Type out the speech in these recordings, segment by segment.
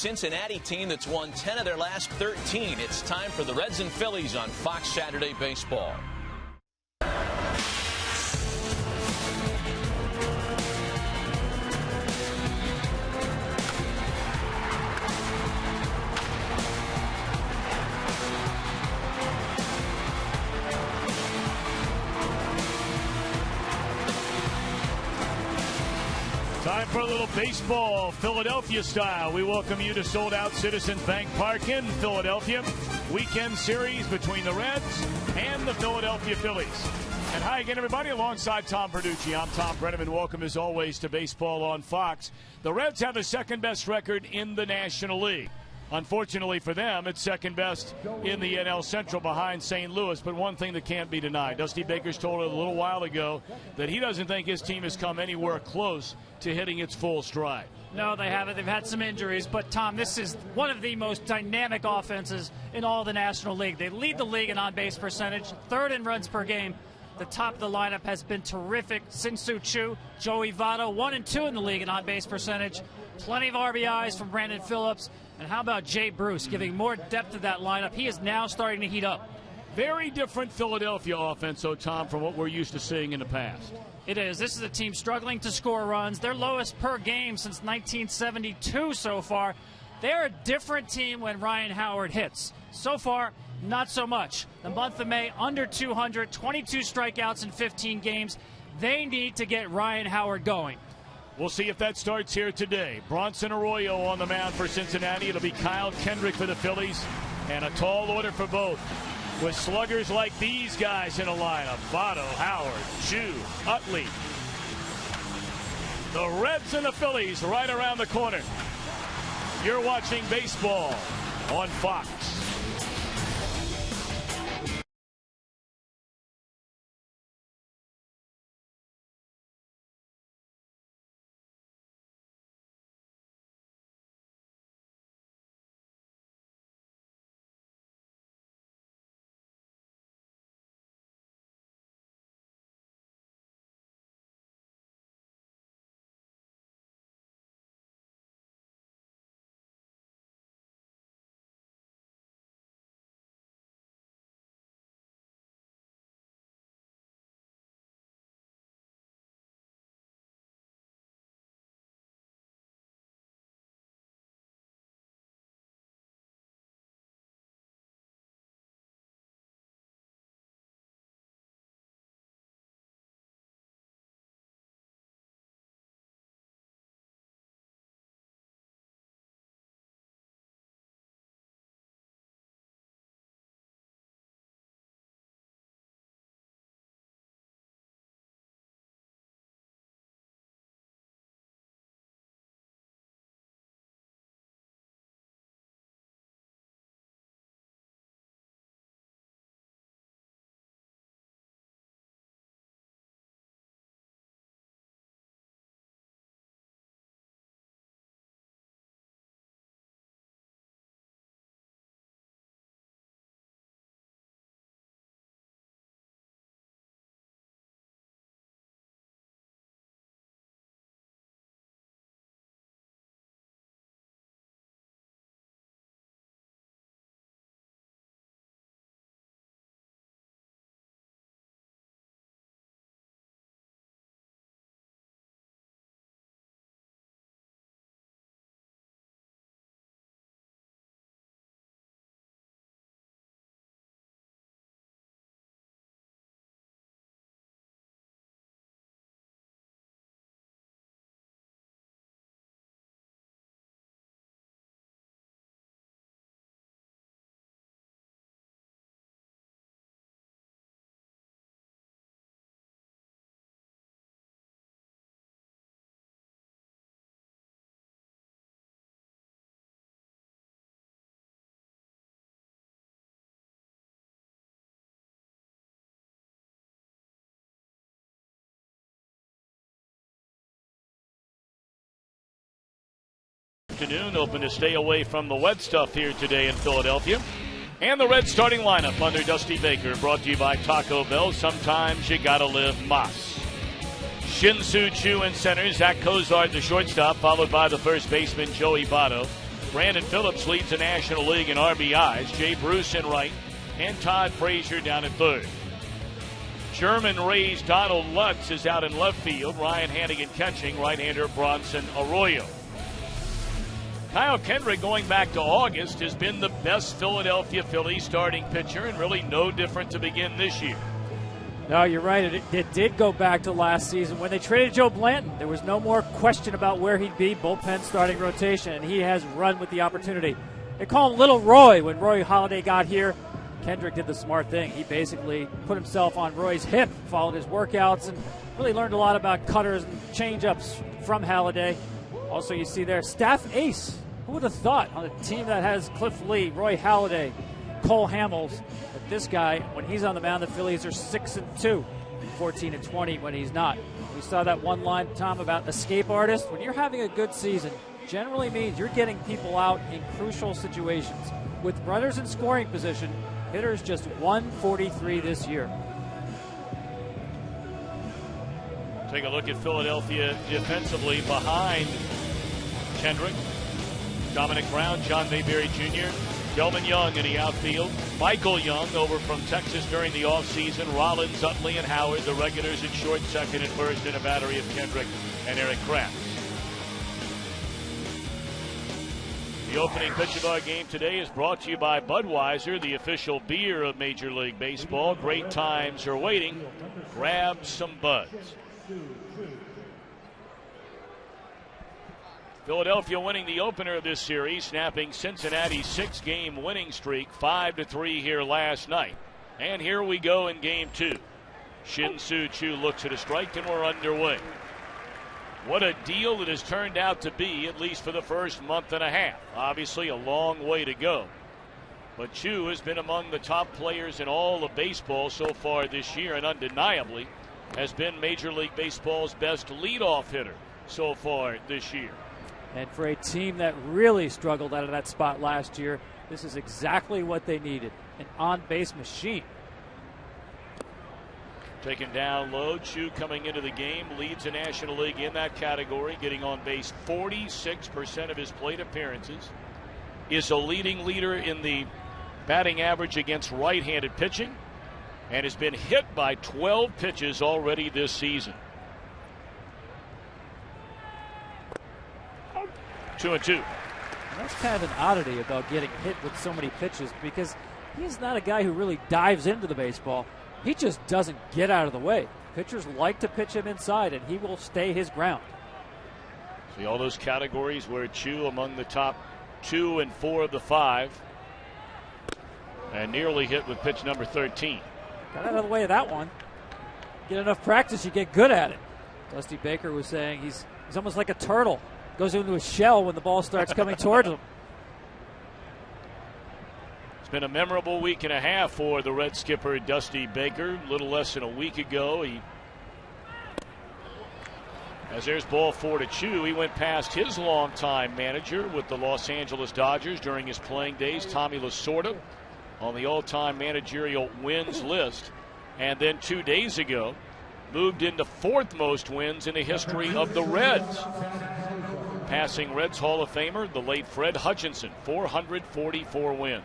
Cincinnati team that's won 10 of their last 13. It's time for the Reds and Phillies on Fox Saturday Baseball. Time for a little baseball, Philadelphia style. We welcome you to sold-out Citizens Bank Park in Philadelphia. Weekend series between the Reds and the Philadelphia Phillies. And hi again, everybody. Alongside Tom Verducci, I'm Tom Brenneman. Welcome, as always, to Baseball on Fox. The Reds have the second-best record in the National League. Unfortunately for them, it's second best in the NL Central behind St. Louis. But one thing that can't be denied, Dusty Baker's told us a little while ago that he doesn't think his team has come anywhere close to hitting its full stride. No, they haven't. They've had some injuries. But, Tom, this is one of the most dynamic offenses in all the National League. They lead the league in on-base percentage, third in runs per game. The top of the lineup has been terrific. Sin-Soo Choo, Joey Votto, 1 and 2 in the league in on-base percentage. Plenty of RBIs from Brandon Phillips. And how about Jay Bruce giving more depth to that lineup? He is now starting to heat up. Very different Philadelphia offense, though, Tom, from what we're used to seeing in the past. It is. This is a team struggling to score runs. Their lowest per game since 1972 so far. They're a different team when Ryan Howard hits. So far, not so much. The month of May, under 200, 22 strikeouts in 15 games. They need to get Ryan Howard going. We'll see if that starts here today. Bronson Arroyo on the mound for Cincinnati. It'll be Kyle Kendrick for the Phillies. And a tall order for both. With sluggers like these guys in a lineup. Votto, Howard, Choo, Utley. The Reds and the Phillies right around the corner. You're watching baseball on Fox. Afternoon, open to stay away from the wet stuff here today in Philadelphia. And the Reds starting lineup under Dusty Baker, brought to you by Taco Bell. Sometimes you gotta live Moss. Sin-Soo Choo in center, Zach Cozart the shortstop, followed by the first baseman Joey Votto. Brandon Phillips leads the National League in RBIs. Jay Bruce in right, and Todd Frazier down at third. German Rays Donald Lutz is out in left field. Ryan Hannigan catching. Right-hander Bronson Arroyo. Kyle Kendrick, going back to August, has been the best Philadelphia Phillies starting pitcher, and really no different to begin this year. No, you're right. It did go back to last season. When they traded Joe Blanton, there was no more question about where he'd be, bullpen starting rotation, and he has run with the opportunity. They call him Little Roy. When Roy Halladay got here, Kendrick did the smart thing. He basically put himself on Roy's hip, followed his workouts, and really learned a lot about cutters and change-ups from Halladay. Also, you see there, staff ace. Who would have thought on a team that has Cliff Lee, Roy Halladay, Cole Hamels, that this guy, when he's on the mound, the Phillies are 6-2, 14-20 when he's not. We saw that one line, Tom, about escape artist. When you're having a good season, generally means you're getting people out in crucial situations. With runners in scoring position, hitters just 143 this year. Take a look at Philadelphia defensively behind Kendrick. Dominic Brown, John Mayberry Jr., Delvin Young in the outfield. Michael Young over from Texas during the offseason. Rollins, Utley, and Howard, the regulars at short, second, and first in a battery of Kendrick and Eric Kraft. The opening pitch of our game today is brought to you by Budweiser, the official beer of Major League Baseball. Great times are waiting. Grab some Buds. Philadelphia winning the opener of this series, snapping Cincinnati's 6-game winning streak, 5-3 here last night. And here we go in game 2. Shin-Soo Choo looks at a strike, and we're underway. What a deal it has turned out to be, at least for the first month and a half. Obviously a long way to go. But Choo has been among the top players in all of baseball so far this year, and undeniably has been Major League Baseball's best leadoff hitter so far this year. And for a team that really struggled out of that spot last year, this is exactly what they needed, an on-base machine. Taken down low, Choo coming into the game, leads the National League in that category, getting on base 46% of his plate appearances, is a leading leader in the batting average against right-handed pitching, and has been hit by 12 pitches already this season. 2-2. That's kind of an oddity about getting hit with so many pitches, because he's not a guy who really dives into the baseball. He just doesn't get out of the way. Pitchers like to pitch him inside, and he will stay his ground. See all those categories where Choo among the top 2 and 4 of the 5, and nearly hit with pitch number 13. Got out of the way of that one. Get enough practice, you get good at it. Dusty Baker was saying he's almost like a turtle. Goes into a shell when the ball starts coming towards him. It's been a memorable week and a half for the Red skipper Dusty Baker. A little less than a week ago, as there's ball 4 to Choo, he went past his longtime manager with the Los Angeles Dodgers during his playing days, Tommy Lasorda, on the all-time managerial wins list. And then 2 days ago, moved into 4th most wins in the history of the Reds, passing Reds Hall of Famer, the late Fred Hutchinson, 444 wins.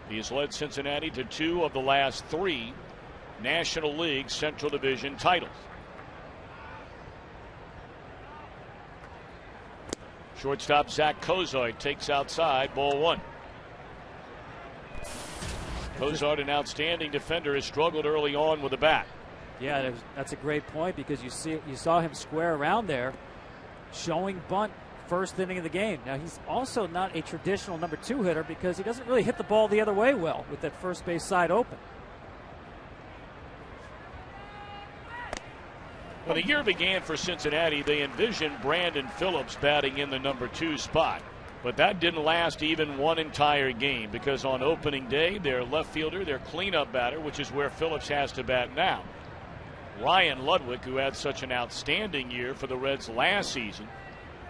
He has led Cincinnati to 2 of the last 3 National League Central Division titles. Shortstop Zach Cozart takes outside, ball 1. Cozart, an outstanding defender, has struggled early on with the bat. Yeah, that's a great point, because you saw him square around there, showing bunt first inning of the game. Now, he's also not a traditional number 2 hitter, because he doesn't really hit the ball the other way well with that first base side open. When the year began for Cincinnati, they envisioned Brandon Phillips batting in the number 2 spot. But that didn't last even one entire game, because on opening day, their left fielder, their cleanup batter, which is where Phillips has to bat now, Ryan Ludwig, who had such an outstanding year for the Reds last season,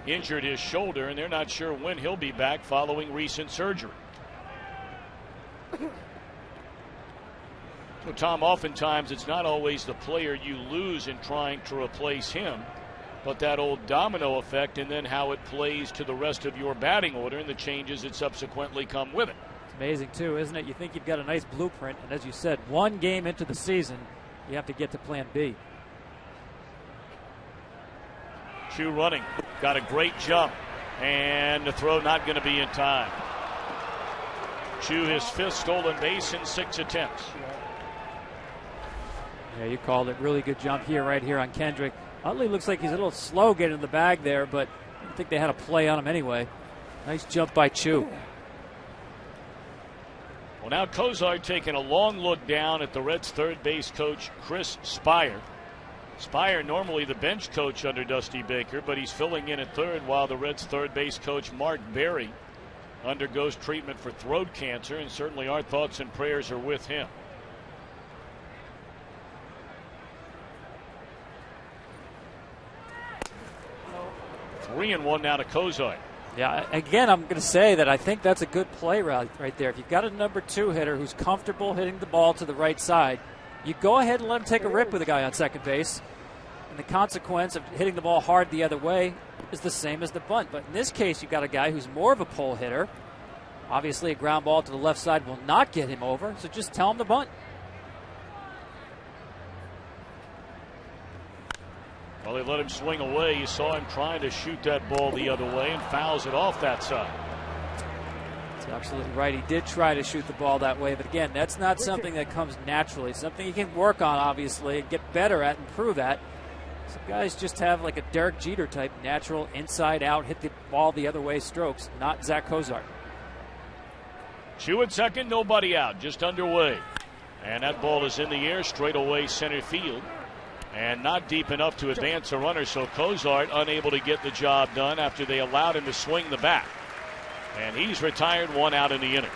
injured his shoulder, and they're not sure when he'll be back following recent surgery. So, Tom, oftentimes it's not always the player you lose in trying to replace him. but that old domino effect and then how it plays to the rest of your batting order and the changes that subsequently come with it. It's amazing, too, isn't it? You think you've got a nice blueprint, and as you said, one game into the season, you have to get to plan B. Chu running, got a great jump, and the throw not going to be in time. Chu, his 5th stolen base in 6 attempts. Yeah, you called it. Really good jump here, right here on Kendrick. Utley looks like he's a little slow getting in the bag there, but I think they had a play on him anyway. Nice jump by Chu. Well, now Cozart taking a long look down at the Reds' third base coach, Chris Spire. Spire, normally the bench coach under Dusty Baker, but he's filling in at third while the Reds' third base coach, Mark Berry, undergoes treatment for throat cancer, and certainly our thoughts and prayers are with him. Three and one now to Cozart. Yeah, again, I'm going to say that I think that's a good play right there. If you've got a number 2 hitter who's comfortable hitting the ball to the right side, you go ahead and let him take a rip with a guy on second base. And the consequence of hitting the ball hard the other way is the same as the bunt. But in this case, you've got a guy who's more of a pull hitter. Obviously, a ground ball to the left side will not get him over, so just tell him to bunt. Well, they let him swing away. You saw him trying to shoot that ball the other way and fouls it off that side. That's absolutely right. He did try to shoot the ball that way, but again, that's not something that comes naturally. Something you can work on, obviously, and get better at, improve at. Some guys just have like a Derek Jeter type natural inside out, hit the ball the other way strokes, not Zach Cozart. Chu at second, nobody out, just underway. And that ball is in the air, straight away center field. And not deep enough to advance a runner, so Cozart unable to get the job done after they allowed him to swing the bat. And he's retired, 1 out in the inning.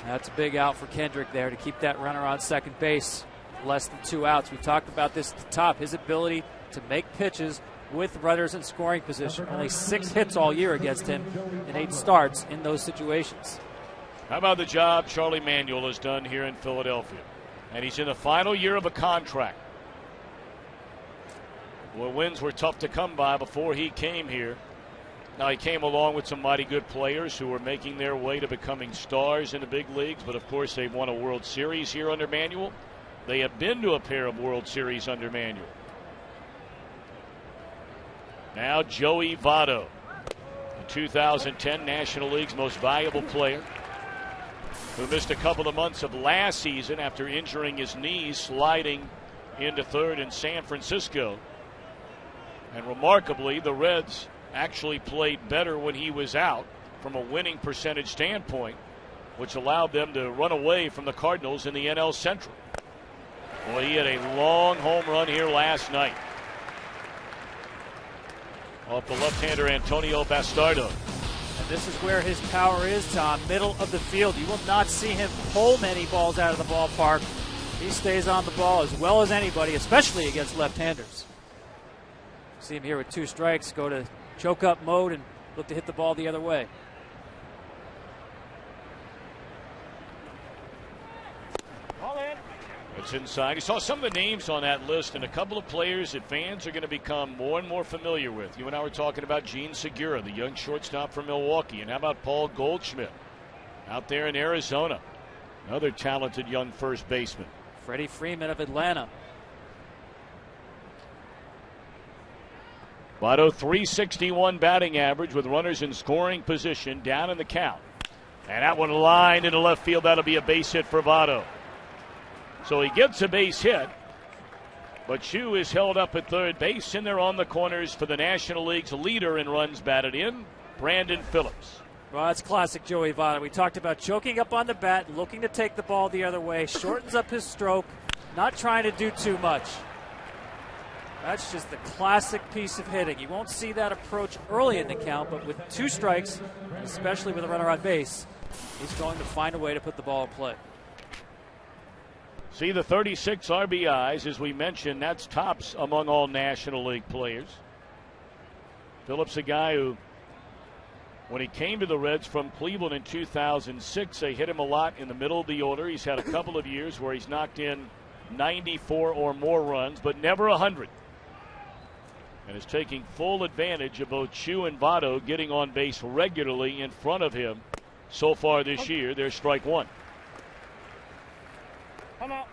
That's a big out for Kendrick there to keep that runner on second base. Less than 2 outs. We talked about this at the top, his ability to make pitches with runners in scoring position. Only 6 hits all year against him in 8 starts in those situations. How about the job Charlie Manuel has done here in Philadelphia? And he's in the final year of a contract. Well, wins were tough to come by before he came here. Now, he came along with some mighty good players who were making their way to becoming stars in the big leagues. But, of course, they've won a World Series here under Manuel. They have been to a pair of World Series under Manuel. Now, Joey Votto, the 2010 National League's most valuable player, who missed a couple of months of last season after injuring his knees sliding into third in San Francisco. And remarkably, the Reds actually played better when he was out from a winning percentage standpoint, which allowed them to run away from the Cardinals in the NL Central. Boy, he had a long home run here last night off the left-hander Antonio Bastardo. And this is where his power is, Tom, middle of the field. You will not see him pull many balls out of the ballpark. He stays on the ball as well as anybody, especially against left-handers. See him here with 2 strikes, go to choke-up mode and look to hit the ball the other way. It's inside. You saw some of the names on that list and a couple of players that fans are going to become more and more familiar with. You and I were talking about Gene Segura, the young shortstop from Milwaukee. And how about Paul Goldschmidt out there in Arizona? Another talented young first baseman. Freddie Freeman of Atlanta. Votto, .361 batting average with runners in scoring position, down in the count. And that one lined into left field. That'll be a base hit for Votto. So he gets a base hit, but Chu is held up at third base, and they're on the corners for the National League's leader in runs batted in, Brandon Phillips. Well, that's classic Joey Votto. We talked about choking up on the bat, looking to take the ball the other way, shortens up his stroke, not trying to do too much. That's just the classic piece of hitting. You won't see that approach early in the count, but with 2 strikes, especially with a runner on base, he's going to find a way to put the ball in play. See the 36 RBIs, as we mentioned, that's tops among all National League players. Phillips, a guy who, when he came to the Reds from Cleveland in 2006, they hit him a lot in the middle of the order. He's had a couple of years where he's knocked in 94 or more runs, but never 100. and is taking full advantage of both Chu and Votto getting on base regularly in front of him so far this year. There's strike one. Come on.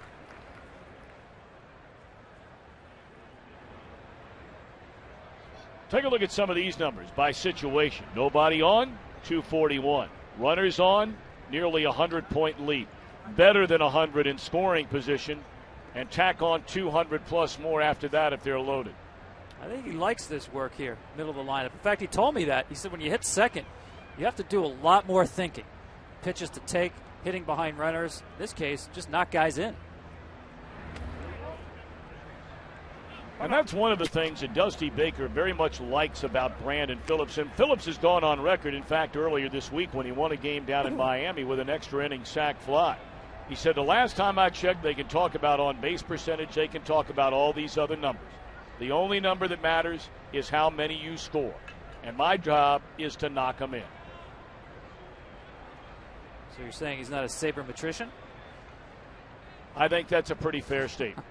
Take a look at some of these numbers by situation. Nobody on, 241. Runners on, nearly 100-point lead. Better than 100 in scoring position, and tack on 200 plus more after that if they're loaded. I think he likes this work here, middle of the lineup. In fact, he told me that. He said when you hit second, you have to do a lot more thinking. Pitches to take, hitting behind runners. In this case, just knock guys in. And that's one of the things that Dusty Baker very much likes about Brandon Phillips. And Phillips has gone on record, in fact, earlier this week when he won a game down in Miami with an extra inning sac fly. He said, the last time I checked, they can talk about on-base percentage. They can talk about all these other numbers. The only number that matters is how many you score. And my job is to knock them in. So you're saying he's not a sabermetrician? I think that's a pretty fair statement.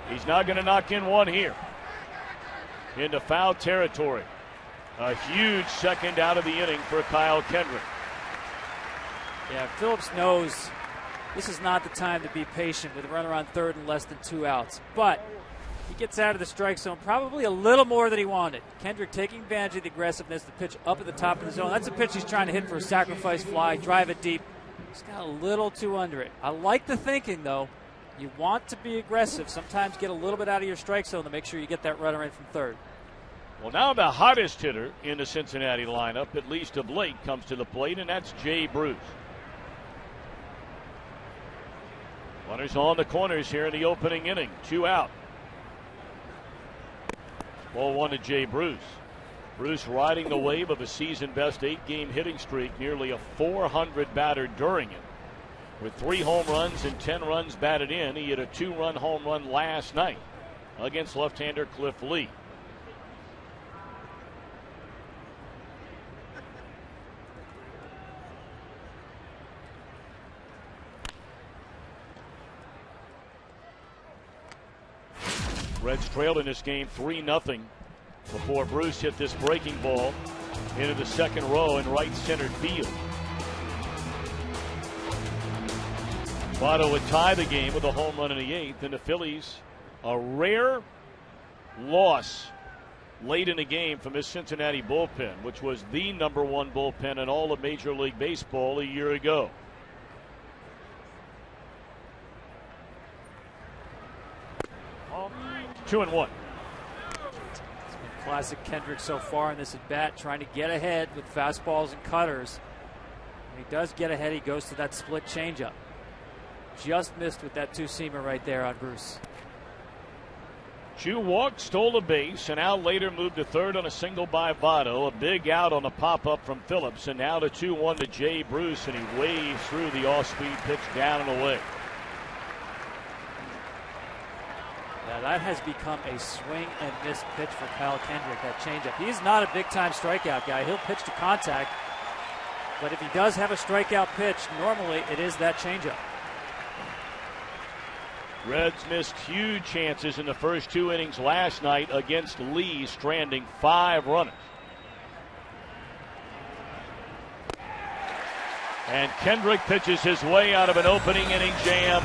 He's not going to knock in one here. Into foul territory. A huge second out of the inning for Kyle Kendrick. Yeah, Phillips knows this is not the time to be patient with a runner on third and less than 2 outs. But he gets out of the strike zone probably a little more than he wanted. Kendrick taking advantage of the aggressiveness, the pitch up at the top of the zone. That's a pitch he's trying to hit for a sacrifice fly, drive it deep. He's got a little too under it. I like the thinking, though. You want to be aggressive. Sometimes get a little bit out of your strike zone to make sure you get that runner in from third. Well, now the hottest hitter in the Cincinnati lineup, at least of late, comes to the plate, and that's Jay Bruce. Runners on the corners here in the opening inning. 2 out. Ball 1 to Jay Bruce. Bruce riding the wave of a season-best 8-game hitting streak, nearly a 400 batter during it. With 3 home runs and 10 runs batted in, he hit a 2-run home run last night against left-hander Cliff Lee. Reds trailed in this game 3-0 before Bruce hit this breaking ball into the second row in right center field. Votto would tie the game with a home run in the 8th, and the Phillies, a rare loss late in the game from his Cincinnati bullpen, which was the #1 bullpen in all of Major League Baseball a year ago. Two and one. It's been classic Kendrick so far in this at bat, trying to get ahead with fastballs and cutters. When he does get ahead, he goes to that split changeup. Just missed with that 2-seamer right there on Bruce. Chu walked, stole a base, and out later moved to third on a single by Votto. A big out on a pop-up from Phillips, and now the 2-1 to Jay Bruce, and he waves through the off-speed pitch down and away. Now that has become a swing and miss pitch for Kyle Kendrick, that changeup. He's not a big-time strikeout guy. He'll pitch to contact, but if he does have a strikeout pitch, normally it is that changeup. Reds missed huge chances in the first 2 innings last night against Lee, stranding 5 runners. And Kendrick pitches his way out of an opening inning jam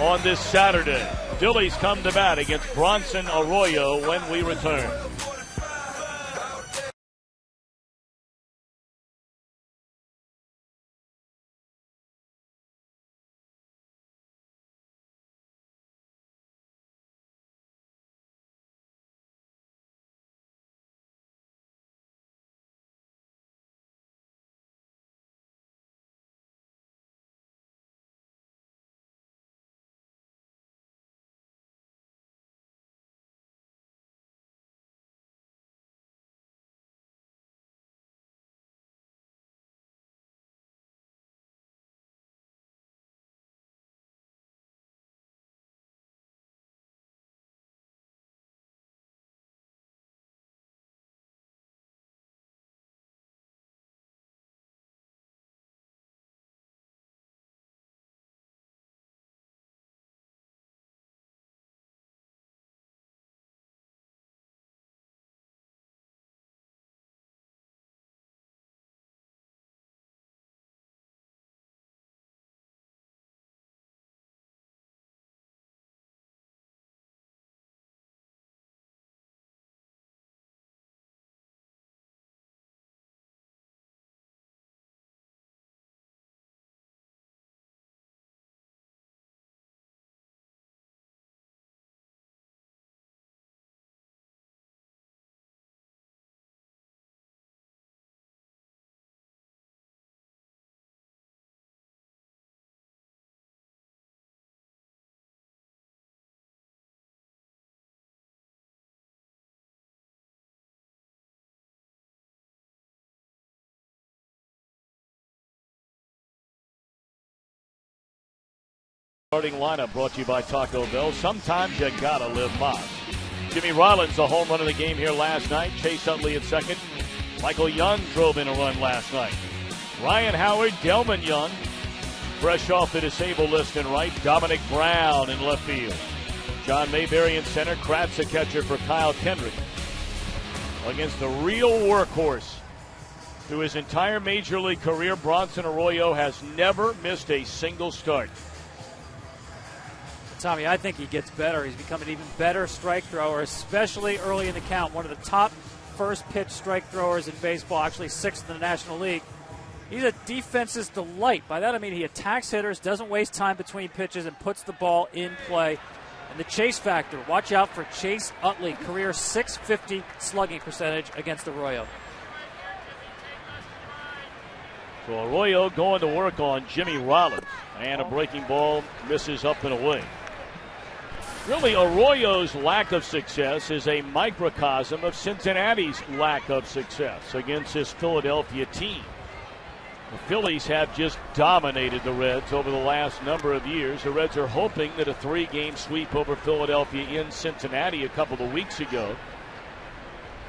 on this Saturday. Phillies come to bat against Bronson Arroyo when we return. Starting lineup brought to you by Taco Bell. Sometimes you gotta live Moss. Jimmy Rollins, the home run of the game here last night. Chase Utley at second. Michael Young drove in a run last night. Ryan Howard, Delman Young, fresh off the disabled list in right. Dominic Brown in left field. John Mayberry in center. Kratz a catcher for Kyle Kendrick. Against the real workhorse. Through his entire major league career, Bronson Arroyo has never missed a single start. Tommy, I think he gets better. He's become an even better strike thrower, especially early in the count. One of the top first pitch strike throwers in baseball, actually sixth in the National League. He's a defense's delight. By that I mean he attacks hitters, doesn't waste time between pitches, and puts the ball in play. And the chase factor, watch out for Chase Utley, career .650 slugging percentage against Arroyo. So Arroyo going to work on Jimmy Rollins. And a breaking ball misses up and away. Really, Arroyo's lack of success is a microcosm of Cincinnati's lack of success against this Philadelphia team. The Phillies have just dominated the Reds over the last number of years. The Reds are hoping that a 3-game sweep over Philadelphia in Cincinnati a couple of weeks ago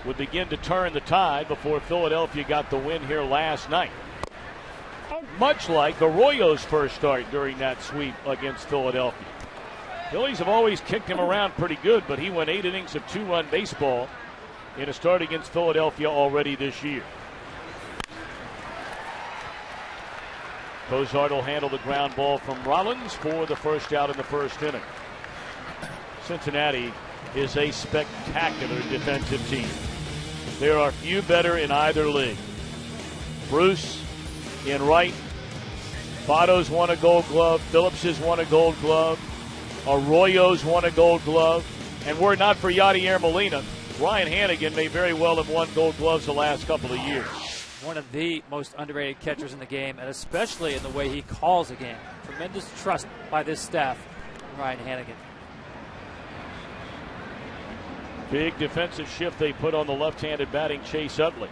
would begin to turn the tide before Philadelphia got the win here last night. Much like Arroyo's first start during that sweep against Philadelphia. Phillies have always kicked him around pretty good, but he went 8 innings of 2-run baseball in a start against Philadelphia already this year. Cozart will handle the ground ball from Rollins for the first out in the first inning. Cincinnati is a spectacular defensive team. There are few better in either league. Bruce in right. Votto's won a Gold Glove. Phillips has won a Gold Glove. Arroyo's won a Gold Glove. And were it not for Yadier Molina, Ryan Hannigan may very well have won Gold Gloves the last couple of years. One of the most underrated catchers in the game, and especially in the way he calls a game. Tremendous trust by this staff, Ryan Hannigan. Big defensive shift they put on the left-handed batting Chase Utley.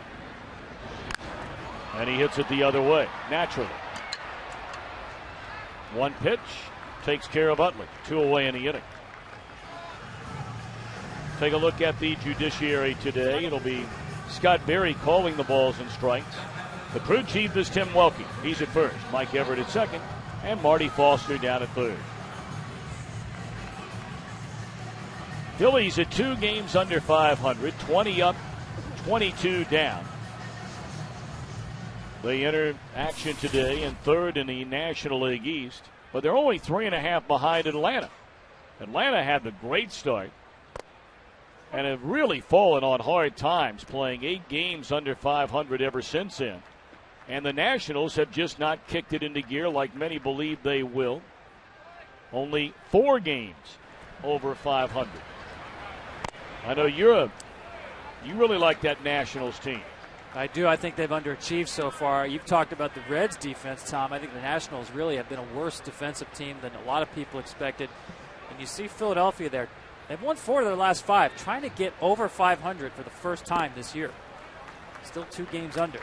And he hits it the other way, naturally. One pitch takes care of Utley. 2 away in the inning. Take a look at the judiciary today. It'll be Scott Berry calling the balls and strikes. The crew chief is Tim Welke. He's at first. Mike Everett at second. And Marty Foster down at third. Phillies at 2 games under 500. 20 up, 22 down. They enter action today in third in the National League East, but they're only 3.5 behind Atlanta. Atlanta had the great start and have really fallen on hard times, playing 8 games under 500 ever since then. And the Nationals have just not kicked it into gear like many believe they will. Only 4 games over 500. I know you really like that Nationals team. I do. I think they've underachieved so far. You've talked about the Reds' defense, Tom. I think the Nationals really have been a worse defensive team than a lot of people expected. And you see Philadelphia there. They've won 4 of their last 5, trying to get over 500 for the first time this year. Still 2 games under.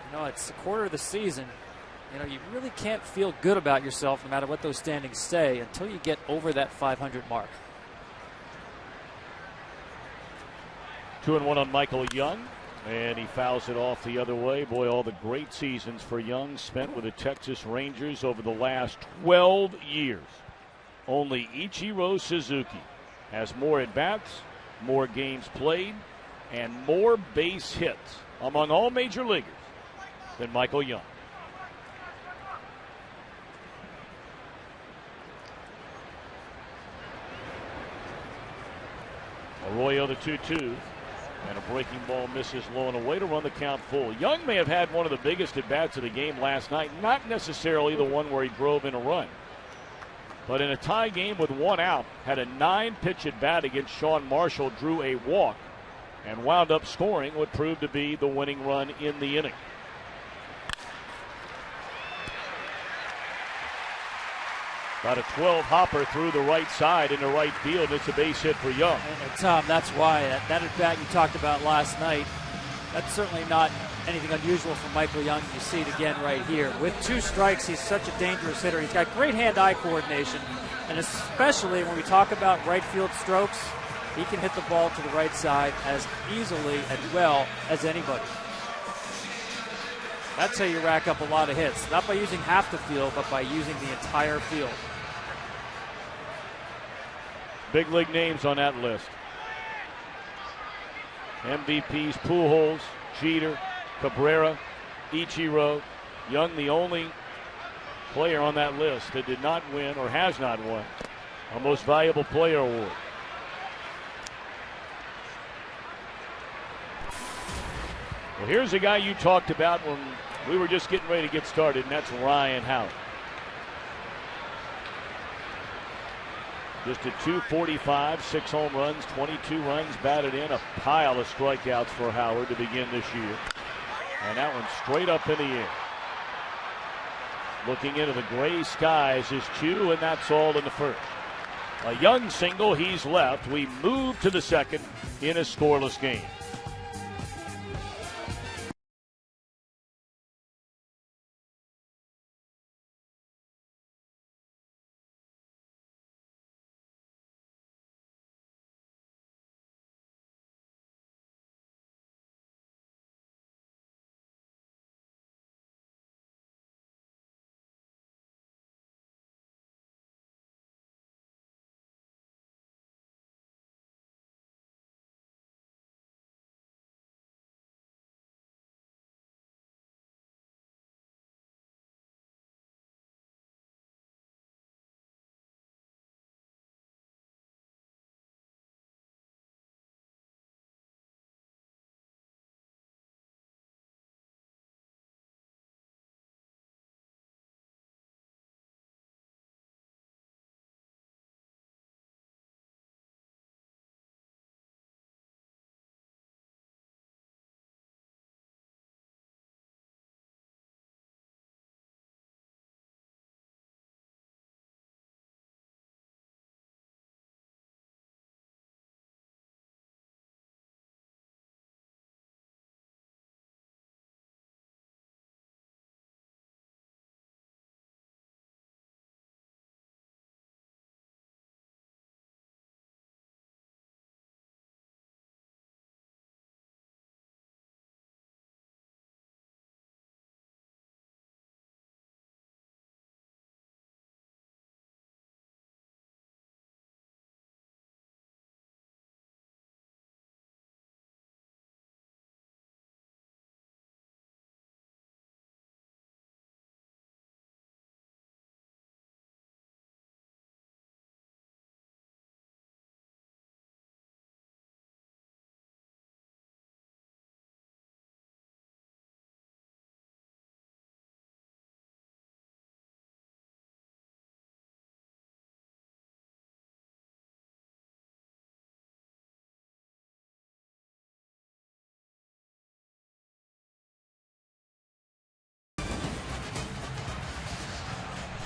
You know, it's a quarter of the season. You know, you really can't feel good about yourself no matter what those standings say until you get over that 500 mark. 2-1 on Michael Young, and he fouls it off the other way. Boy, all the great seasons for Young spent with the Texas Rangers over the last 12 years. Only Ichiro Suzuki has more at-bats, more games played, and more base hits among all major leaguers than Michael Young. Arroyo the 2-2. And a breaking ball misses low and away to run the count full. Young may have had one of the biggest at-bats of the game last night. Not necessarily the one where he drove in a run. But in a tie game with 1 out, had a 9-pitch at-bat against Sean Marshall, drew a walk, and wound up scoring what proved to be the winning run in the inning. About a 12-hopper through the right side into right field. It's a base hit for Young. And Tom, that's why that at-bat you talked about last night, that's certainly not anything unusual from Michael Young. You see it again right here. With 2 strikes, he's such a dangerous hitter. He's got great hand-eye coordination, and especially when we talk about right field strokes, he can hit the ball to the right side as easily and well as anybody. That's how you rack up a lot of hits. Not by using half the field, but by using the entire field. Big league names on that list. MVPs: Pujols, Jeter, Cabrera, Ichiro. Young, the only player on that list that did not win or has not won a Most Valuable Player award. Well, here's a guy you talked about when we were just getting ready to get started, and that's Ryan Howard. Just a .245, 6 home runs, 22 runs batted in, a pile of strikeouts for Howard to begin this year. And that one straight up in the air. Looking into the gray skies is 2, and that's all in the first. A Young single, he's left. We move to the second in a scoreless game.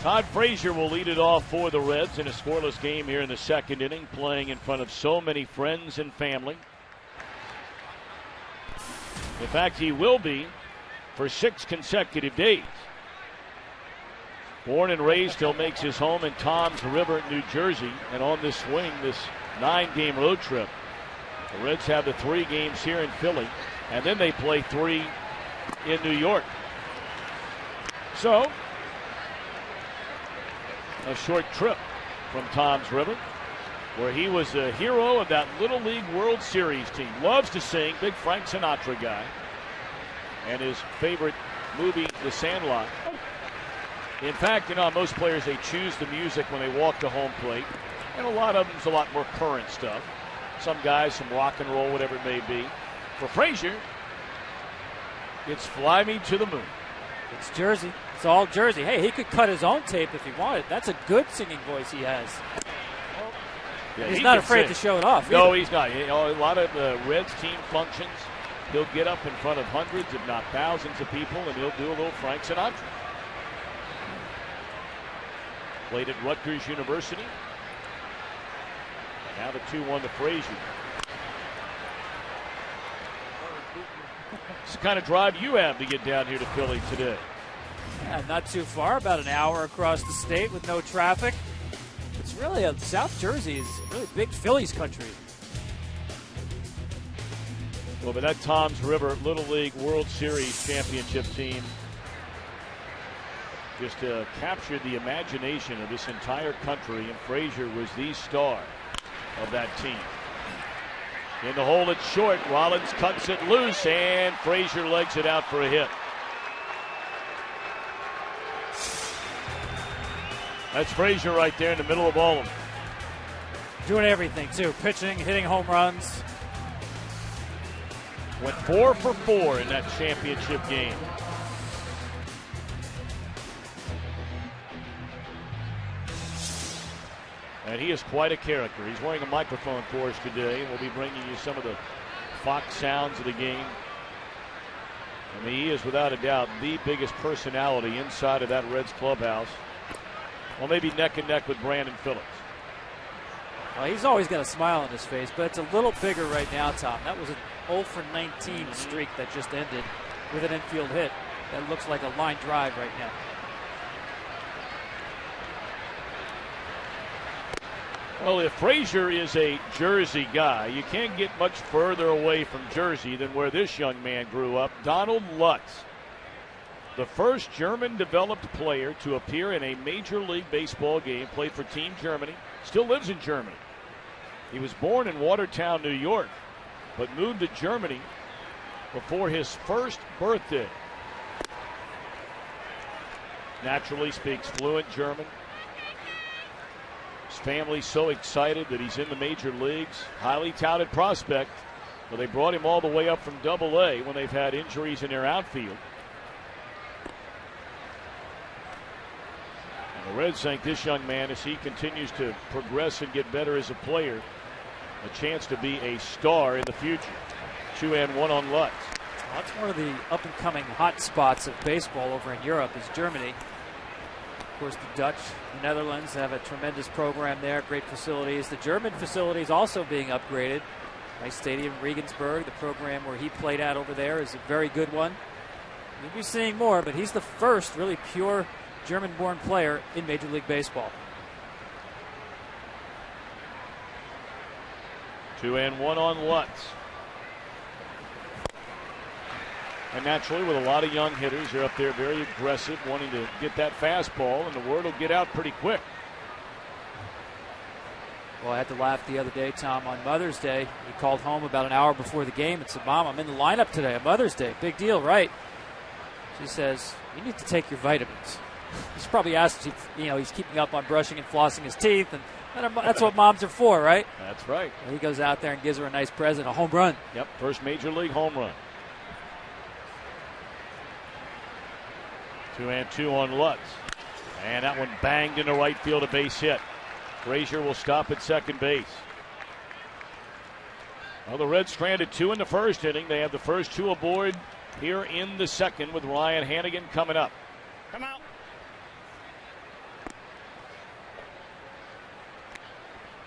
Todd Frazier will lead it off for the Reds in a scoreless game here in the second inning, playing in front of so many friends and family. In fact, he will be for 6 consecutive days. Born and raised, he'll make his home in Toms River, New Jersey. And on this swing, this 9-game road trip, the Reds have the 3 games here in Philly, and then they play 3 in New York. So, a short trip from Toms River, where he was a hero of that Little League World Series team. Loves to sing, big Frank Sinatra guy. And his favorite movie, The Sandlot. In fact, you know, most players, they choose the music when they walk to home plate. And a lot of them's a lot more current stuff. Some guys, some rock and roll, whatever it may be. For Frazier, it's Fly Me to the Moon. It's Jersey. It's all Jersey. Hey, he could cut his own tape if he wanted. That's a good singing voice he has. Yeah, he's not afraid to show it off. No, he's not. You know, a lot of the Reds team functions, he'll get up in front of hundreds, if not thousands of people, and he'll do a little Frank Sinatra. Played at Rutgers University. Now the 2-1 to Frazier. It's the kind of drive you have to get down here to Philly today. Yeah, not too far, about an hour across the state with no traffic. It's really South Jersey is really big Phillies country. Well, but that Toms River Little League World Series championship team just captured the imagination of this entire country, and Frazier was the star of that team. In the hole, it's short. Rollins cuts it loose, and Frazier legs it out for a hit. That's Frazier right there in the middle of all of them. Doing everything, too. Pitching, hitting home runs. Went 4 for 4 in that championship game. And he is quite a character. He's wearing a microphone for us today, and we'll be bringing you some of the Fox sounds of the game. I mean, he is without a doubt the biggest personality inside of that Reds clubhouse. Well, maybe neck and neck with Brandon Phillips. Well, he's always got a smile on his face, but it's a little bigger right now, Tom. That was an 0 for 19 streak that just ended with an infield hit. That looks like a line drive right now. Well, if Frazier is a Jersey guy, you can't get much further away from Jersey than where this young man grew up. Donald Lutz, the first German-developed player to appear in a Major League Baseball game, played for Team Germany, still lives in Germany. He was born in Watertown, New York, but moved to Germany before his first birthday. Naturally speaks fluent German. His family's so excited that he's in the major leagues. Highly touted prospect. Well, they brought him all the way up from Double-A when they've had injuries in their outfield. And the Reds think this young man, as he continues to progress and get better as a player, a chance to be a star in the future. 2-1 on Lutz. That's one of the up-and-coming hot spots of baseball over in Europe is Germany. Of course, the Dutch, the Netherlands have a tremendous program there, great facilities. The German facilities also being upgraded. Nice stadium, Regensburg. The program where he played at over there is a very good one. You'll be seeing more, but he's the first really pure German-born player in Major League Baseball. 2-1 on Lutz. And naturally, with a lot of young hitters, they're up there very aggressive, wanting to get that fastball, and the word will get out pretty quick. Well, I had to laugh the other day, Tom, on Mother's Day. He called home about an hour before the game and said, "Mom, I'm in the lineup today on Mother's Day. Big deal, right?" She says, "You need to take your vitamins." He's probably asked if he's keeping up on brushing and flossing his teeth, and that's what moms are for, right? That's right. And he goes out there and gives her a nice present, a home run. Yep, first Major League home run. 2-2 on Lutz. And that one banged into right field, a base hit. Frazier will stop at second base. Well, the Reds stranded 2 in the first inning. They have the first 2 aboard here in the second with Ryan Hannigan coming up. Come out.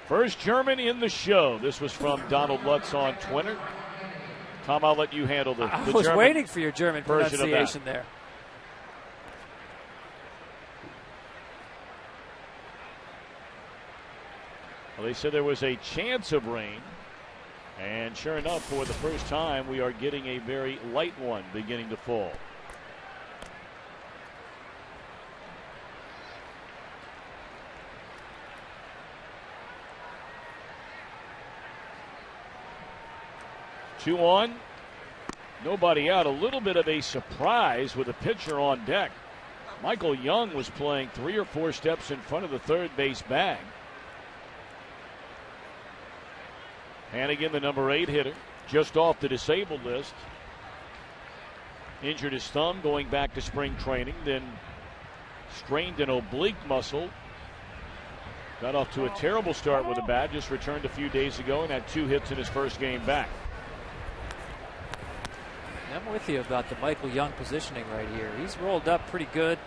First German in the show. This was from Donald Lutz on Twitter. Tom, I'll let you handle the I was German waiting for your German version pronunciation of that. there. Well, they said there was a chance of rain, and sure enough, for the first time, we are getting a very light one beginning to fall. Two on, nobody out. A little bit of a surprise with a pitcher on deck. Michael Young was playing 3 or 4 steps in front of the third base bag. Hannigan, the number 8 hitter, just off the disabled list. Injured his thumb going back to spring training, then strained an oblique muscle. Got off to a terrible start with a bat, just returned a few days ago and had 2 hits in his first game back. I'm with you about the Michael Young positioning right here. He's rolled up pretty good.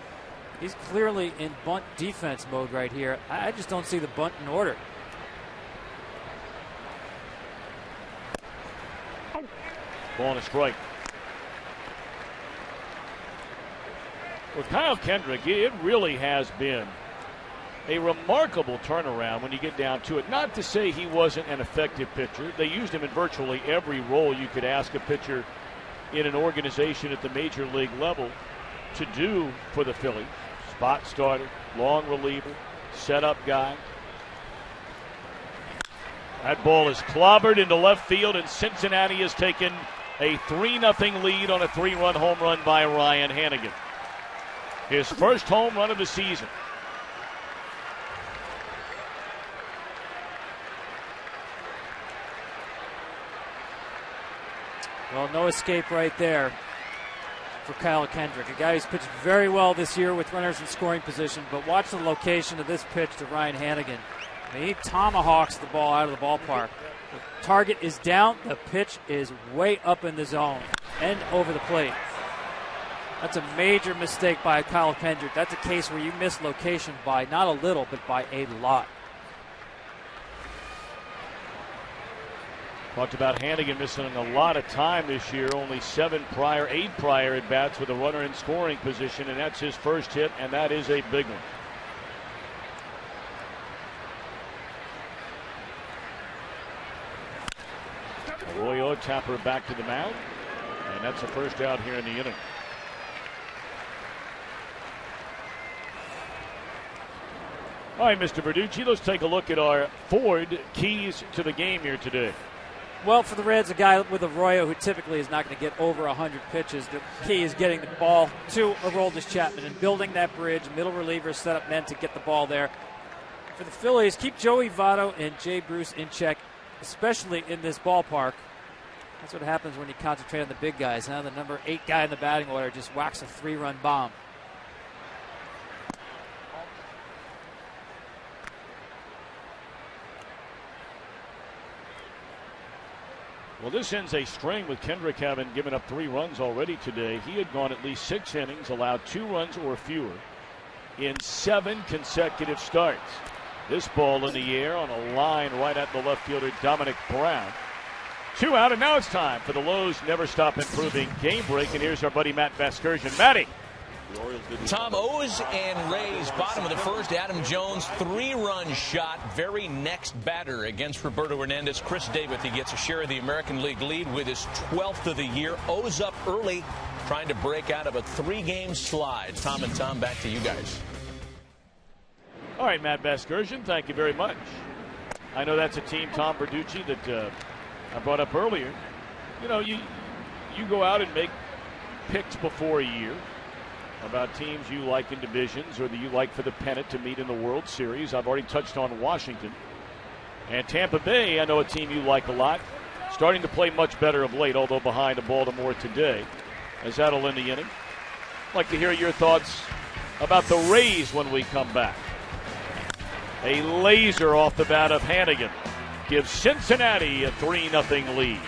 He's clearly in bunt defense mode right here. I just don't see the bunt in order. Ball and a strike. With Kyle Kendrick, it really has been a remarkable turnaround when you get down to it. Not to say he wasn't an effective pitcher. They used him in virtually every role you could ask a pitcher in an organization at the major league level to do for the Phillies. Spot starter, long reliever, setup guy. That ball is clobbered into left field, and Cincinnati has taken a 3-0 lead on a 3-run home run by Ryan Hanigan. His first home run of the season. Well, no escape right there for Kyle Kendrick, a guy who's pitched very well this year with runners in scoring position, but watch the location of this pitch to Ryan Hanigan. I mean, he tomahawks the ball out of the ballpark. The target is down, the pitch is way up in the zone and over the plate. That's a major mistake by Kyle Kendrick. That's a case where you miss location by not a little, but by a lot. Talked about Hanigan missing a lot of time this year, only 8 prior at bats with a runner in scoring position, and that's his first hit, and that is a big one. Arroyo Tapper back to the mound, and that's the first out here in the inning. All right, Mr. Verducci, let's take a look at our Ford keys to the game here today. Well, for the Reds, a guy with Arroyo who typically is not going to get over 100 pitches, the key is getting the ball to Aroldis Chapman and building that bridge. Middle relievers set up men to get the ball there. For the Phillies, keep Joey Votto and Jay Bruce in check, especially in this ballpark. That's what happens when you concentrate on the big guys. Now the number 8 guy in the batting order just whacks a 3-run bomb. Well, this ends a string with Kendrick having given up 3 runs already today. He had gone at least 6 innings, allowed 2 runs or fewer in 7 consecutive starts. This ball in the air on a line right at the left fielder, Dominic Brown. 2 out, and now it's time for the Lowe's Never Stop Improving game break. And here's our buddy Matt Vasgersian. Matty. Tom, O's and Rays, bottom of the first. Adam Jones, 3-run shot, very next batter against Roberto Hernandez. Chris Davis, he gets a share of the American League lead with his 12th of the year. O's up early, trying to break out of a 3-game slide. Tom and Tom, back to you guys. All right, Matt Vasgersian, thank you very much. I know that's a team, Tom Verducci, that I brought up earlier. You know, you go out and make picks before a year about teams you like in divisions or that you like for the pennant to meet in the World Series. I've already touched on Washington. And Tampa Bay, I know a team you like a lot. Starting to play much better of late, although behind the Baltimore today, as that'll end the inning. I'd like to hear your thoughts about the Rays when we come back. A laser off the bat of Hanigan gives Cincinnati a 3-0 lead.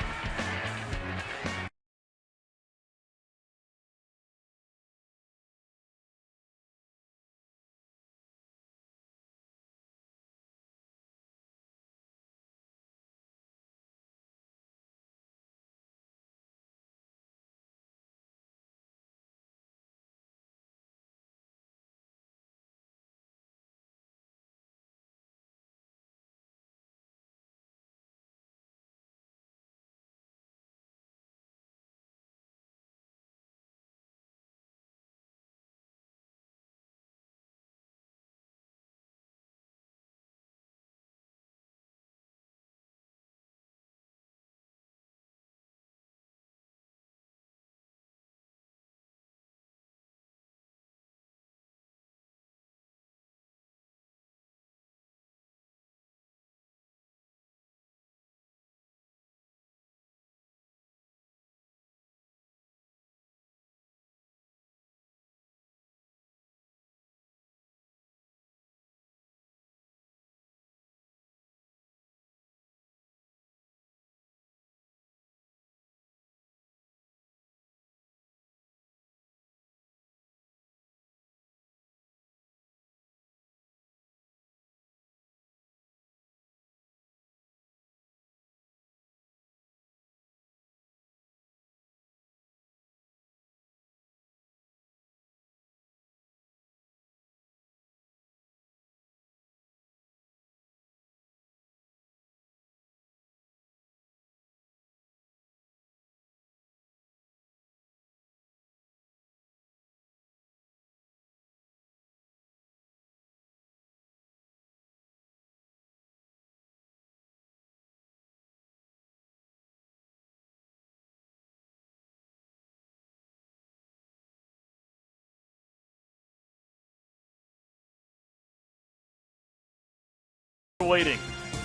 graduating.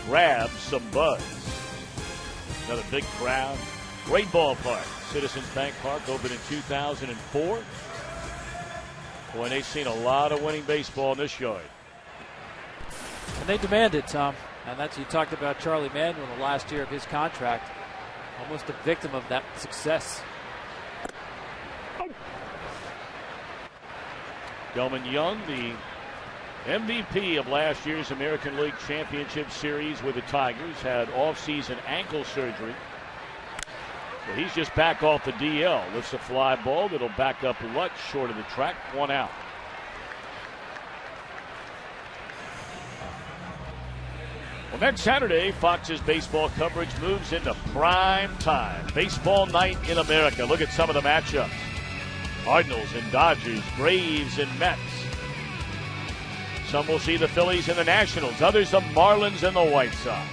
Grab some buzz. Another big crowd. Great ballpark. Citizens Bank Park opened in 2004. Boy, they've seen a lot of winning baseball in this yard. And they demand it, Tom. And that's, you talked about Charlie Manuel the last year of his contract. Almost a victim of that success. Delman Young, the MVP of last year's American League Championship Series with the Tigers, had off-season ankle surgery. So he's just back off the DL. Lifts a fly ball that'll back up Lutz short of the track. 1 out. Well, next Saturday, Fox's baseball coverage moves into prime time. Baseball night in America. Look at some of the matchups. Cardinals and Dodgers, Braves and Mets. Some will see the Phillies and the Nationals. Others the Marlins and the White Sox.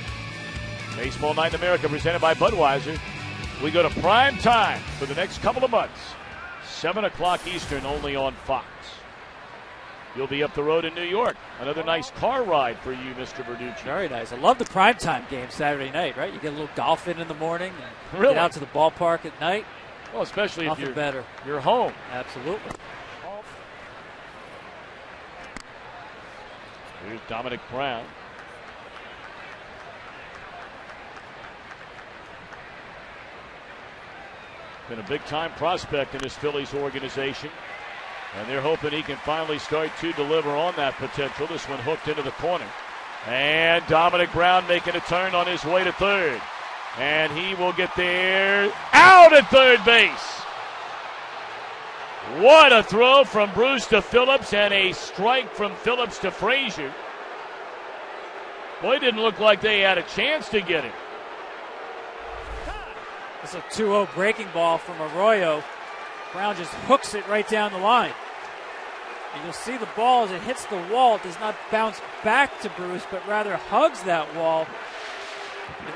Baseball night in America presented by Budweiser. We go to prime time for the next couple of months. 7 o'clock Eastern only on Fox. You'll be up the road in New York. Another nice car ride for you, Mr. Verducci. Very nice. I love the primetime game Saturday night, right? You get a little golf in the morning and Really? get out to the ballpark at night. Well, especially Nothing if better. you're home. Absolutely. Here's Dominic Brown. Been a big-time prospect in this Phillies organization. And they're hoping he can finally start to deliver on that potential. This one hooked into the corner. And Dominic Brown making a turn on his way to third. And he will get there. Out at third base. What a throw from Bruce to Phillips, and a strike from Phillips to Frazier. Boy, it didn't look like they had a chance to get him. It's a 2-0 breaking ball from Arroyo. Brown just hooks it right down the line. And you'll see the ball as it hits the wall. It does not bounce back to Bruce, but rather hugs that wall.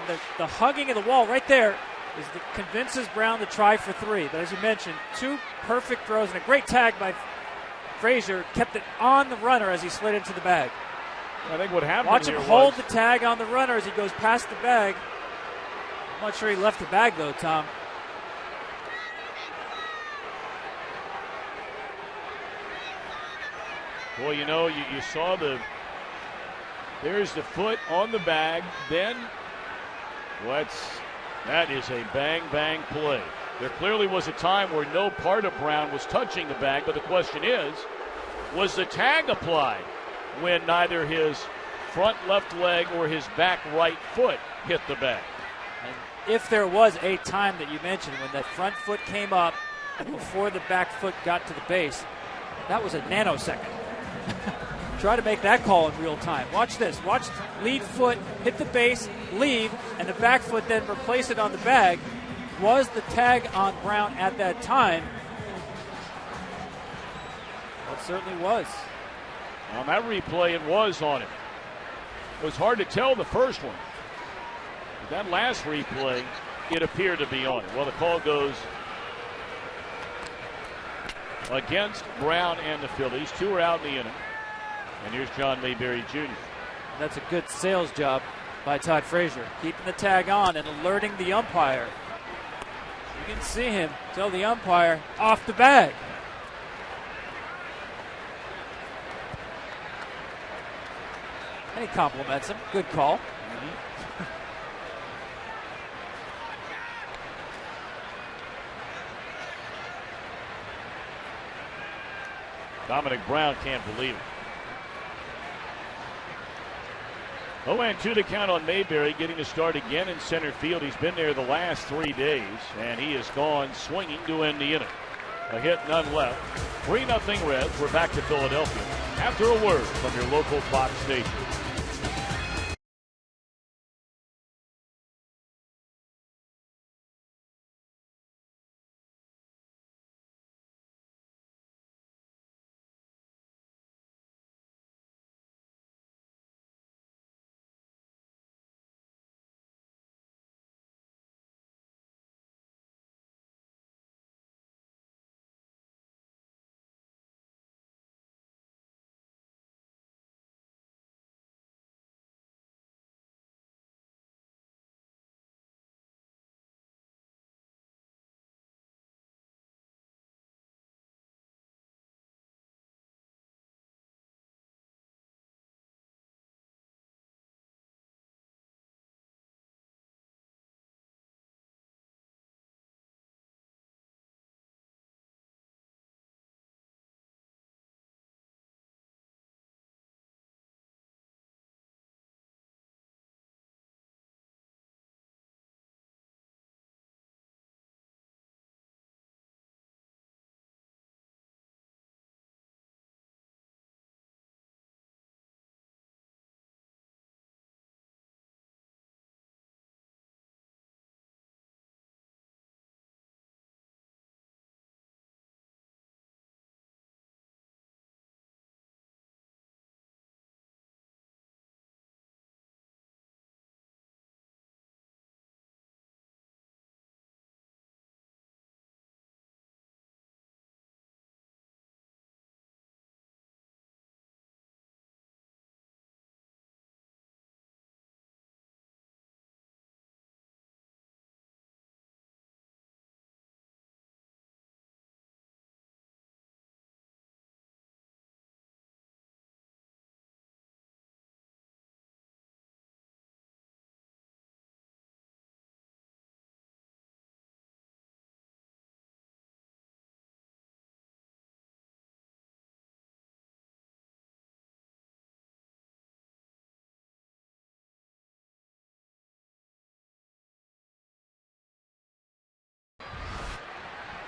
And the hugging of the wall right there convinces Brown to try for 3. But as you mentioned, 2 perfect throws and a great tag by Frazier kept it on the runner as he slid into the bag. I think what happened Watch here him hold the tag on the runner as he goes past the bag. I'm not sure he left the bag, though, Tom. Boy, you know, you saw there's the foot on the bag. Then, that is a bang play. There clearly was a time where no part of Brown was touching the bag, but the question is, was the tag applied when neither his front left leg or his back right foot hit the bag? And if there was a time that you mentioned when that front foot came up before the back foot got to the base, that was a nanosecond. Try to make that call in real time. Watch this. Watch lead foot hit the base, leave, and the back foot then replace it on the bag. Was the tag on Brown at that time? Well, it certainly was. On that replay, it was on him. It was hard to tell the first one. But that last replay, it appeared to be on him. Well, the call goes against Brown and the Phillies. 2 are out in the inning. And here's John Mayberry Jr. And that's a good sales job by Todd Frazier, keeping the tag on and alerting the umpire. You can see him tell the umpire off the bag. And he compliments him. Good call. Dominic Brown can't believe it. 0-2 to count on Mayberry, getting to start again in center field. He's been there the last 3 days, and he has gone swinging to end the inning. A hit, none left. 3-0 Reds. We're back to Philadelphia after a word from your local Fox station.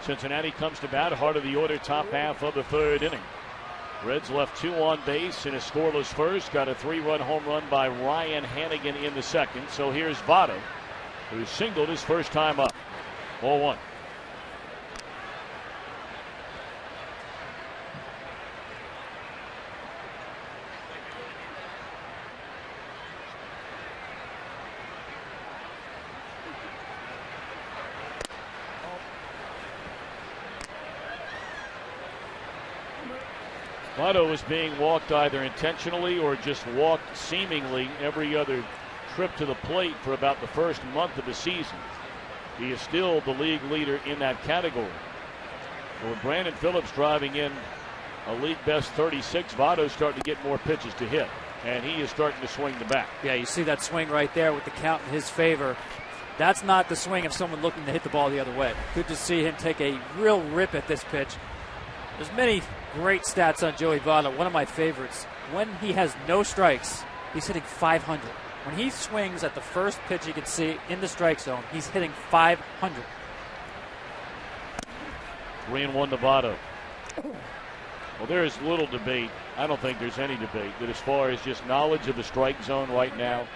Cincinnati comes to bat, heart of the order, top half of the third inning. Reds left 2 on base in a scoreless first. Got a 3-run home run by Ryan Hannigan in the second. So here's Votto, who singled his first time up. 0-1. Votto is being walked either intentionally or just walked seemingly every other trip to the plate for about the first month of the season. He is still the league leader in that category. But with Brandon Phillips driving in a league best 36, Votto's starting to get more pitches to hit, and he is starting to swing the bat. Yeah, you see that swing right there with the count in his favor. That's not the swing of someone looking to hit the ball the other way. Good to see him take a real rip at this pitch. There's many great stats on Joey Votto. One of my favorites, when he has no strikes, he's hitting 500. When he swings at the first pitch you can see in the strike zone, he's hitting 500. 3-1 to Votto. Well, there is little debate. I don't think there's any debate that as far as just knowledge of the strike zone right now,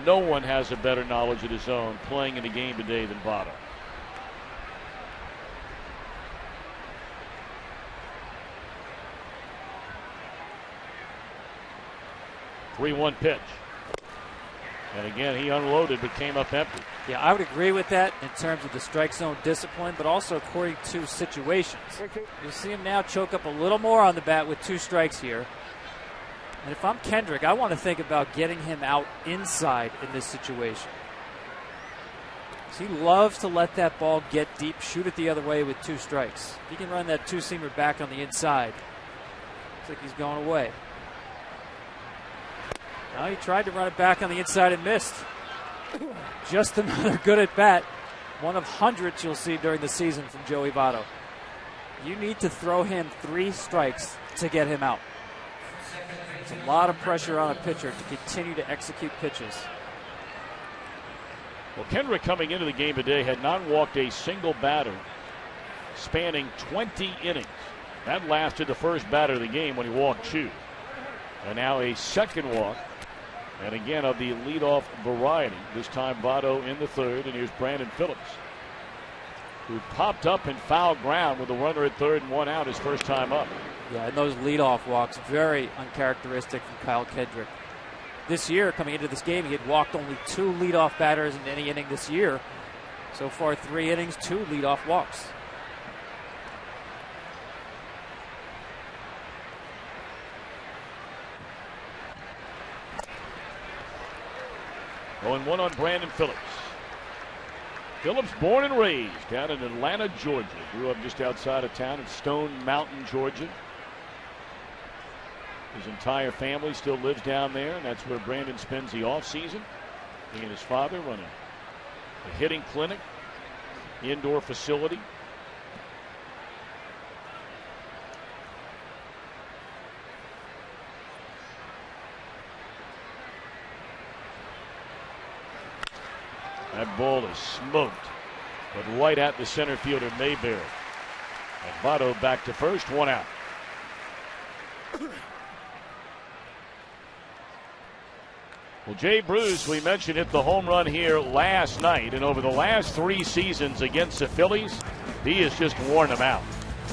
no one has a better knowledge of the zone playing in the game today than Votto. 3-1 pitch. And again, he unloaded but came up empty. Yeah, I would agree with that in terms of the strike zone discipline, but also according to situations. You'll see him now choke up a little more on the bat with 2 strikes here. And if I'm Kendrick, I want to think about getting him out inside in this situation. He loves to let that ball get deep, shoot it the other way with 2 strikes. He can run that 2-seamer back on the inside. Looks like he's going away. Now he tried to run it back on the inside and missed. Just another good at bat. One of hundreds you'll see during the season from Joey Votto. You need to throw him 3 strikes to get him out. It's a lot of pressure on a pitcher to continue to execute pitches. Well, Kendrick coming into the game today had not walked a single batter spanning 20 innings. That lasted the first batter of the game when he walked Chu. And now a second walk. And again of the leadoff variety. This time Votto in the third. And here's Brandon Phillips, who popped up in foul ground with a runner at third and 1 out his first time up. Yeah, and those leadoff walks, very uncharacteristic from Kyle Kendrick. This year, coming into this game, he had walked only 2 leadoff batters in any inning this year. So far, 3 innings, 2 leadoff walks. Oh, and 1 on Brandon Phillips. Phillips, born and raised down in Atlanta, Georgia. Grew up just outside of town in Stone Mountain, Georgia. His entire family still lives down there, and that's where Brandon spends the offseason. He and his father run a hitting clinic, indoor facility. That ball is smoked, but right at the center fielder Mayberry. And Votto back to first, 1 out. Well, Jay Bruce, we mentioned, hit the home run here last night, and over the last 3 seasons against the Phillies, he has just worn them out.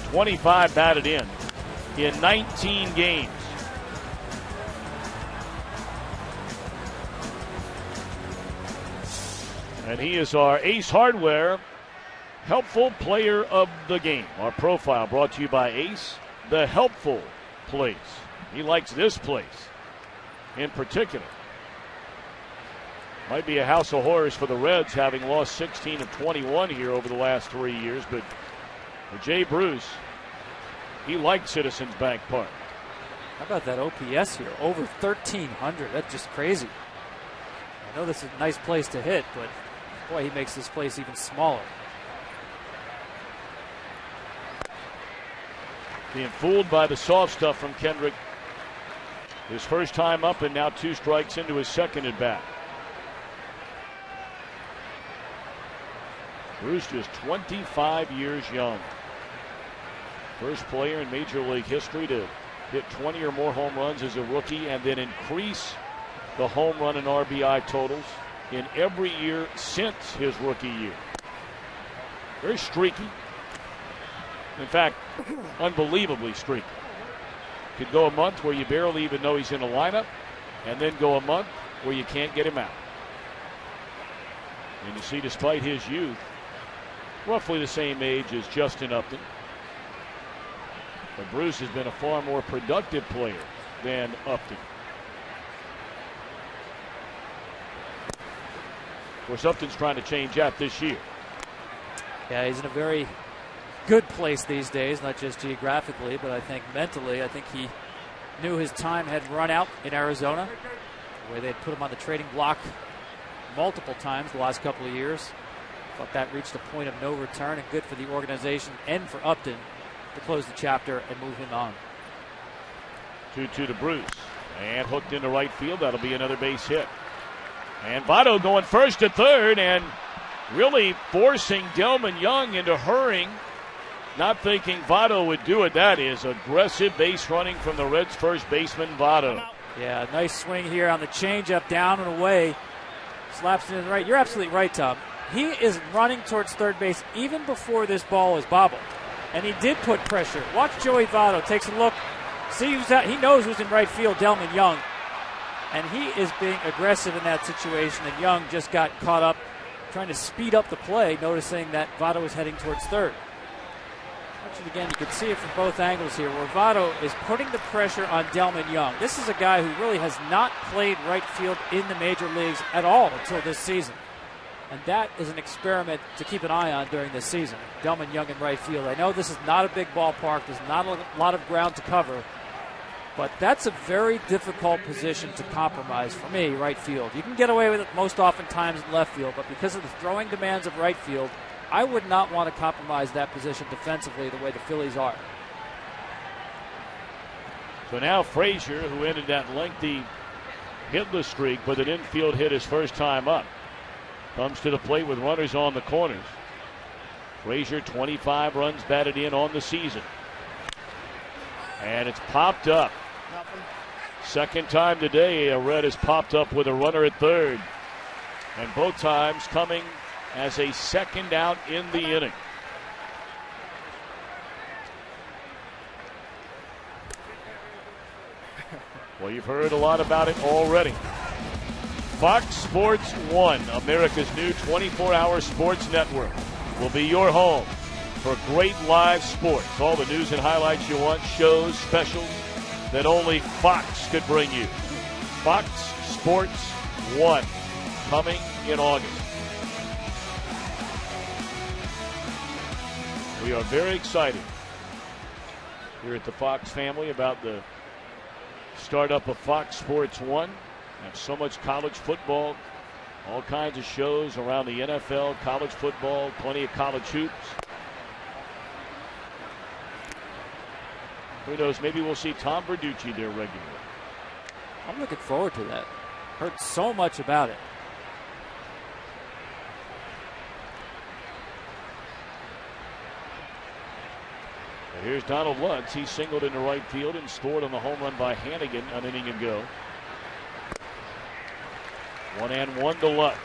25 batted in 19 games. And he is our Ace Hardware Helpful Player of the Game. Our profile brought to you by Ace, the helpful place. He likes this place in particular. Might be a house of horrors for the Reds, having lost 16 of 21 here over the last 3 years. But for Jay Bruce, he liked Citizens Bank Park. How about that OPS here? Over 1,300. That's just crazy. I know this is a nice place to hit, but boy, he makes this place even smaller. Being fooled by the soft stuff from Kendrick. His first time up, and now 2 strikes into his second at bat. Bruce just 25 years young. First player in Major League history to hit 20 or more home runs as a rookie and then increase the home run and RBI totals in every year since his rookie year. Very streaky. In fact, unbelievably streaky. Could go a month where you barely even know he's in a lineup, and then go a month where you can't get him out. And you see, despite his youth, roughly the same age as Justin Upton, but Bruce has been a far more productive player than Upton. Of course, Upton's trying to change that this year. Yeah, he's in a very good place these days, not just geographically, but I think mentally. I think he knew his time had run out in Arizona, where they had put him on the trading block multiple times the last couple of years. Thought that reached a point of no return, and good for the organization and for Upton to close the chapter and move him on. 2-2 to Bruce, and hooked into right field. That'll be another base hit. And Votto going first to third and really forcing Delmon Young into hurrying, not thinking Votto would do it. That is aggressive base running from the Reds' first baseman, Votto. Yeah, nice swing here on the changeup, down and away. Slaps it in the right. You're absolutely right, Tom. He is running towards third base even before this ball is bobbled. And he did put pressure. Watch Joey Votto. Takes a look. See who's out. He knows who's in right field, Delmon Young. And he is being aggressive in that situation. And Young just got caught up trying to speed up the play, noticing that Votto was heading towards third. Watch it again. You can see it from both angles here, where Votto is putting the pressure on Delmon Young. This is a guy who really has not played right field in the major leagues at all until this season. And that is an experiment to keep an eye on during this season. Delmon Young in right field. I know this is not a big ballpark. There's not a lot of ground to cover. But that's a very difficult position to compromise for me, right field. You can get away with it most oftentimes in left field, but because of the throwing demands of right field, I would not want to compromise that position defensively the way the Phillies are. So now Frazier, who ended that lengthy hitless streak with an infield hit his first time up, comes to the plate with runners on the corners. Frazier, 25 runs batted in on the season. And it's popped up. Second time today a Red has popped up with a runner at third. And both times coming as a second out in the inning. Well, you've heard a lot about it already. Fox Sports 1, America's new 24-hour sports network, will be your home for great live sports. All the news and highlights you want, shows, specials that only Fox could bring you. Fox Sports 1, coming in August. We are very excited here at the Fox family about the startup of Fox Sports 1. Have so much college football, all kinds of shows around the NFL, college football, plenty of college hoops. Who knows, maybe we'll see Tom Verducci there regularly. I'm looking forward to that. Heard so much about it. And here's Donald Lutz. He singled into right field and scored on the home run by Hannigan an inning ago. 1-1 to Lutz.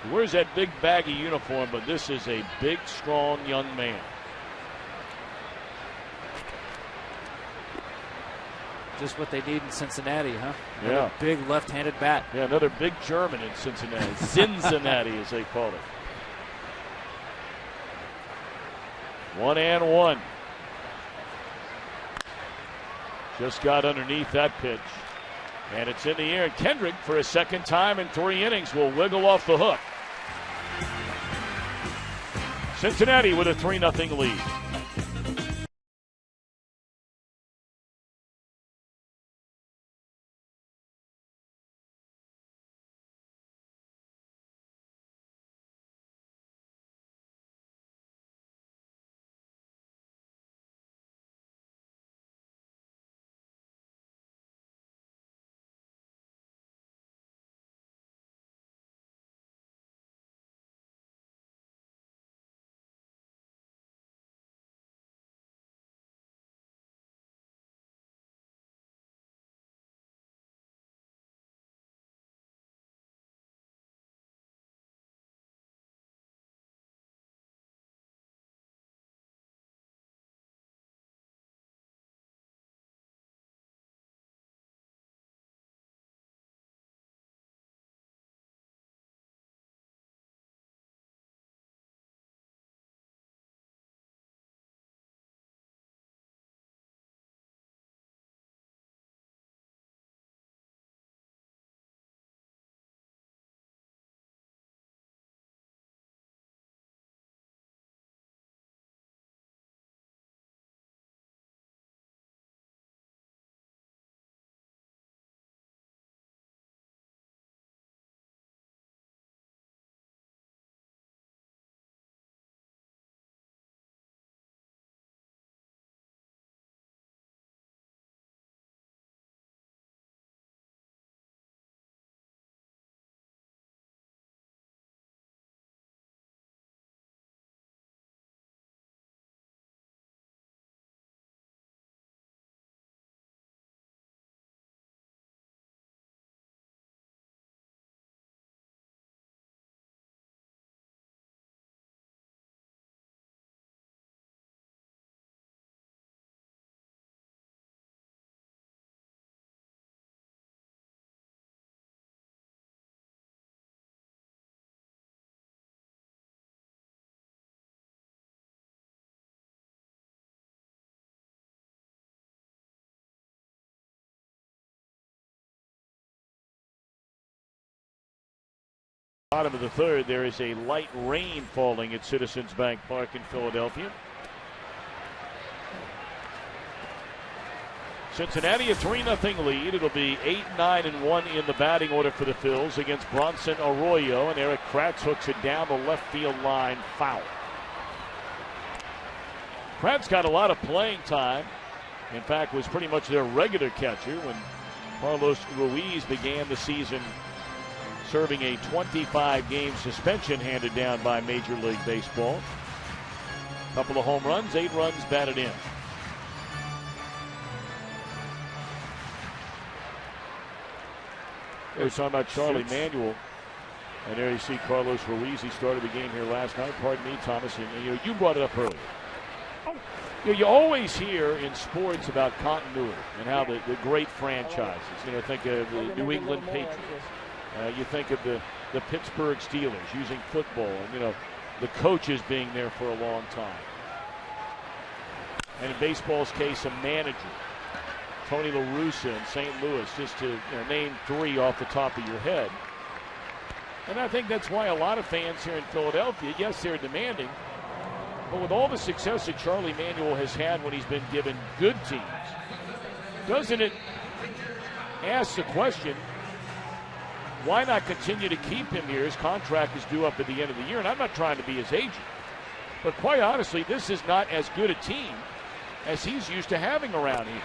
He wears that big baggy uniform, but this is a big, strong young man. Just what they need in Cincinnati, huh? Another yeah. Big left-handed bat. Yeah, another big German in Cincinnati. Cincinnati, as they call it. 1-1. Just got underneath that pitch. And it's in the air. Kendrick, for a second time in 3 innings, will wiggle off the hook. Cincinnati with a 3-0 lead. Bottom of the third, there is a light rain falling at Citizens Bank Park in Philadelphia. Cincinnati a 3-0 lead. It'll be 8-9-1 in the batting order for the Phils against Bronson Arroyo, and Eric Kratz hooks it down the left field line, foul. Kratz got a lot of playing time. In fact, was pretty much their regular catcher when Carlos Ruiz began the season serving a 25-game suspension handed down by Major League Baseball. Couple of home runs, 8 runs batted in. We're talking about Charlie Manuel. And there you see Carlos Ruiz. He started the game here last night. Pardon me, Thomas. And you brought it up earlier. You always hear in sports about continuity and how the great franchises. Think of the New England Patriots. You think of the Pittsburgh Steelers using football. And, the coaches being there for a long time. And in baseball's case, a manager. Tony La Russa in St. Louis, just to name 3 off the top of your head. And I think that's why a lot of fans here in Philadelphia, yes, they're demanding, but with all the success that Charlie Manuel has had when he's been given good teams, doesn't it ask the question, why not continue to keep him here? His contract is due up at the end of the year, and I'm not trying to be his agent. But quite honestly, this is not as good a team as he's used to having around here.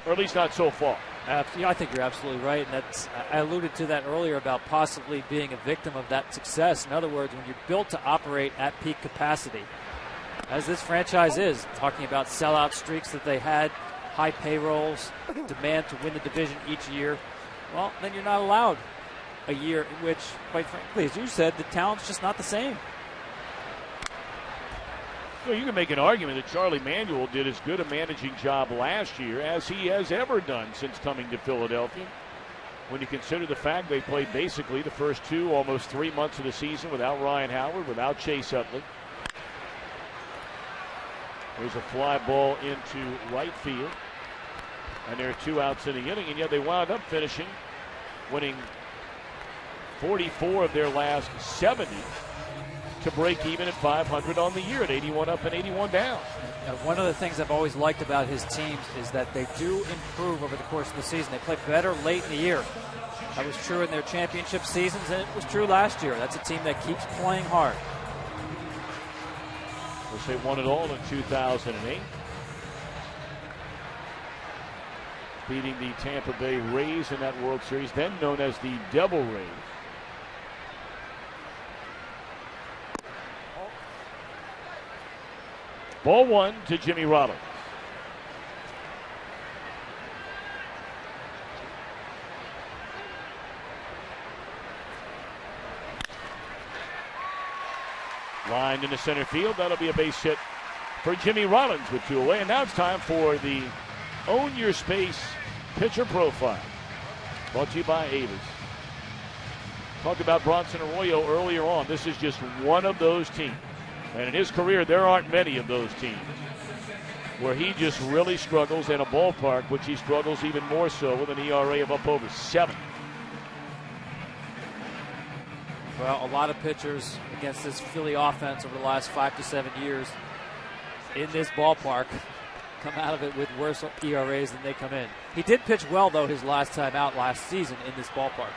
Or at least not so far. I think you're absolutely right. And I alluded to that earlier about possibly being a victim of that success. In other words, when you're built to operate at peak capacity, as this franchise is, talking about sellout streaks that they had, high payrolls, demand to win the division each year, well, then you're not allowed a year in which, quite frankly, as you said, the talent's just not the same. Well, you can make an argument that Charlie Manuel did as good a managing job last year as he has ever done since coming to Philadelphia. When you consider the fact they played basically the first 2, almost 3 months of the season without Ryan Howard, without Chase Utley. There's a fly ball into right field. And there are 2 outs in the inning, and yet they wound up finishing, winning 44 of their last 70. To break even at 500 on the year at 81 up and 81 down. One of the things I've always liked about his teams is that they do improve over the course of the season. They play better late in the year. That was true in their championship seasons, and it was true last year. That's a team that keeps playing hard. They won it all in 2008. Beating the Tampa Bay Rays in that World Series, then known as the Devil Rays. Ball 1 to Jimmy Rollins. Lined into center field. That'll be a base hit for Jimmy Rollins with 2 away. And now it's time for the Own Your Space Pitcher Profile. Brought to you by Avis. Talked about Bronson Arroyo earlier on. This is just one of those teams. And in his career, there aren't many of those teams where he just really struggles in a ballpark, which he struggles even more so with an ERA of up over 7. Well, a lot of pitchers against this Philly offense over the last 5 to 7 years in this ballpark come out of it with worse ERAs than they come in. He did pitch well, though, his last time out last season in this ballpark.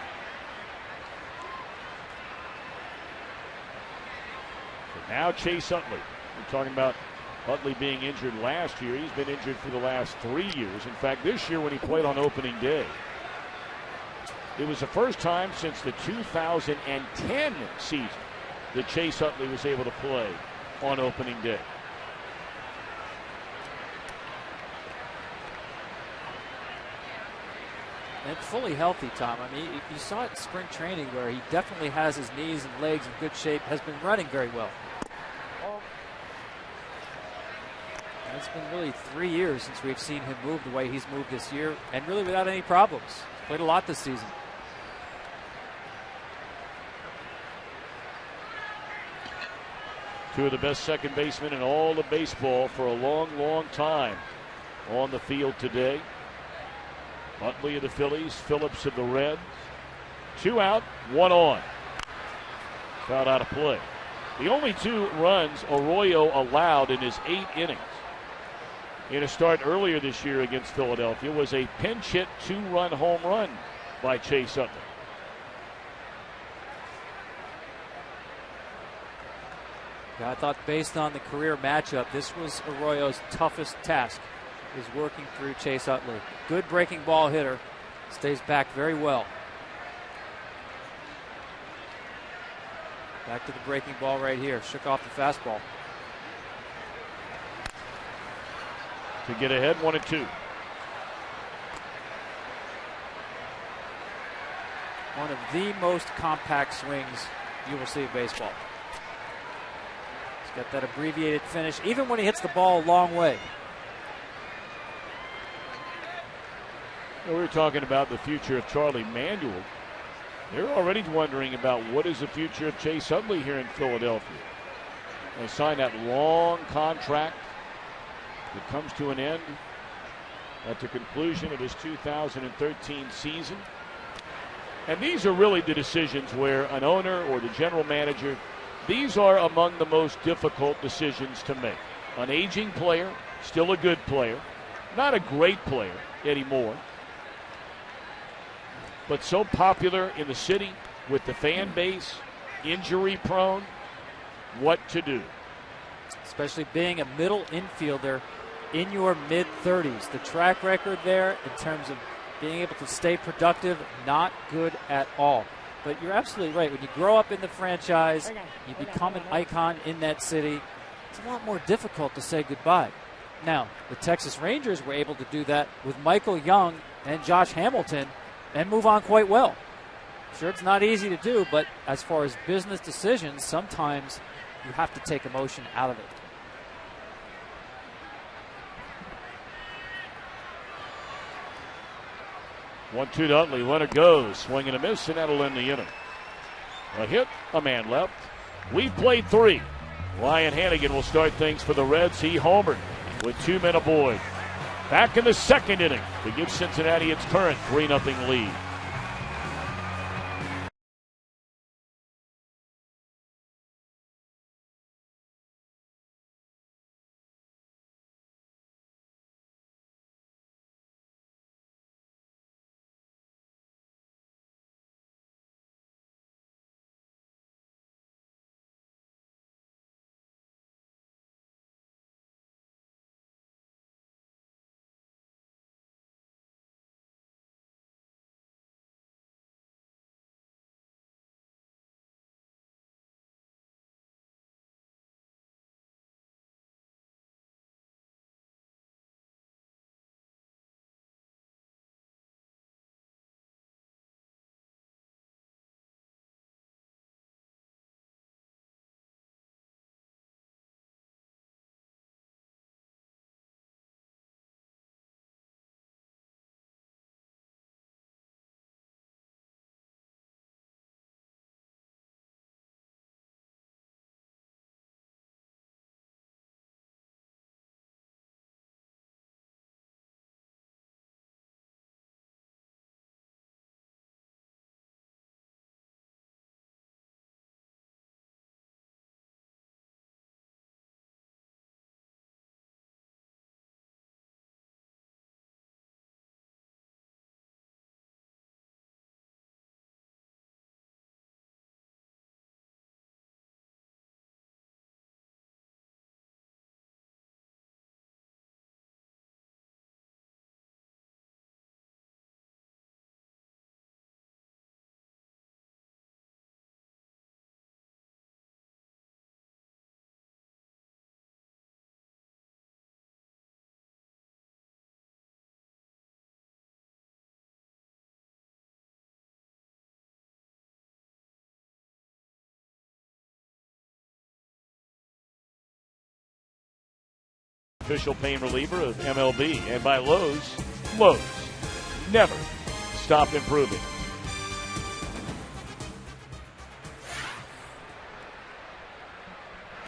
Now Chase Utley. We're talking about Utley being injured last year. He's been injured for the last 3 years. In fact, this year when he played on opening day, it was the first time since the 2010 season that Chase Utley was able to play on opening day. And fully healthy, Tom. I mean, you saw it in spring training where he definitely has his knees and legs in good shape, has been running very well. And it's been really 3 years since we've seen him move the way he's moved this year, and really without any problems. Played a lot this season. Two of the best second basemen in all of baseball for a long, long time on the field today. Utley of the Phillies, Phillips of the Reds. 2 out, 1 on. Fouled out of play. The only 2 runs Arroyo allowed in his 8 innings in a start earlier this year against Philadelphia was a pinch hit 2-run home run by Chase Utley. Yeah, I thought based on the career matchup, this was Arroyo's toughest task, is working through Chase Utley. Good breaking ball hitter, stays back very well. Back to the breaking ball right here, shook off the fastball. To get ahead, 1-2. One of the most compact swings you will see in baseball. He's got that abbreviated finish, even when he hits the ball a long way. We were talking about the future of Charlie Manuel. They're already wondering about what is the future of Chase Utley here in Philadelphia. They signed that long contract that comes to an end at the conclusion of his 2013 season. And these are really the decisions where an owner or the general manager, these are among the most difficult decisions to make. An aging player, still a good player, not a great player anymore, but so popular in the city with the fan base, injury prone, what to do? Especially being a middle infielder in your mid-30s. The track record there in terms of being able to stay productive, not good at all. But you're absolutely right. When you grow up in the franchise, you become an icon in that city, it's a lot more difficult to say goodbye. Now, the Texas Rangers were able to do that with Michael Young and Josh Hamilton and move on quite well. Sure, it's not easy to do, but as far as business decisions, sometimes you have to take emotion out of it. One-two to Utley. Runner goes. Swing and a miss, and that'll end the inning. A hit, a man left. We've played 3. Ryan Hannigan will start things for the Reds. He homered with 2 men aboard. Back in the 2nd inning to give Cincinnati its current 3-0 lead. Official pain reliever of MLB, and by Lowe's, never stop improving.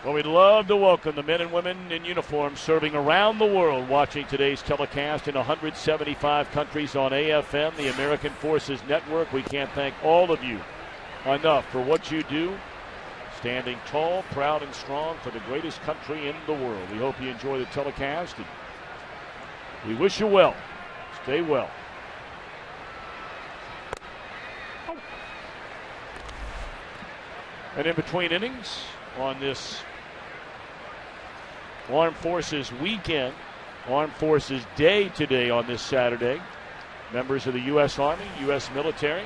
Well, we'd love to welcome the men and women in uniform serving around the world, watching today's telecast in 175 countries on AFM, the American Forces Network. We can't thank all of you enough for what you do standing tall, proud, and strong for the greatest country in the world. We hope you enjoy the telecast, and we wish you well. Stay well. And in between innings on this Armed Forces weekend, Armed Forces Day today on this Saturday, members of the U.S. Army, U.S. military,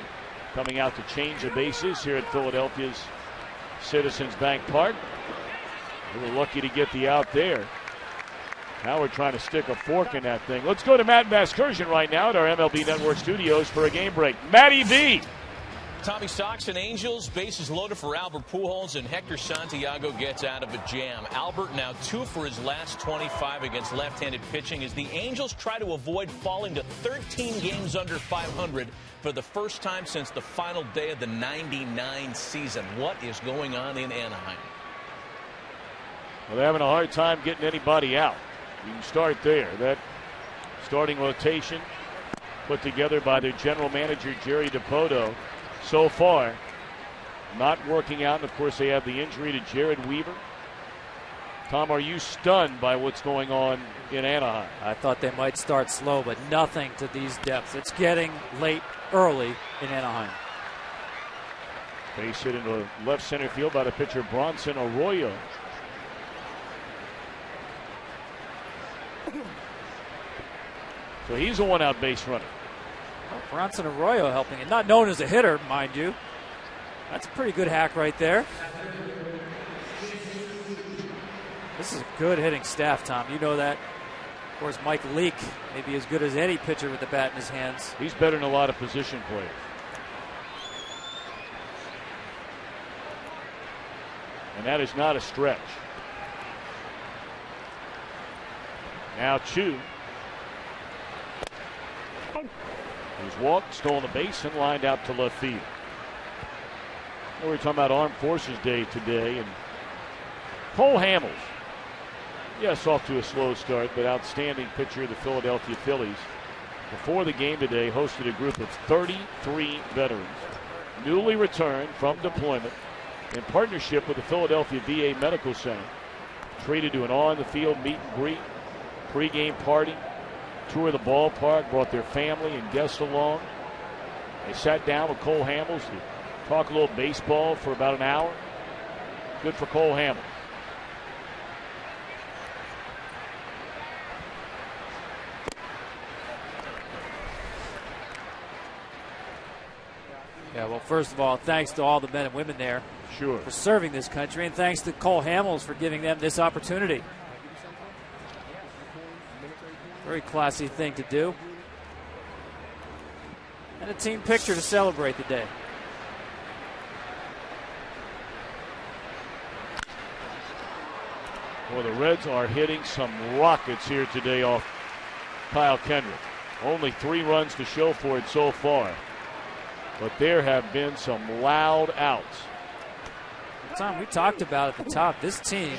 coming out to change the bases here at Philadelphia's Citizens Bank Park. We were lucky to get the out there. Now we're trying to stick a fork in that thing. Let's go to Matt Vasgersian right now at our MLB Network studios for a game break. Matty V. Tommy, Sox and Angels, bases loaded for Albert Pujols, and Hector Santiago gets out of a jam. Albert now 2 for his last 25 against left-handed pitching as the Angels try to avoid falling to 13 games under 500 for the first time since the final day of the '99 season. What is going on in Anaheim? Well, they're having a hard time getting anybody out. You can start there. That starting rotation put together by their general manager, Jerry DiPoto, so far not working out. And, of course, they have the injury to Jared Weaver. Tom, are you stunned by what's going on in Anaheim? I thought they might start slow, but nothing to these depths. It's getting late early in Anaheim. Base hit into left center field by the pitcher Bronson Arroyo. So he's a one-out base runner. Well, Bronson Arroyo helping it. Not known as a hitter, mind you. That's a pretty good hack right there. This is a good hitting staff, Tom. You know that. Of course, Mike Leake may be as good as any pitcher with the bat in his hands. He's better than a lot of position players. And that is not a stretch. Now Chu. He's walked, stolen a base, and lined out to left field. Well, we're talking about Armed Forces Day today, and Cole Hamels. Yes, off to a slow start, but outstanding pitcher of the Philadelphia Phillies. Before the game today, hosted a group of 33 veterans, newly returned from deployment, in partnership with the Philadelphia VA Medical Center. Treated to an on-the-field meet and greet, pregame party, tour of the ballpark, brought their family and guests along. They sat down with Cole Hamels to talk a little baseball for about an hour. Good for Cole Hamels. Yeah, well, first of all, thanks to all the men and women there for serving this country, and thanks to Cole Hamels for giving them this opportunity. Very classy thing to do. And a team picture to celebrate the day. Well, the Reds are hitting some rockets here today off Kyle Kendrick. Only 3 runs to show for it so far. But there have been some loud outs. Tom, we talked about at the top, this team,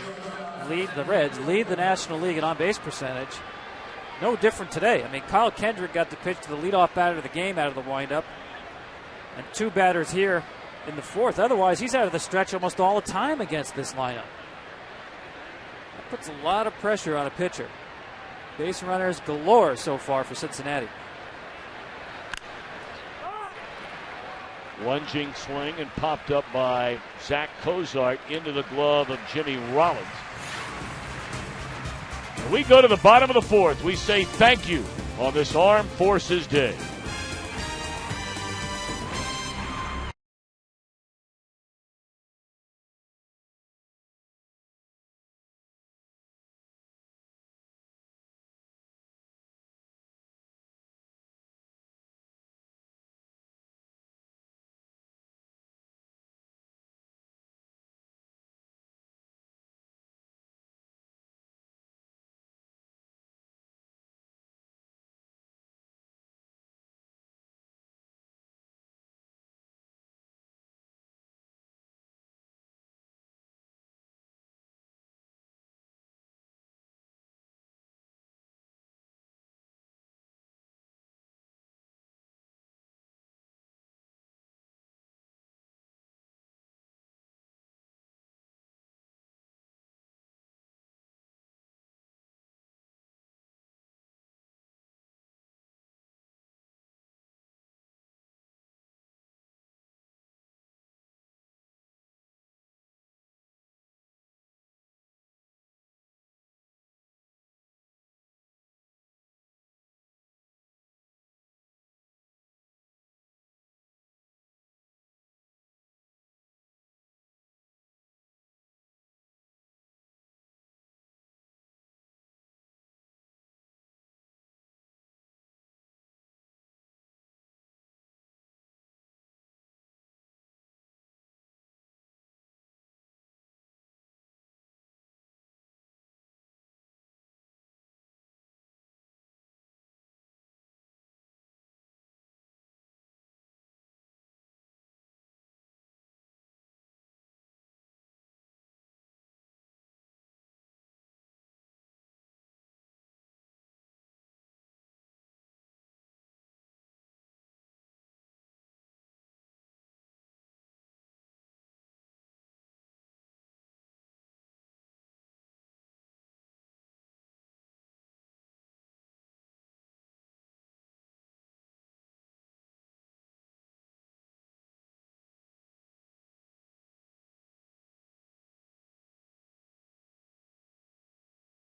the Reds, lead the National League in on-base percentage. No different today. I mean, Kyle Kendrick got to pitch to the leadoff batter of the game out of the windup. And 2 batters here in the 4th. Otherwise, he's out of the stretch almost all the time against this lineup. That puts a lot of pressure on a pitcher. Base runners galore so far for Cincinnati. Lunging swing and popped up by Zach Cozart into the glove of Jimmy Rollins. We go to the bottom of the 4th. We say thank you on this Armed Forces Day.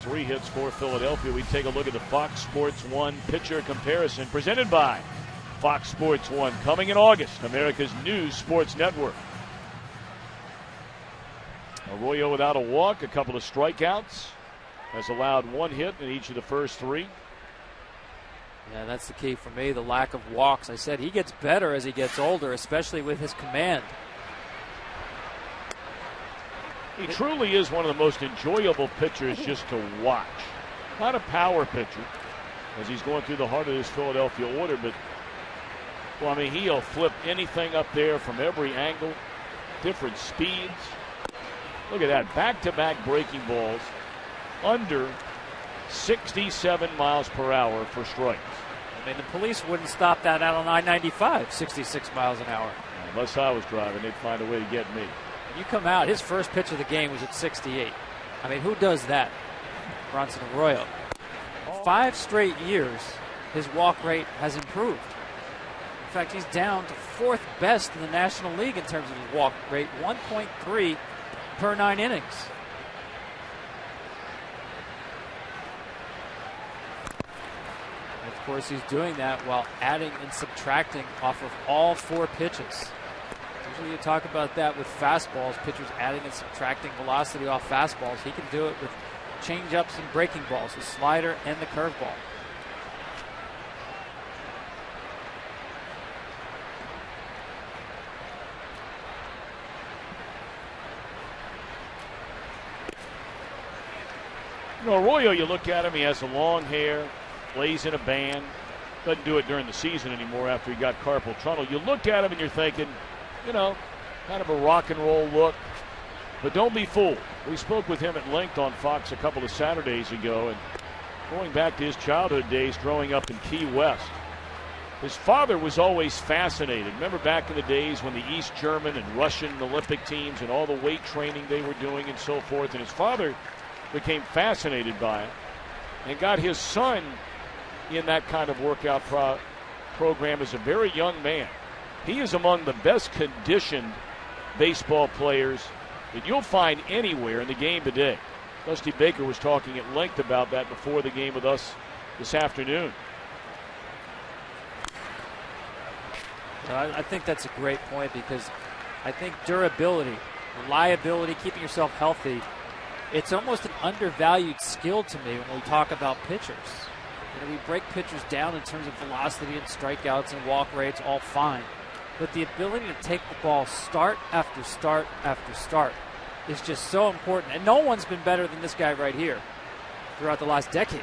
3 hits for Philadelphia. We take a look at the Fox Sports 1 pitcher comparison presented by Fox Sports 1, coming in August, America's new sports network. Arroyo without a walk, a couple of strikeouts, has allowed 1 hit in each of the first 3. Yeah, that's the key for me, the lack of walks. I said he gets better as he gets older, especially with his command. He truly is one of the most enjoyable pitchers just to watch. Not a power pitcher, as he's going through the heart of this Philadelphia order, but, well, I mean, he'll flip anything up there from every angle, different speeds. Look at that, back-to-back breaking balls under 67 miles per hour for strikes. I mean, the police wouldn't stop that out on I-95, 66 miles an hour. Unless I was driving, they'd find a way to get me. You come out, his first pitch of the game was at 68. I mean, who does that? Bronson Arroyo. 5 straight years, his walk rate has improved. In fact, he's down to 4th best in the National League in terms of his walk rate, 1.3 per 9 innings. And of course, he's doing that while adding and subtracting off of all 4 pitches. Usually you talk about that with fastballs, pitchers adding and subtracting velocity off fastballs. He can do it with changeups and breaking balls, the slider and the curveball. You know, Arroyo, you look at him, he has the long hair, plays in a band, doesn't do it during the season anymore after he got carpal tunnel. You look at him and you're thinking, you know, kind of a rock and roll look, but don't be fooled. We spoke with him at length on Fox a couple of Saturdays ago, and going back to his childhood days growing up in Key West, his father was always fascinated. Remember back in the days when the East German and Russian Olympic teams and all the weight training they were doing and so forth, and his father became fascinated by it and got his son in that kind of workout program as a very young man. He is among the best conditioned baseball players that you'll find anywhere in the game today. Dusty Baker was talking at length about that before the game with us this afternoon. I think that's a great point, because I think durability, reliability, keeping yourself healthy, it's almost an undervalued skill to me when we talk about pitchers. You know, we break pitchers down in terms of velocity and strikeouts and walk rates, all fine. But the ability to take the ball start after start after start is just so important. And no one's been better than this guy right here throughout the last decade.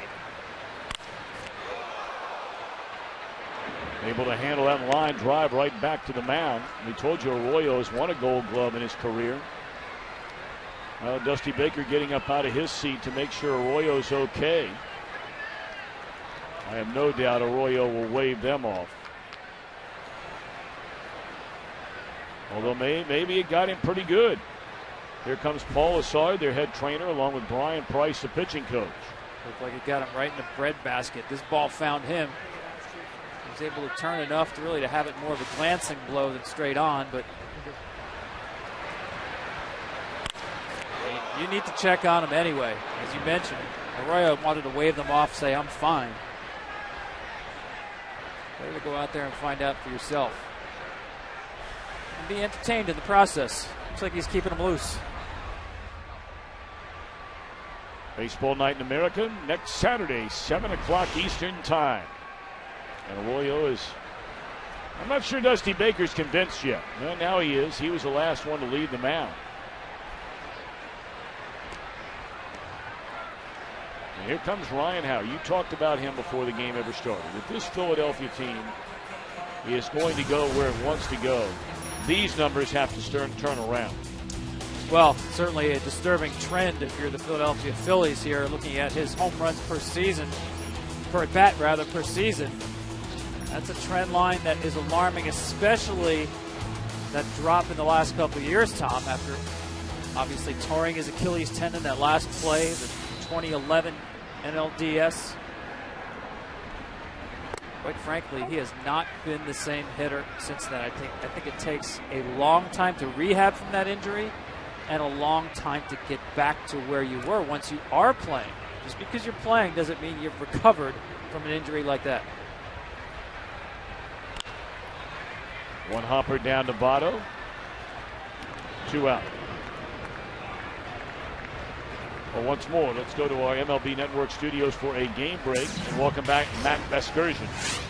Able to handle that line drive right back to the mound. We told you Arroyo has won a Gold Glove in his career. Dusty Baker getting up out of his seat to make sure Arroyo's okay. I have no doubt Arroyo will wave them off. Although maybe it got him pretty good. Here comes Paul Assard, their head trainer, along with Brian Price, the pitching coach. Looked like it got him right in the breadbasket. This ball found him. He was able to turn enough to really have it more of a glancing blow than straight on, but you need to check on him anyway. As you mentioned, Arroyo wanted to wave them off, say, I'm fine. Better to go out there and find out for yourself. And be entertained in the process. Looks like he's keeping them loose. Baseball Night in America next Saturday, 7 o'clock Eastern Time. And Arroyo is, I'm not sure Dusty Baker's convinced yet. Well, now he is. He was the last one to leave the mound. And here comes Ryan Howe. You talked about him before the game ever started. If this Philadelphia team is going to go where it wants to go, these numbers have to turn around. Well, certainly a disturbing trend if you're the Philadelphia Phillies here, looking at his home runs per season, per at bat rather, per season. That's a trend line that is alarming, especially that drop in the last couple of years, Tom, after obviously tearing his Achilles tendon that last play, the 2011 NLDS. Quite frankly, he has not been the same hitter since then. I think it takes a long time to rehab from that injury and a long time to get back to where you were once you are playing Just because you're playing doesn't mean you've recovered from an injury like that. One hopper down to Votto. 2 out. Well, once more, let's go to our MLB Network studios for a game break. And welcome back Matt Vasgersian.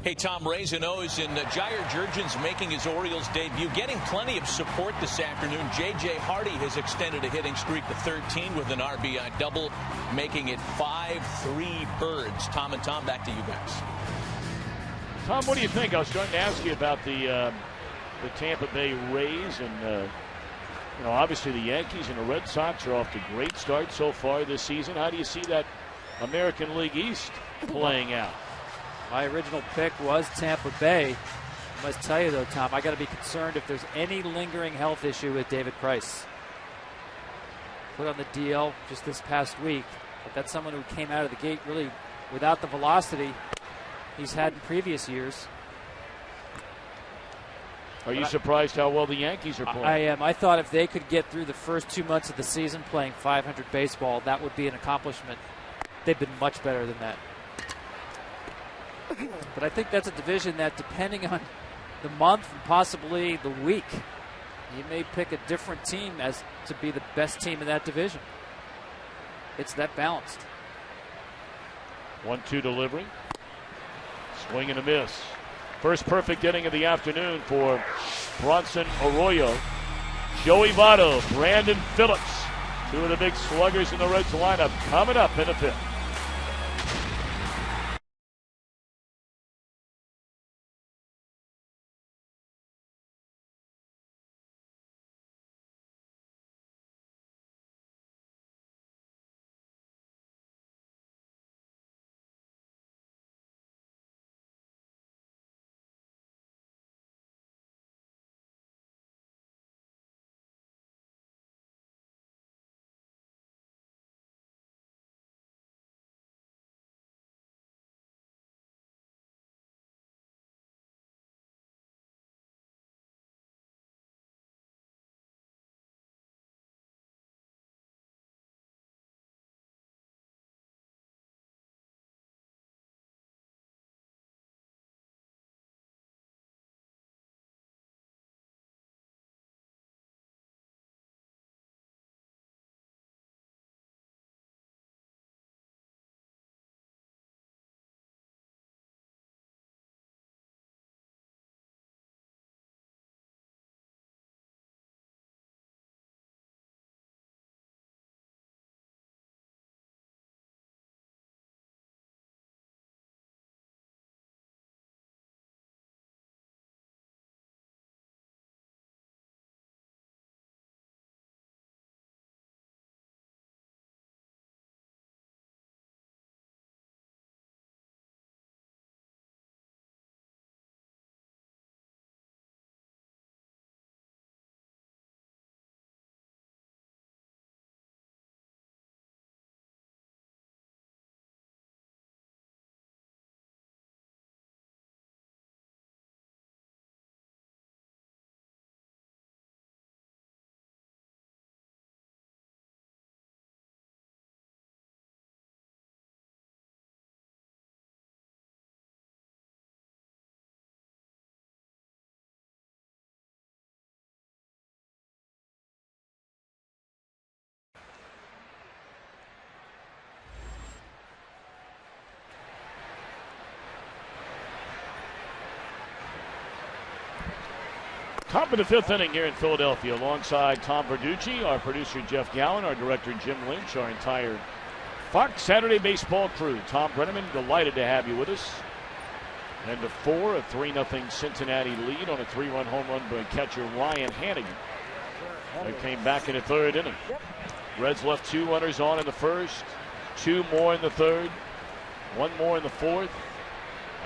Hey, Tom, Rays and O's, and Jair Jurgens making his Orioles debut, getting plenty of support this afternoon. J.J. Hardy has extended a hitting streak to 13 with an RBI double, making it 5-3 Birds. Tom and Tom, back to you guys. Tom, what do you think? I was starting to ask you about the Tampa Bay Rays, and obviously the Yankees and the Red Sox are off to great starts so far this season. How do you see that American League East playing out? My original pick was Tampa Bay. I must tell you, though, Tom, I got to be concerned if there's any lingering health issue with David Price. Put on the DL just this past week, but that's someone who came out of the gate really without the velocity he's had in previous years. Are you surprised how well the Yankees are playing? I am. I thought if they could get through the first 2 months of the season playing .500 baseball, that would be an accomplishment. They've been much better than that. But I think that's a division that, depending on the month and possibly the week, you may pick a different team as to be the best team in that division. It's that balanced. 1-2 delivery. Swing and a miss. First perfect inning of the afternoon for Bronson Arroyo. Joey Votto, Brandon Phillips, two of the big sluggers in the Reds lineup, coming up in the fifth. Top of the fifth inning here in Philadelphia, alongside Tom Verducci, our producer Jeff Gallen, our director Jim Lynch, our entire Fox Saturday baseball crew. Tom Brenneman, delighted to have you with us. And to 4, a 3-0 Cincinnati lead on a 3-run home run by catcher Ryan Hannigan. They came back in the third inning. Reds left 2 runners on in the first, 2 more in the third, 1 more in the fourth,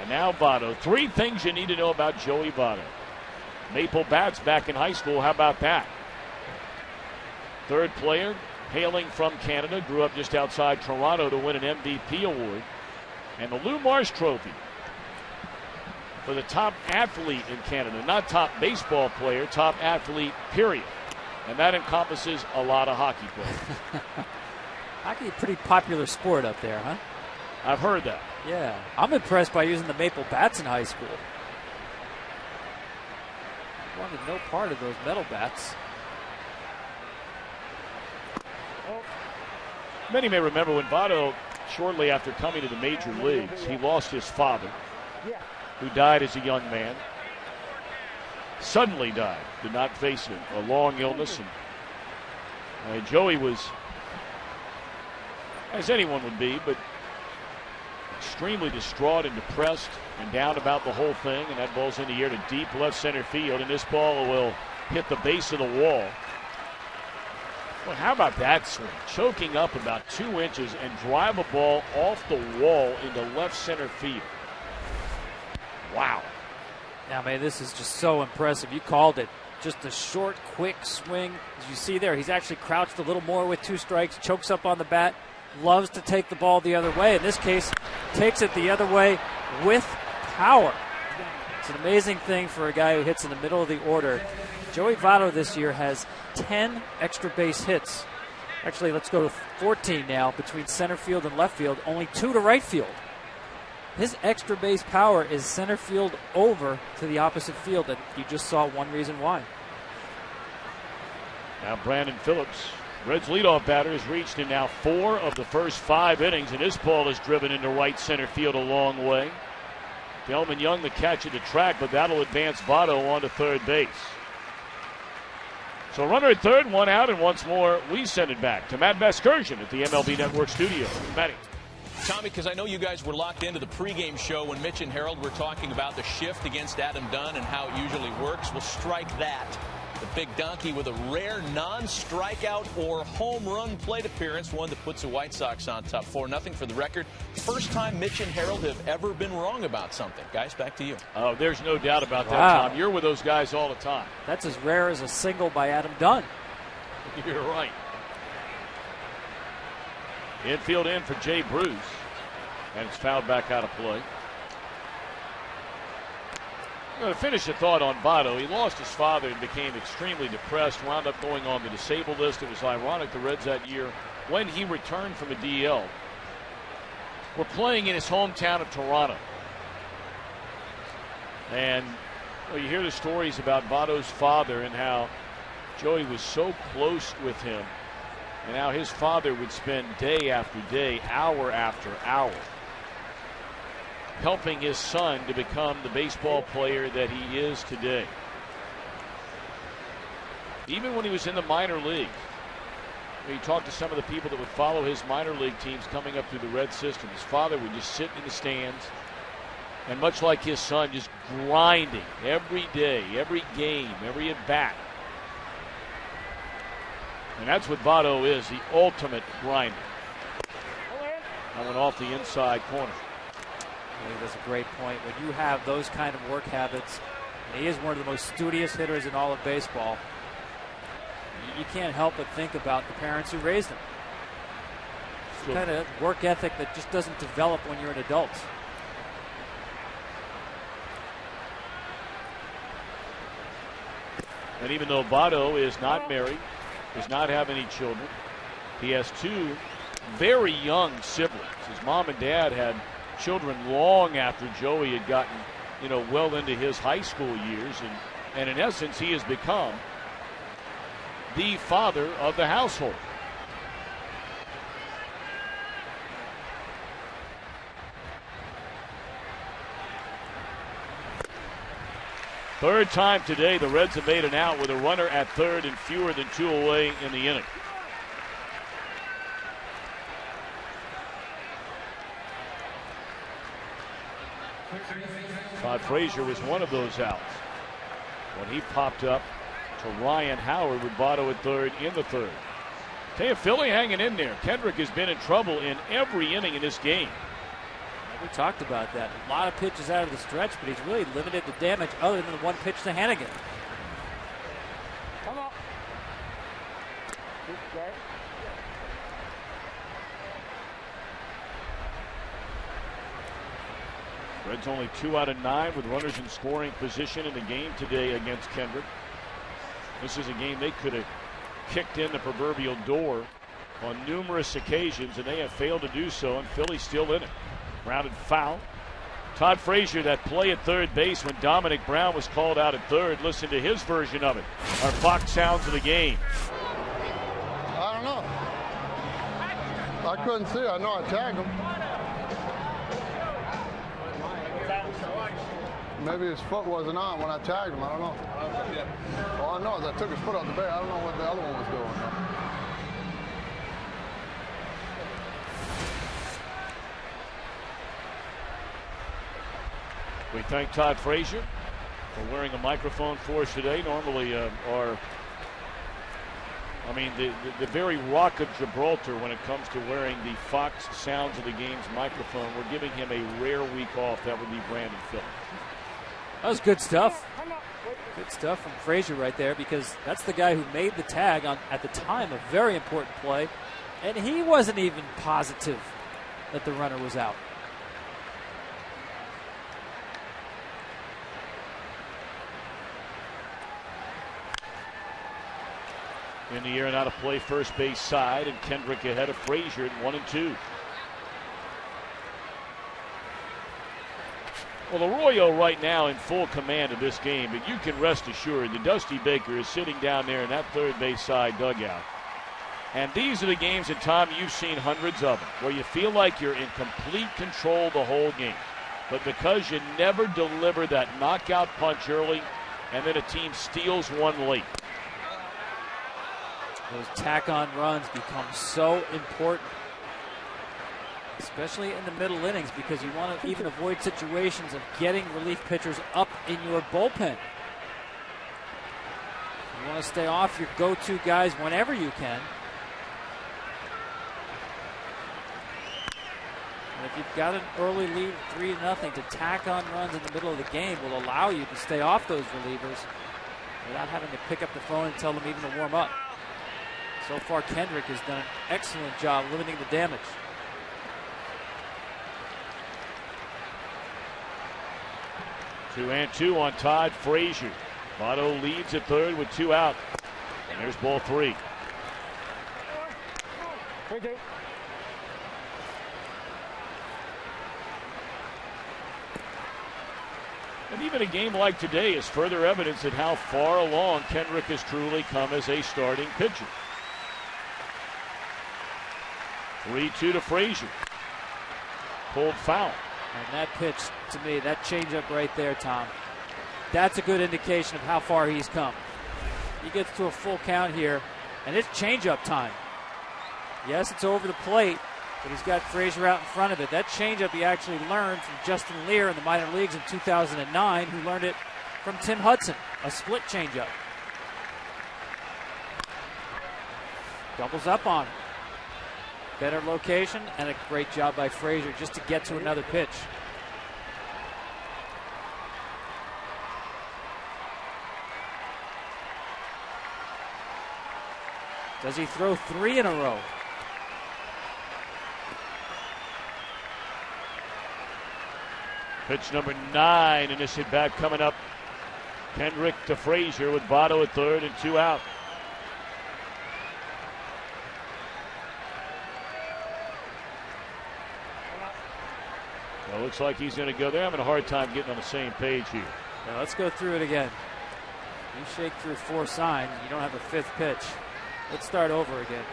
and now Votto. 3 things you need to know about Joey Votto. Maple bats back in high school, how about that? Third player, hailing from Canada, grew up just outside Toronto to win an MVP award. And the Lou Marsh Trophy for the top athlete in Canada, not top baseball player, top athlete, period. And that encompasses a lot of hockey players. Hockey, a pretty popular sport up there, huh? I've heard that. Yeah. I'm impressed by using the maple bats in high school. Wanted no part of those metal bats. Many may remember when Votto, shortly after coming to the major leagues, he lost his father, who died as a young man. Suddenly died, did not face a long illness. And Joey was, as anyone would be, but extremely distraught and depressed and down about the whole thing. And that ball's in the air to deep left center field, and this ball will hit the base of the wall. Well, how about that swing? Choking up about 2 inches and drive a ball off the wall into left center field. Wow. Now, man, this is just so impressive. You called it. Just a short, quick swing. As you see there, he's actually crouched a little more with 2 strikes, chokes up on the bat, loves to take the ball the other way. In this case, takes it the other way with power. It's an amazing thing for a guy who hits in the middle of the order. Joey Votto this year has 10 extra base hits. Actually, let's go to 14 now between center field and left field, only 2 to right field. His extra base power is center field over to the opposite field, and you just saw one reason why. Now Brandon Phillips, Reds leadoff batter, has reached in now 4 of the first 5 innings, and this ball is driven into right center field a long way. Gelman Young the catch at the track, but that'll advance Votto onto third base. So runner at third, 1 out, and once more we send it back to Matt Vasgersian at the MLB Network studio. Matty. Tommy, because I know you guys were locked into the pregame show when Mitch and Harold were talking about the shift against Adam Dunn and how it usually works. We'll strike that. The big donkey with a rare non-strikeout or home run plate appearance, one that puts the White Sox on top 4-0 for the record. First time Mitch and Harold have ever been wrong about something. Guys, back to you. Oh, there's no doubt about that, Tom. You're with those guys all the time. That's as rare as a single by Adam Dunn. You're right. Infield in for Jay Bruce, and it's fouled back out of play. To finish the thought on Votto, he lost his father and became extremely depressed, wound up going on the disabled list. It was ironic the Reds that year, when he returned from a DL, were playing in his hometown of Toronto. And well, you hear the stories about Votto's father and how Joey was so close with him, and how his father would spend day after day, hour after hour, helping his son to become the baseball player that he is today. Even when he was in the minor leagues, he talked to some of the people that would follow his minor league teams coming up through the Red system. His father would just sit in the stands, and much like his son, just grinding every day, every game, every at-bat. And that's what Votto is, the ultimate grinder. That went off the inside corner. I think that's a great point. When you have those kind of work habits, and he is one of the most studious hitters in all of baseball, you can't help but think about the parents who raised him. It's the kind of work ethic that just doesn't develop when you're an adult. And even though Votto is not married, does not have any children, he has 2 very young siblings. His mom and dad had children long after Joey had gotten, well into his high school years. And in essence, he has become the father of the household. Third time today, the Reds have made an out with a runner at third and fewer than 2 away in the inning. Todd Frazier was one of those outs when he popped up to Ryan Howard with Votto at third in the third. Tell you, Philly hanging in there. Kendrick has been in trouble in every inning in this game. We talked about that. A lot of pitches out of the stretch, but he's really limited the damage other than the one pitch to Hannigan. Come on. Reds only 2 out of 9 with runners in scoring position in the game today against Kendrick. This is a game they could have kicked in the proverbial door on numerous occasions, and they have failed to do so, and Philly's still in it. Grounded foul. Todd Frazier, that play at third base when Dominic Brown was called out at third. Listen to his version of it. Our Fox sounds of the game. I don't know. I couldn't see. I know I tagged him. Maybe his foot wasn't on when I tagged him. I don't know. All I know is I took his foot off the bag. I don't know what the other one was doing. We thank Todd Frazier for wearing a microphone for us today. Normally, the very Rock of Gibraltar when it comes to wearing the Fox Sounds of the Game's microphone. We're giving him a rare week off. That would be Brandon Phillips. That was good stuff. Good stuff from Frazier right there, because that's the guy who made the tag on, at the time, a very important play. And he wasn't even positive that the runner was out. In the air and out of play, first base side, and Kendrick ahead of Frazier at 1-2. Well, Arroyo right now in full command of this game, but you can rest assured that Dusty Baker is sitting down there in that third base side dugout. And these are the games that, Tom, you've seen hundreds of them, where you feel like you're in complete control the whole game. But because you never deliver that knockout punch early, and then a team steals one late. Those tack-on runs become so important, especially in the middle innings, because you want to even avoid situations of getting relief pitchers up in your bullpen. You want to stay off your go-to guys whenever you can. And if you've got an early lead, 3-0, to tack on runs in the middle of the game will allow you to stay off those relievers without having to pick up the phone and tell them even to warm up. So far, Kendrick has done an excellent job limiting the damage. Two and two on Todd Frazier. Votto leads at third with 2 out. And there's ball 3. And even a game like today is further evidence of how far along Kendrick has truly come as a starting pitcher. 3-2 to Frazier. Pulled foul. And that pitch, to me, that changeup right there, Tom, that's a good indication of how far he's come. He gets to a full count here, and it's changeup time. Yes, it's over the plate, but he's got Frazier out in front of it. That changeup he actually learned from Justin Lear in the minor leagues in 2009, who learned it from Tim Hudson, a split changeup. Doubles up on him. Better location, and a great job by Frazier just to get to another pitch. Does he throw 3 in a row? Pitch number 9 in this at-bat coming up. Kendrick to Frazier with Votto at third and 2 out. Well, looks like he's going to go there. I'm having a hard time getting on the same page here. Now let's go through it again. You shake through 4 signs, you don't have a 5th pitch. Let's start over again.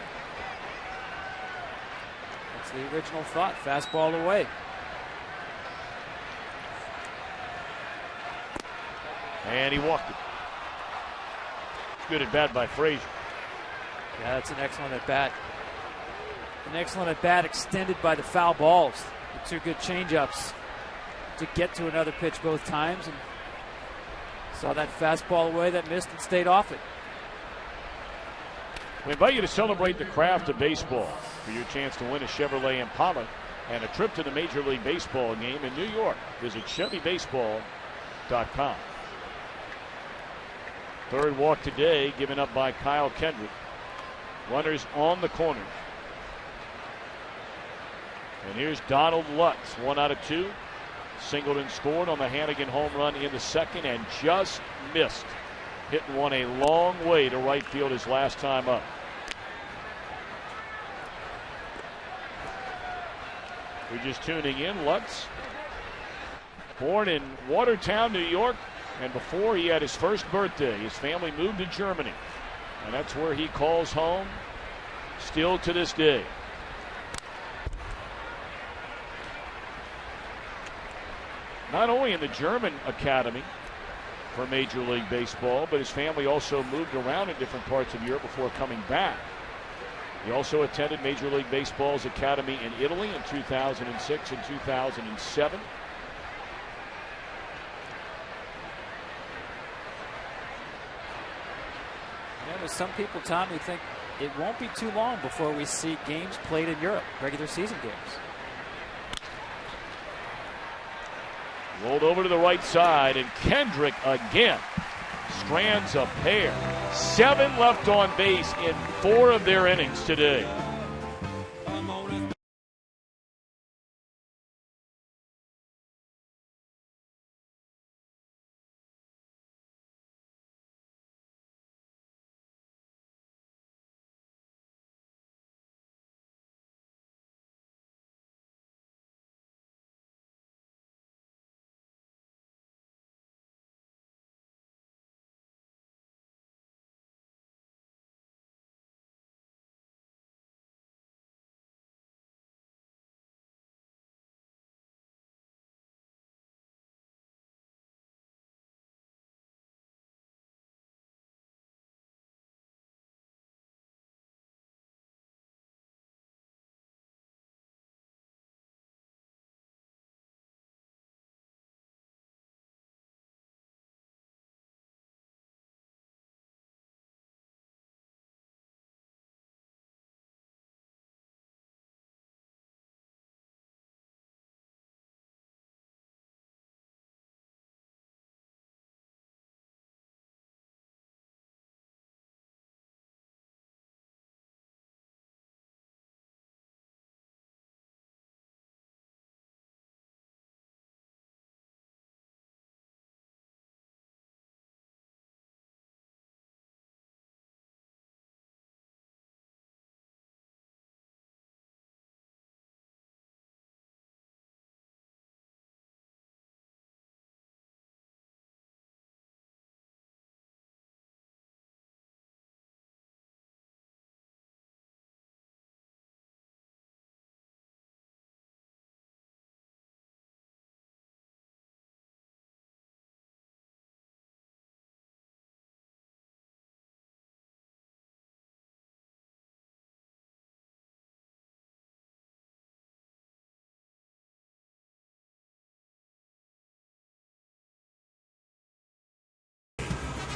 That's the original thought. Fastball away. And he walked it. Good at bat by Frazier. Yeah, that's an excellent at bat. An excellent at bat extended by the foul balls. The 2 good changeups to get to another pitch both times, and saw that fastball away that missed and stayed off it. We invite you to celebrate the craft of baseball for your chance to win a Chevrolet Impala and a trip to the Major League Baseball game in New York. Visit ChevyBaseball.com. Third walk today given up by Kyle Kendrick. Runners on the corner. And here's Donald Lutz, 1 out of 2. Singleton scored on the Hannigan home run in the second and just missed. Hitting one a long way to right field his last time up. We're just tuning in. Lutz, born in Watertown, New York, and before he had his first birthday, his family moved to Germany, and that's where he calls home still to this day. Not only in the German academy for Major League Baseball, but his family also moved around in different parts of Europe before coming back. He also attended Major League Baseball's academy in Italy in 2006 and 2007. There's some people, Tom, who think it won't be too long before we see games played in Europe, regular season games. Rolled over to the right side, and Kendrick again strands a pair. 7 left on base in 4 of their innings today.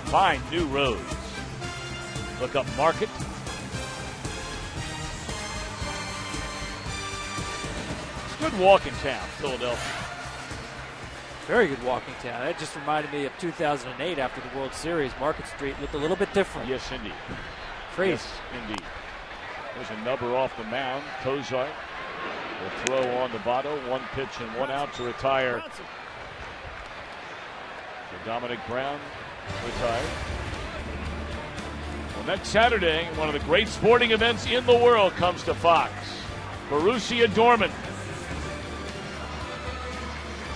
Find new roads. Look up Market. It's a good walking town, Philadelphia. Very good walking town. That just reminded me of 2008 after the World Series. Market Street looked a little bit different. Yes, indeed. Crazy. Yes, indeed. There's a number off the mound. Kozart will throw on the bottom. 1 pitch and 1 out to retire. So Dominic Brown retired. Well, next Saturday, one of the great sporting events in the world comes to Fox. Borussia Dortmund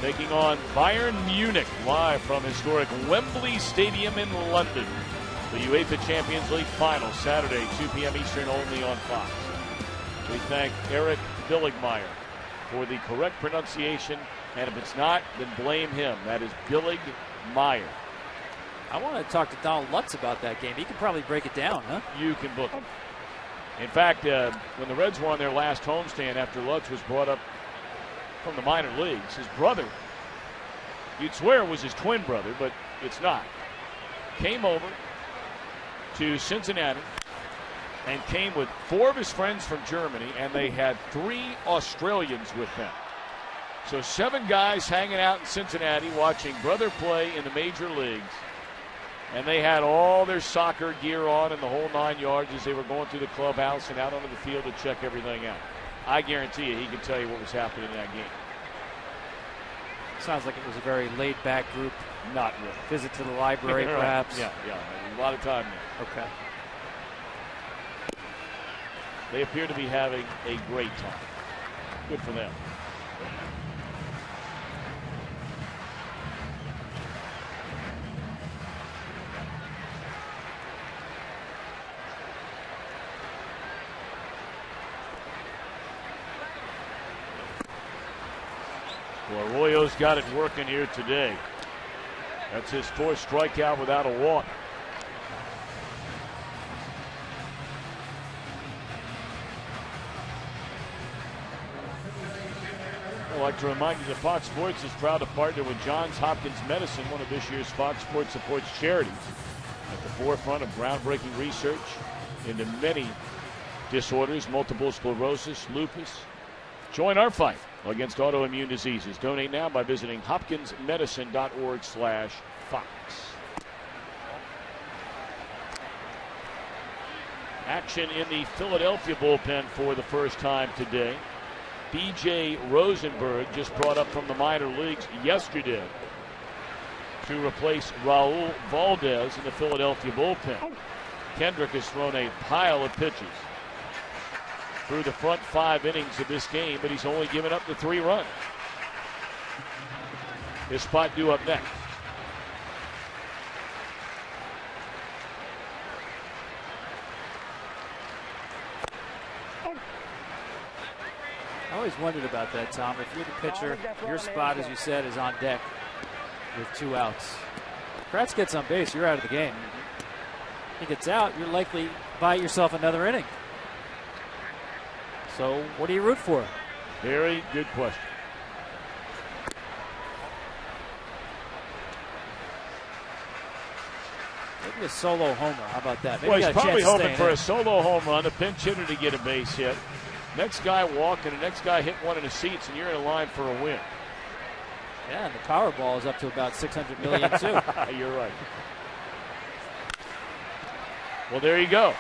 taking on Bayern Munich live from historic Wembley Stadium in London. The UEFA Champions League final Saturday, 2 p.m. Eastern, only on Fox. We thank Eric Billigmeyer for the correct pronunciation, and if it's not, then blame him. That is Billigmeyer. I want to talk to Donald Lutz about that game. He can probably break it down, huh? You can book him. In fact, when the Reds were on their last homestand after Lutz was brought up from the minor leagues, his brother, you'd swear it was his twin brother, but it's not, came over to Cincinnati and came with 4 of his friends from Germany, and they had 3 Australians with them. So 7 guys hanging out in Cincinnati watching brother play in the major leagues. And they had all their soccer gear on and the whole 9 yards as they were going through the clubhouse and out onto the field to check everything out. I guarantee you he can tell you what was happening in that game. Sounds like it was a very laid-back group. Not really. Visit to the library, perhaps. Yeah. A lot of time there. Okay. They appear to be having a great time. Good for them. Well, Arroyo's got it working here today. That's his fourth strikeout without a walk. I'd like to remind you that Fox Sports is proud to partner with Johns Hopkins Medicine, one of this year's Fox Sports supports charities, at the forefront of groundbreaking research into many disorders, multiple sclerosis, lupus. Join our fight against autoimmune diseases. Donate now by visiting hopkinsmedicine.org/Fox. Action in the Philadelphia bullpen for the first time today. B.J. Rosenberg just brought up from the minor leagues yesterday to replace Raul Valdez in the Philadelphia bullpen. Kendrick has thrown a pile of pitches through the front 5 innings of this game, but he's only given up the 3 runs. His spot due up next. I always wondered about that, Tom. If you're the pitcher, your spot, as you said, is on deck with 2 outs. Kratz gets on base, you're out of the game. He gets out, you're likely to buy yourself another inning. So what do you root for? Very good question. Maybe a solo homer. How about that? Maybe Well, he's probably hoping for a a solo home run, a pinch hitter to get a base hit. Next guy walk, and the next guy hit one of the seats, and you're in a line for a win. Yeah, and the Powerball is up to about $600 million, too. You're right. Well, there you go.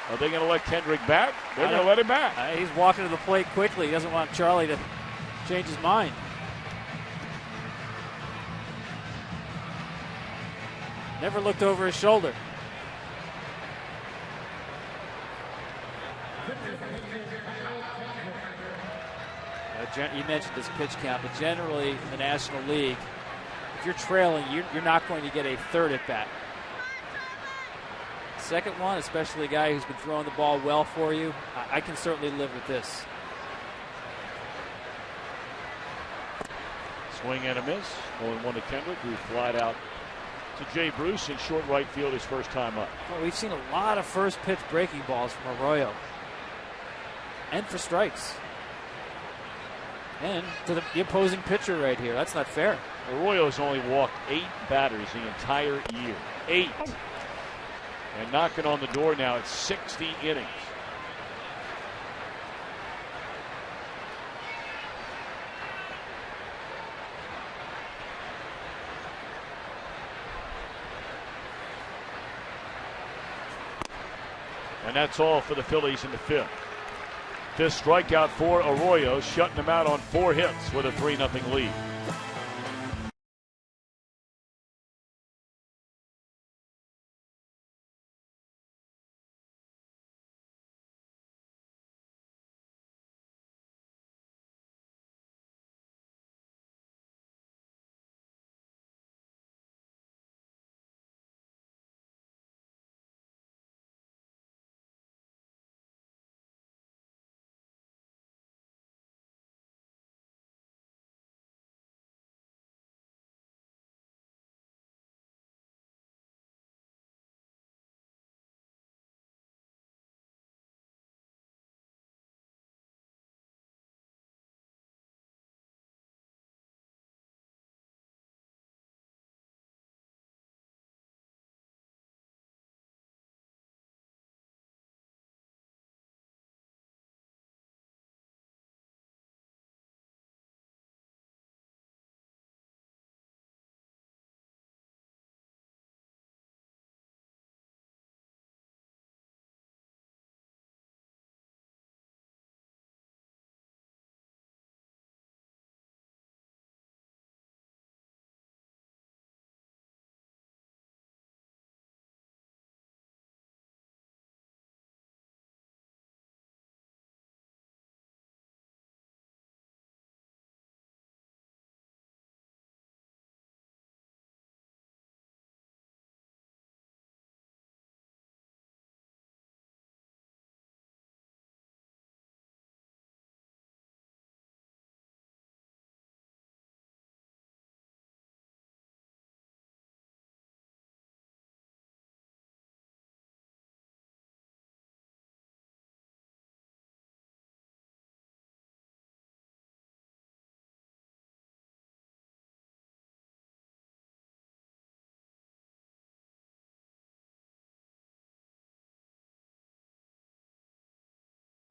Are they going to let Kendrick bat? They're going to let him bat. He's walking to the plate quickly. He doesn't want Charlie to change his mind. Never looked over his shoulder. You mentioned this pitch count, but generally in the National League, if you're trailing, you're not going to get a third at bat. Second one, especially a guy who's been throwing the ball well for you, I can certainly live with this. Swing and a miss. 0-1 to Kendrick, who flied out to Jay Bruce in short right field his first time up. Well, we've seen a lot of first pitch breaking balls from Arroyo. And for strikes. And to the opposing pitcher right here. That's not fair. Arroyo's only walked 8 batters the entire year. 8. And knocking on the door now at 60 innings. And that's all for the Phillies in the 5th. This strikeout for Arroyo, shutting them out on 4 hits with a 3-0 lead.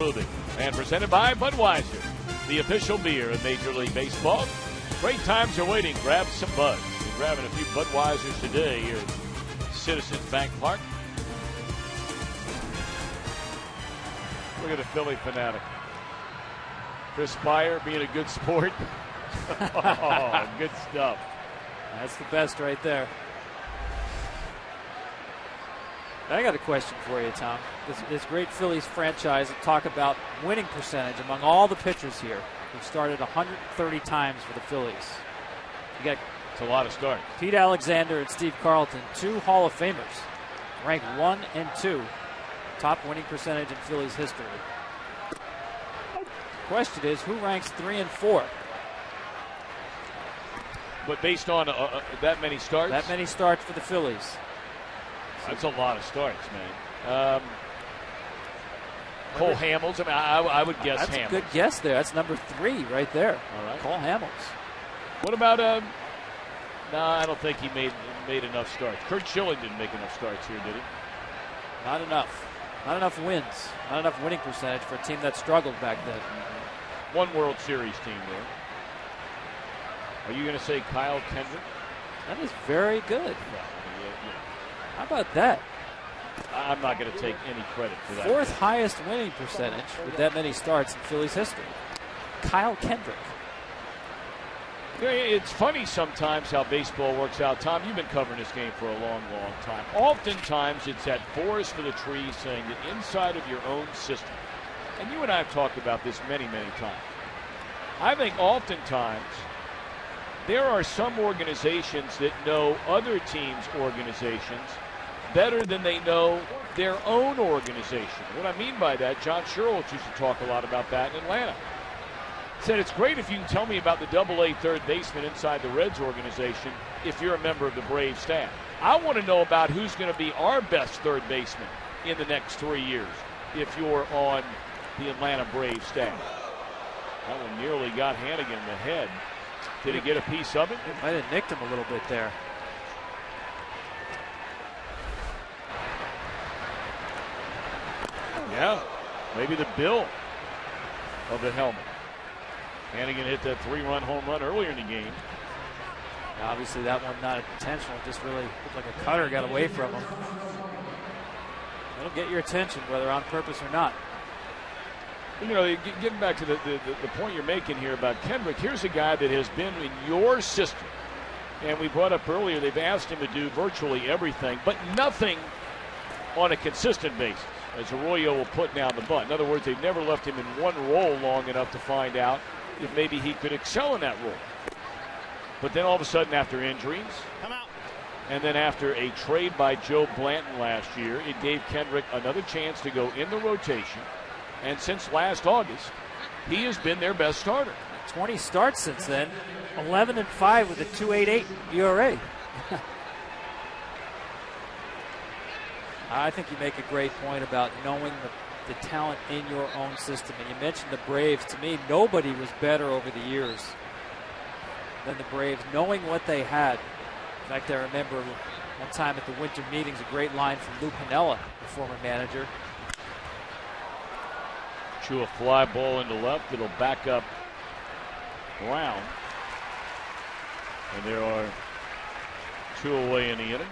Movie. And presented by Budweiser, the official beer of Major League Baseball. Great times are waiting. Grab some Buds. You're grabbing a few Budweisers today here at Citizens Bank Park. Look at the Philly fanatic. Chris Spire being a good sport. Oh, good stuff. That's the best right there. I got a question for you, Tom. This great Phillies franchise, talk about winning percentage among all the pitchers here. We've started 130 times for the Phillies. You got It's a lot of starts. Pete Alexander and Steve Carlton, 2 Hall of Famers, ranked 1 and 2, top winning percentage in Phillies history. Question is, who ranks 3 and 4? But based on that many starts? That many starts for the Phillies. That's a lot of starts, man. Cole Hamels. I mean, I would guess That's Hamels. a good guess there. That's number 3 right there. All right. Cole Hamels. What about? No, I don't think he made enough starts. Kurt Schilling didn't make enough starts here, did he? Not enough. Not enough wins. Not enough winning percentage for a team that struggled back then. One World Series team there. Are you going to say Kyle Kendrick? That is very good. Yeah. How about that? I'm not going to take any credit for that. 4th highest winning percentage with that many starts in Phillies history. Kyle Kendrick. You know, it's funny sometimes how baseball works out. Tom, you've been covering this game for a long, long time. Oftentimes it's that forest for the trees, saying that inside of your own system, and you and I have talked about this many, many times. I think oftentimes there are some organizations that know other teams' organizations better than they know their own organization. What I mean by that, John Sherrill used to talk a lot about that in Atlanta. Said it's great if you can tell me about the AA third baseman inside the Reds organization if you're a member of the Braves staff. I want to know about who's going to be our best third baseman in the next 3 years if you're on the Atlanta Braves staff. That one nearly got Hannigan in the head. Did he get a piece of it? It might have nicked him a little bit there. Yeah, maybe the bill of the helmet. Hannigan hit that 3-run home run earlier in the game. Obviously that one not intentional, just really looked like a cutter got away from him. That'll get your attention whether on purpose or not. You know, getting back to the point you're making here about Kendrick, here's a guy that has been in your system. And we brought up earlier, they've asked him to do virtually everything, but nothing on a consistent basis, as Arroyo will put down the bunt. In other words, they've never left him in one role long enough to find out if maybe he could excel in that role. But then all of a sudden, after injuries, and then after a trade by Joe Blanton last year, it gave Kendrick another chance to go in the rotation. And since last August, he has been their best starter. 20 starts since then, 11-5 with a 2.88 ERA. I think you make a great point about knowing the talent in your own system. And you mentioned the Braves. To me, nobody was better over the years than the Braves, knowing what they had. In fact, I remember one time at the winter meetings, a great line from Lou Piniella, the former manager. Chew a fly ball into left. It'll back up Brown. And there are 2 away in the inning.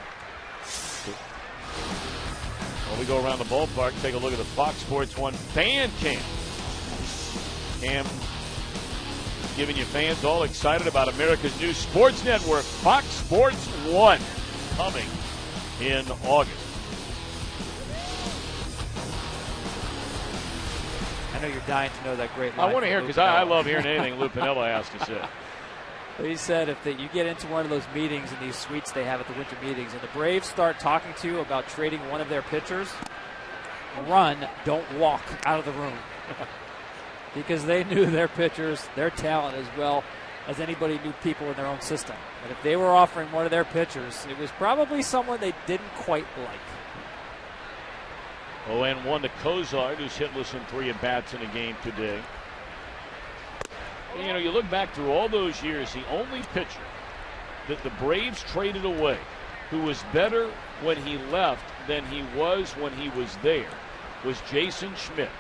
Well, we go around the ballpark, take a look at the Fox Sports 1 fan cam. Cam giving you fans all excited about America's new sports network, Fox Sports 1, coming in August. I know you're dying to know that great line. I want to hear it because I love hearing anything Lou Piniella has to say. He said if you get into one of those meetings in these suites they have at the winter meetings and the Braves start talking to you about trading one of their pitchers, run, don't walk out of the room. Because they knew their pitchers, their talent as well as anybody knew people in their own system. And if they were offering one of their pitchers, it was probably someone they didn't quite like. 0-1 to Cozart, who's hitless in 3 at-bats in a game today. You know, you look back through all those years, the only pitcher that the Braves traded away who was better when he left than he was when he was there was Jason Schmidt.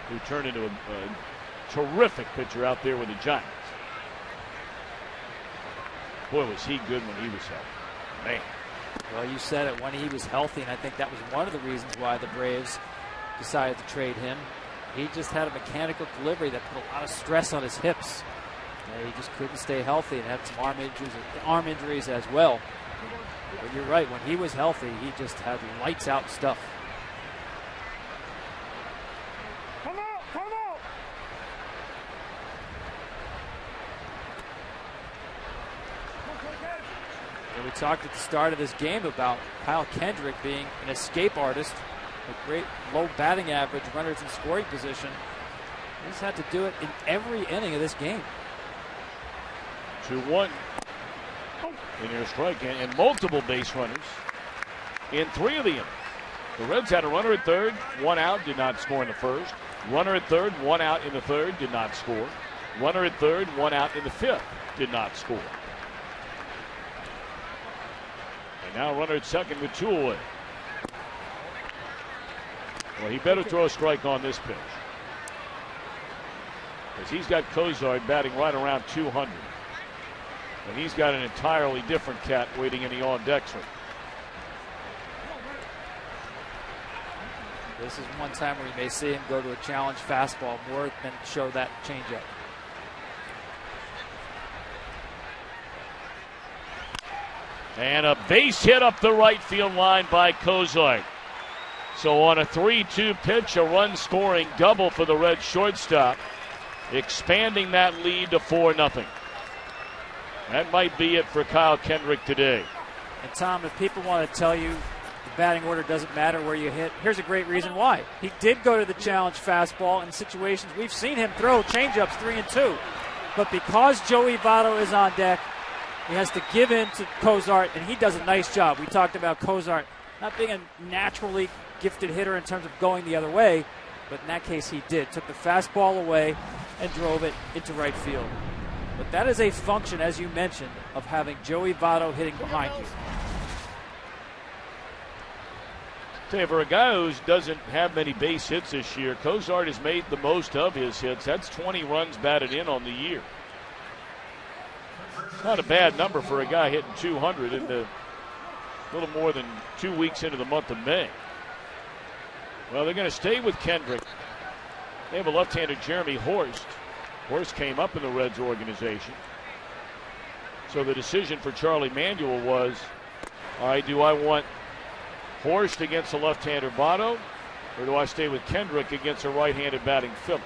who turned into a terrific pitcher out there with the Giants. Boy, was he good when he was healthy. Man. Well, you said it, when he was healthy, and I think that was one of the reasons why the Braves decided to trade him. He just had a mechanical delivery that put a lot of stress on his hips. He just couldn't stay healthy and had some arm injuries as well. But you're right, when he was healthy, he just had lights out stuff. Come on, come on. And we talked at the start of this game about Kyle Kendrick being an escape artist, a great low batting average, runners in scoring position. He's had to do it in every inning of this game. 2-1. In your strike and multiple base runners in 3 of the innings. The Reds had a runner at third, 1 out, did not score in the first. Runner at third, 1 out in the third, did not score. Runner at third, 1 out in the fifth, did not score. And now runner at second with 2 away. Well, he better throw a strike on this pitch, because he's got Cozart batting right around 200. And he's got an entirely different cat waiting in the on-deck room. This is one time where you may see him go to a challenge fastball more than show that changeup. And a base hit up the right field line by Cozart. So on a 3-2 pitch, a run-scoring double for the Red shortstop, expanding that lead to 4-0. That might be it for Kyle Kendrick today. And Tom, if people want to tell you the batting order doesn't matter where you hit, here's a great reason why. He did go to the challenge fastball in situations we've seen him throw changeups 3 and 2. But because Joey Votto is on deck, he has to give in to Cozart, and he does a nice job. We talked about Cozart not being a naturally gifted hitter in terms of going the other way, but in that case he did. Took the fastball away and drove it into right field. But that is a function, as you mentioned, of having Joey Votto hitting behind you. Say, for a guy who doesn't have many base hits this year, Cozart has made the most of his hits. That's 20 runs batted in on the year. Not a bad number for a guy hitting 200 in the little more than 2 weeks into the month of May. Well, they're going to stay with Kendrick. They have a left-handed Jeremy Horst. Horst came up in the Reds organization. So the decision for Charlie Manuel was, all right, do I want Horst against a left-hander Votto, or do I stay with Kendrick against a right-handed batting Phillies?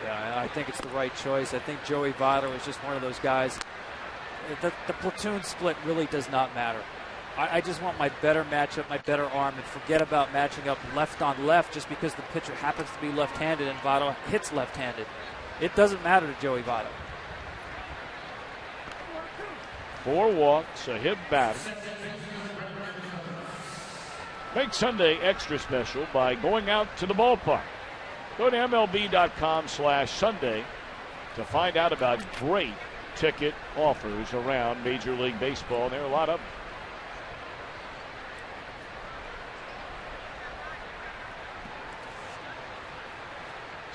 Yeah, I think it's the right choice. I think Joey Votto is just one of those guys. The platoon split really does not matter. I just want my better matchup, my better arm, and forget about matching up left on left just because the pitcher happens to be left-handed and Votto hits left-handed. It doesn't matter to Joey Votto. 4 walks, a hit batter. Make Sunday extra special by going out to the ballpark. Go to MLB.com/Sunday to find out about great ticket offers around Major League Baseball. There are a lot of them.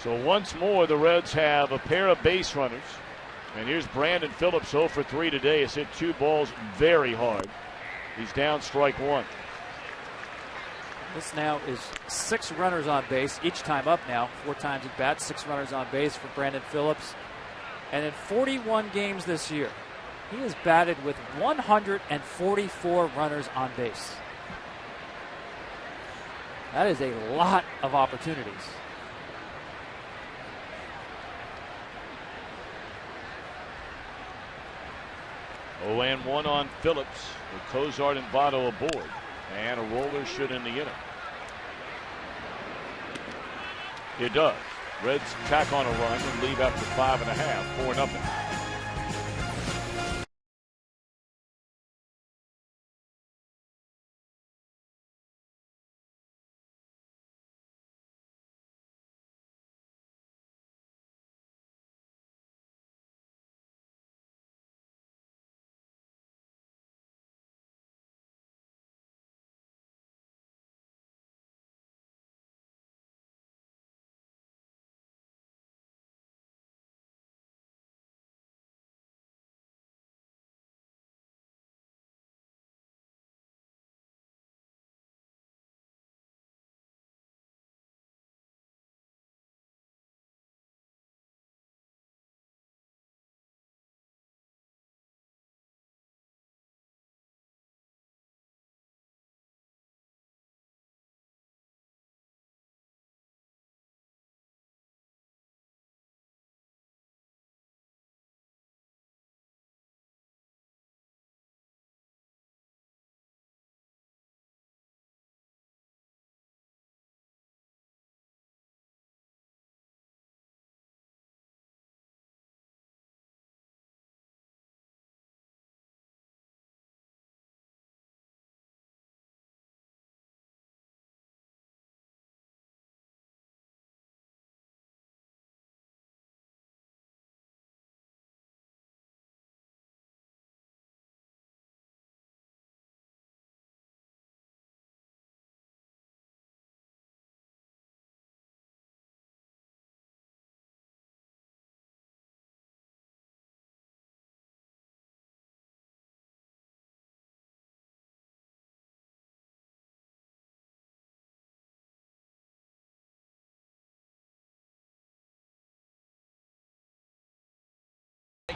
So once more, the Reds have a pair of base runners. And here's Brandon Phillips, 0 for 3 today. Has hit 2 balls very hard. He's down strike 1. This now is 6 runners on base each time up now. 4 times at bat, 6 runners on base for Brandon Phillips. And in 41 games this year, he has batted with 144 runners on base. That is a lot of opportunities. 0-1 on Phillips with Cozart and Votto aboard. And a roller should end the inning. It does. Reds tack on a run and leave after 5.5, 4-0.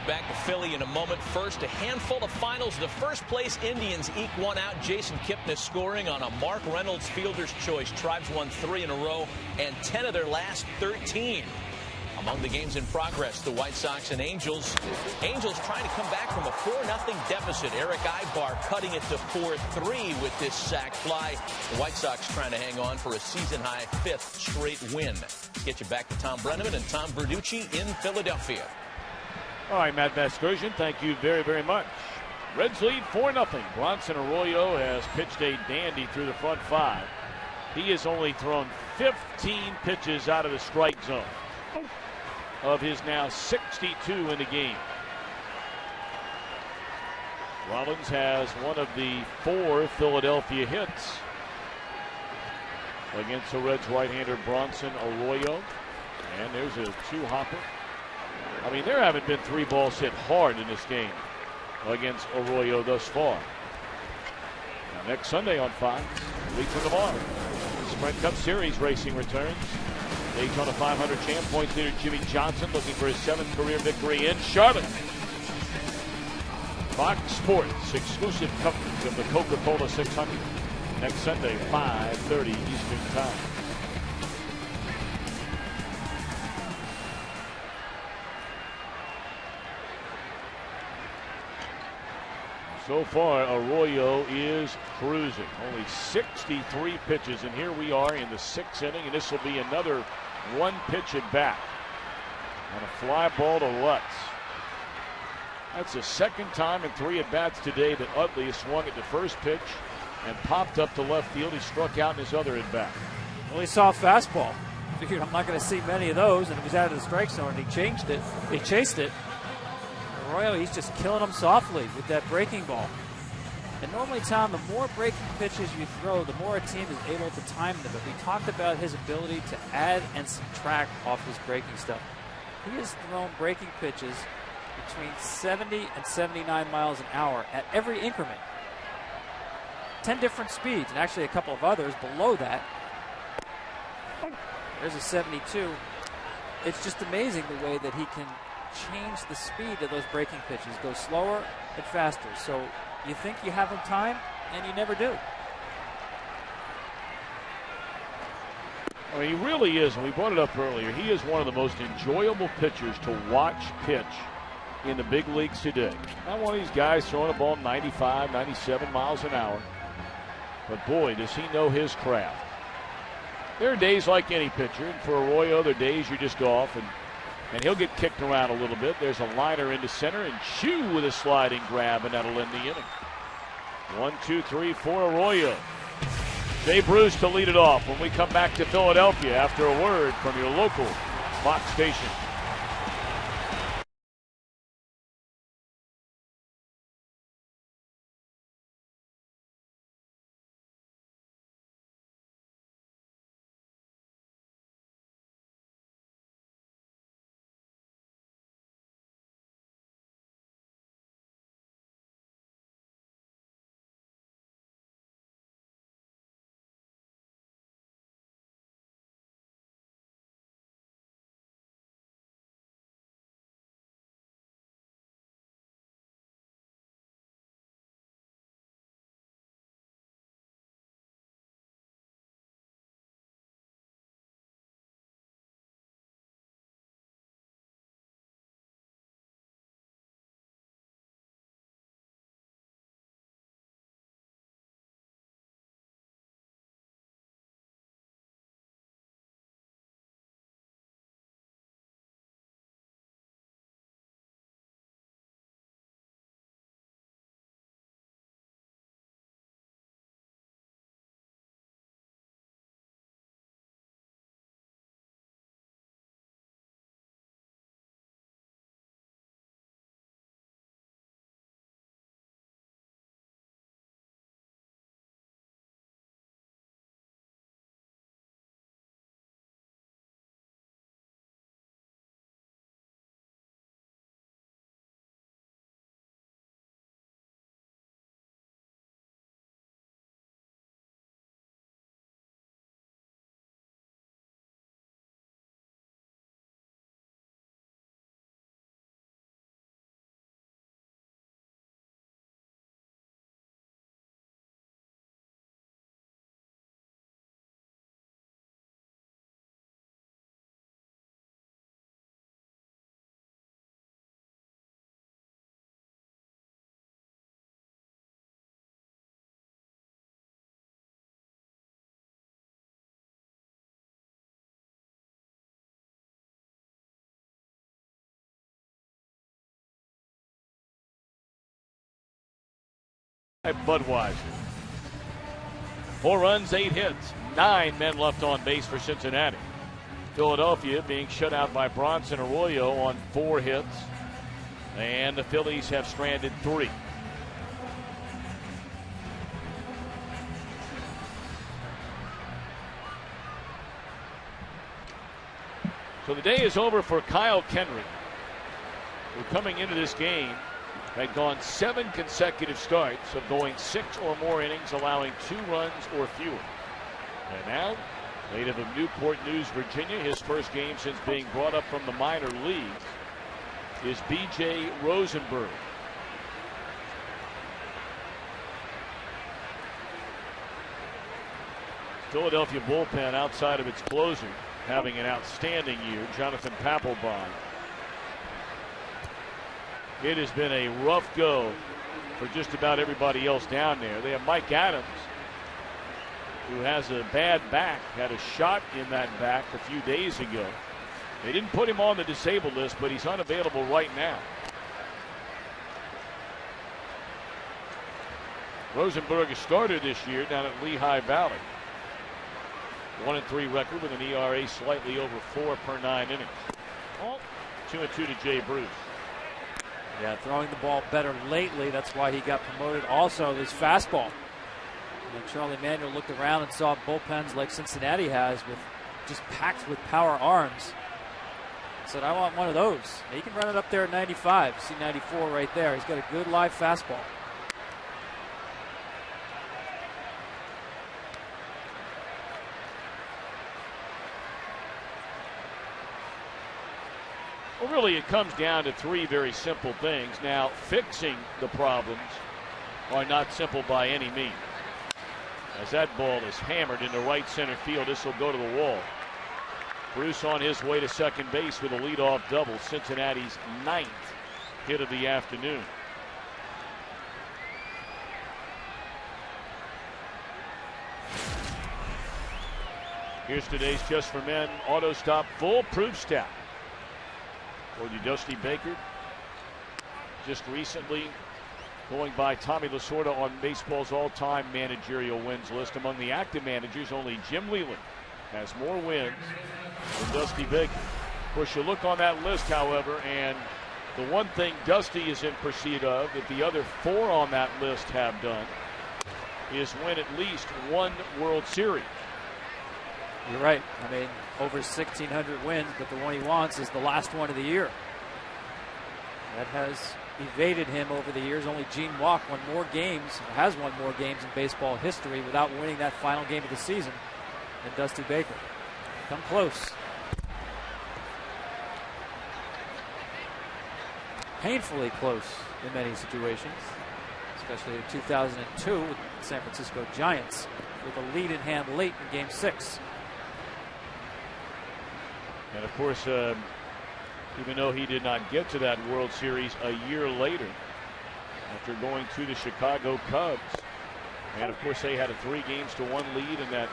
back to Philly in a moment. First, a handful of finals. The first-place Indians eke one out. Jason Kipnis scoring on a Mark Reynolds fielder's choice. Tribes won 3 in a row and 10 of their last 13. Among the games in progress, the White Sox and Angels. Angels trying to come back from a 4-0 deficit. Eric Ibar cutting it to 4-3 with this sac fly. The White Sox trying to hang on for a season-high 5th straight win. Let's get you back to Tom Brenneman and Tom Verducci in Philadelphia. All right, Matt Vasgersian, thank you very, very much. Reds lead 4-0. Bronson Arroyo has pitched a dandy through the front 5. He has only thrown 15 pitches out of the strike zone of his now 62 in the game. Rollins has one of the 4 Philadelphia hits against the Reds right-hander Bronson Arroyo. And there's a 2-hopper. I mean, there haven't been 3 balls hit hard in this game against Arroyo thus far. Now, next Sunday on Fox, a week from tomorrow, the Sprint Cup Series racing returns. Daytona 500 champ, points leader Jimmy Johnson looking for his 7th career victory in Charlotte. Fox Sports exclusive coverage of the Coca-Cola 600 next Sunday, 5:30 Eastern Time. So far, Arroyo is cruising. Only 63 pitches, and here we are in the 6th inning, and this will be another 1 pitch at bat. On a fly ball to Lutz. That's the 2nd time in 3 at bats today that Utley has swung at the first pitch and popped up to left field. He struck out in his other at bat. Well, he saw a fastball. Figured I'm not going to see many of those, and it was out of the strike zone, and he changed it. He chased it. Arroyo, he's just killing them softly with that breaking ball. And normally, Tom, the more breaking pitches you throw, the more a team is able to time them. But we talked about his ability to add and subtract off his breaking stuff. He has thrown breaking pitches between 70 and 79 miles an hour at every increment. 10 different speeds, and actually a couple of others below that. There's a 72. It's just amazing the way that he can change the speed of those breaking pitches, go slower and faster. So you think you have him timed, and you never do. I mean, he really is, and we brought it up earlier, he is one of the most enjoyable pitchers to watch pitch in the big leagues today. Not one of these guys throwing a ball 95, 97 miles an hour, but boy, does he know his craft. There are days like any pitcher, and for Arroyo, there are days you're just off, and he'll get kicked around a little bit. There's a liner into center, and Chu with a sliding grab, and that'll end the inning. 1, 2, 3, 4, Arroyo. Jay Bruce to lead it off when we come back to Philadelphia after a word from your local Fox station. Budweiser. 4 runs, 8 hits, 9 men left on base for Cincinnati. Philadelphia being shut out by Bronson Arroyo on 4 hits, and the Phillies have stranded 3. So the day is over for Kyle Kenry, who coming into this game had gone 7 consecutive starts of going 6 or more innings, allowing 2 runs or fewer. And now, native of Newport News, Virginia, his first game since being brought up from the minor leagues is B.J. Rosenberg. Philadelphia bullpen, outside of its closer, having an outstanding year, Jonathan Papelbon. It has been a rough go for just about everybody else down there. They have Mike Adams, who has a bad back, had a shot in that back a few days ago. They didn't put him on the disabled list, but he's unavailable right now. Rosenberg, a starter this year down at Lehigh Valley. 1-3 record with an ERA slightly over 4 per 9 innings. 2-2 to Jay Bruce. Yeah, throwing the ball better lately. That's why he got promoted. Also, his fastball. And Charlie Manuel looked around and saw bullpens like Cincinnati has, with just packed with power arms. Said, I want one of those. He can run it up there at 95. See 94 right there. He's got a good live fastball. Well, really, it comes down to 3 very simple things. Now, fixing the problems are not simple by any means. As that ball is hammered into right center field, this will go to the wall. Bruce on his way to second base with a leadoff double, Cincinnati's 9th hit of the afternoon. Here's today's Just for Men Auto Stop Foolproof Stat. For you, Dusty Baker, just recently going by Tommy Lasorda on baseball's all-time managerial wins list. Among the active managers, only Jim Leyland has more wins than Dusty Baker. Of course, you look on that list, however, and the one thing Dusty is in pursuit of that the other 4 on that list have done is win at least 1 World Series. You're right. I mean, over 1,600 wins, but the one he wants is the last one of the year. That has evaded him over the years. Only Gene Walk has won more games in baseball history without winning that final game of the season than Dusty Baker. Come close. Painfully close in many situations, especially in 2002 with the San Francisco Giants with a lead in hand late in Game 6. And of course, even though he did not get to that World Series a year later, after going to the Chicago Cubs, and of course they had a 3-1 lead in that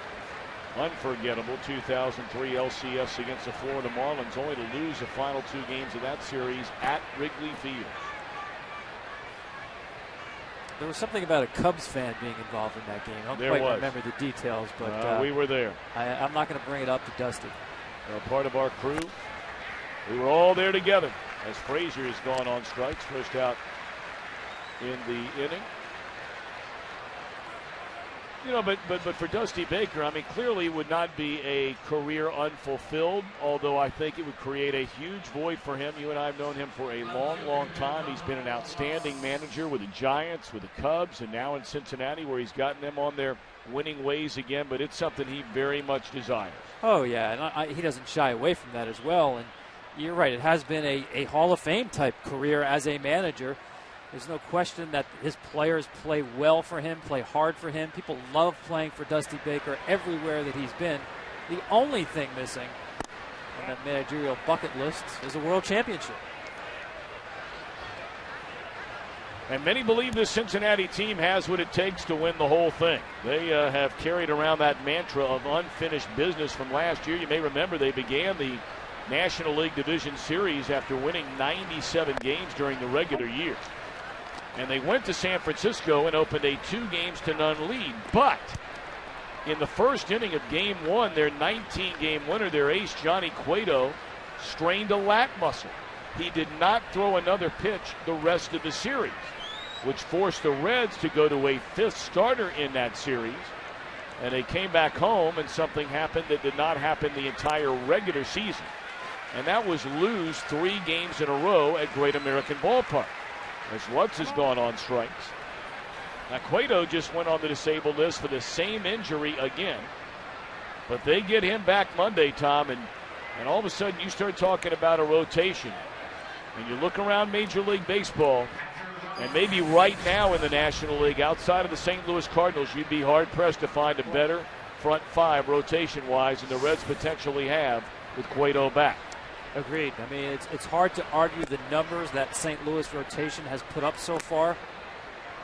unforgettable 2003 LCS against the Florida Marlins, only to lose the final 2 games of that series at Wrigley Field. There was something about a Cubs fan being involved in that game. I don't quite remember the details, but we were there. I'm not going to bring it up to Dusty. Part of our crew. We were all there together as Frazier has gone on strikes, first out in the inning. You know, but for Dusty Baker, I mean, clearly it would not be a career unfulfilled, although I think it would create a huge void for him. You and I have known him for a long, long time. He's been an outstanding manager with the Giants, with the Cubs, and now in Cincinnati, where he's gotten them on their winning ways again, but it's something he very much desires. Oh, yeah, and he doesn't shy away from that as well. And you're right, it has been a Hall of Fame type career as a manager. There's no question that his players play well for him, play hard for him. People love playing for Dusty Baker everywhere that he's been. The only thing missing on that managerial bucket list is a world championship. And many believe this Cincinnati team has what it takes to win the whole thing. They have carried around that mantra of unfinished business from last year. You may remember they began the National League Division Series after winning 97 games during the regular year. And they went to San Francisco and opened a 2-0 lead. But in the first inning of Game 1, their 19-game winner, their ace, Johnny Cueto, strained a lat muscle. He did not throw another pitch the rest of the series, which forced the Reds to go to a 5th starter in that series. And they came back home, and something happened that did not happen the entire regular season. And that was lose 3 games in a row at Great American Ballpark, as Lutz has gone on strikes. Now, Cueto just went on the disabled list for the same injury again. But they get him back Monday, Tom, and all of a sudden you start talking about a rotation. And you look around Major League Baseball, and maybe right now in the National League, outside of the St. Louis Cardinals, you'd be hard-pressed to find a better front 5 rotation-wise than the Reds potentially have with Cueto back. Agreed. I mean, it's hard to argue the numbers that St. Louis rotation has put up so far.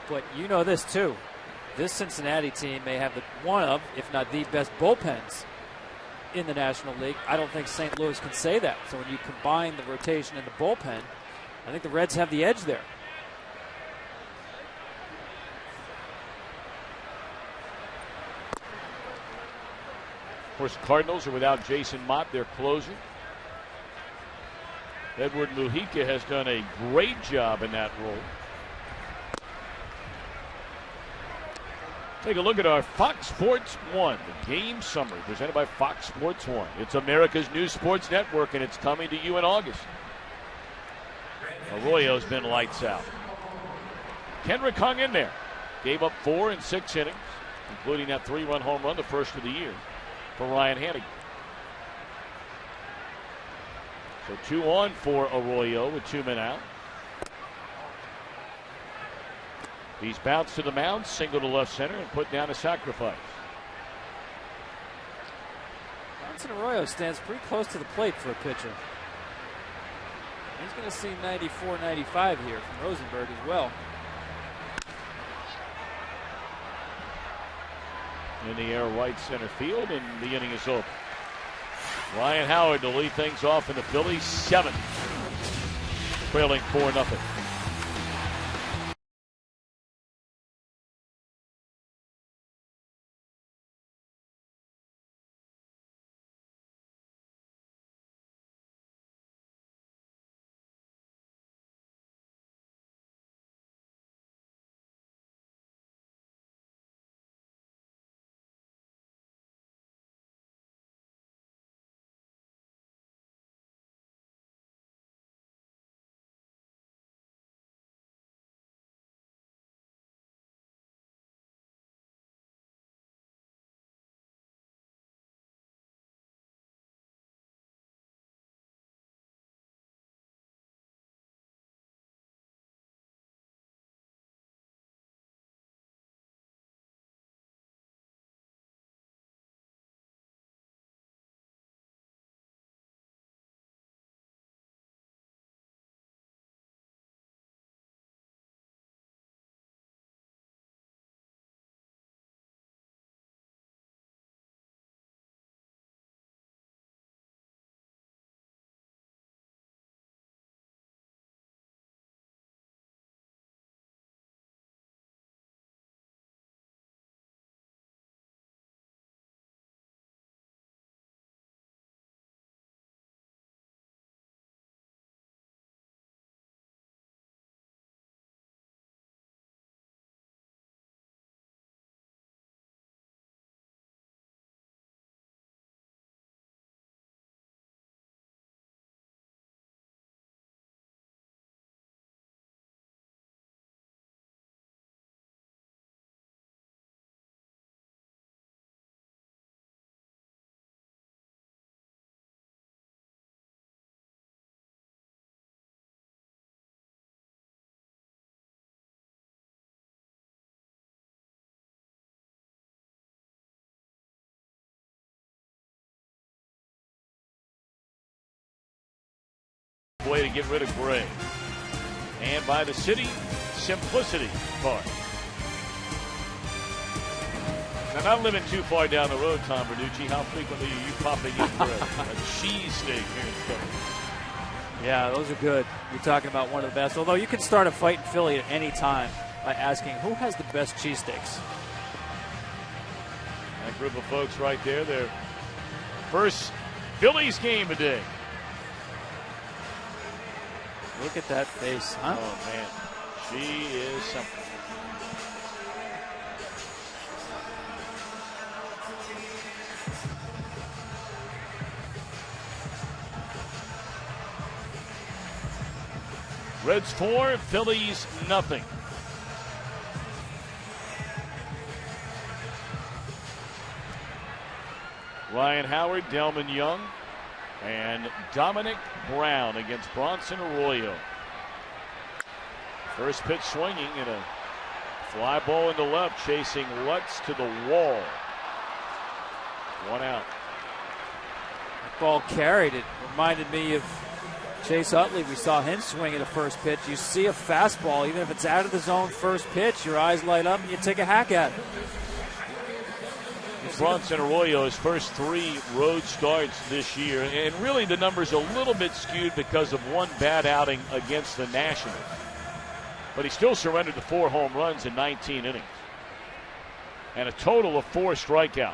But you know this, too. This Cincinnati team may have one of, if not the best bullpens in the National League. I don't think St. Louis can say that. So when you combine the rotation and the bullpen, I think the Reds have the edge there. Of course, the Cardinals are without Jason Mott, their closer. Edward Mujica has done a great job in that role. Take a look at our Fox Sports 1, the game summary presented by Fox Sports 1. It's America's new sports network, and it's coming to you in August. Arroyo's been lights out. Kendrick hung in there. Gave up 4 in 6 innings, including that 3-run home run, the first of the year, for Ryan Hannigan. So 2 on for Arroyo with 2 men out. He's bounced to the mound, single to left center, and put down a sacrifice. Bronson Arroyo stands pretty close to the plate for a pitcher. He's going to see 94, 95 here from Rosenberg as well. In the air, right center field, and the inning is over. Ryan Howard to lead things off in the Phillies 7th, trailing 4-0. Way to get rid of Gray. And by the City Simplicity Park. Now, not living too far down the road, Tom Verducci, how frequently are you popping in for a cheesesteak here in Philly? Yeah, those are good. You're talking about one of the best. Although you can start a fight in Philly at any time by asking who has the best cheesesteaks. That group of folks right there, their first Phillies game of the day. Look at that face, huh? Oh, man. She is something. Reds 4, Phillies nothing. Ryan Howard, Delman Young, and Dominic Brown against Bronson Arroyo. First pitch swinging and a fly ball into left, chasing Lutz to the wall. 1 out. That ball carried. It reminded me of Chase Utley. We saw him swing at the first pitch. You see a fastball, even if it's out of the zone first pitch, your eyes light up and you take a hack at it. Bronson Arroyo's first 3 road starts this year, and really the number's a little bit skewed because of one bad outing against the Nationals. But he still surrendered to 4 home runs in 19 innings and a total of 4 strikeouts.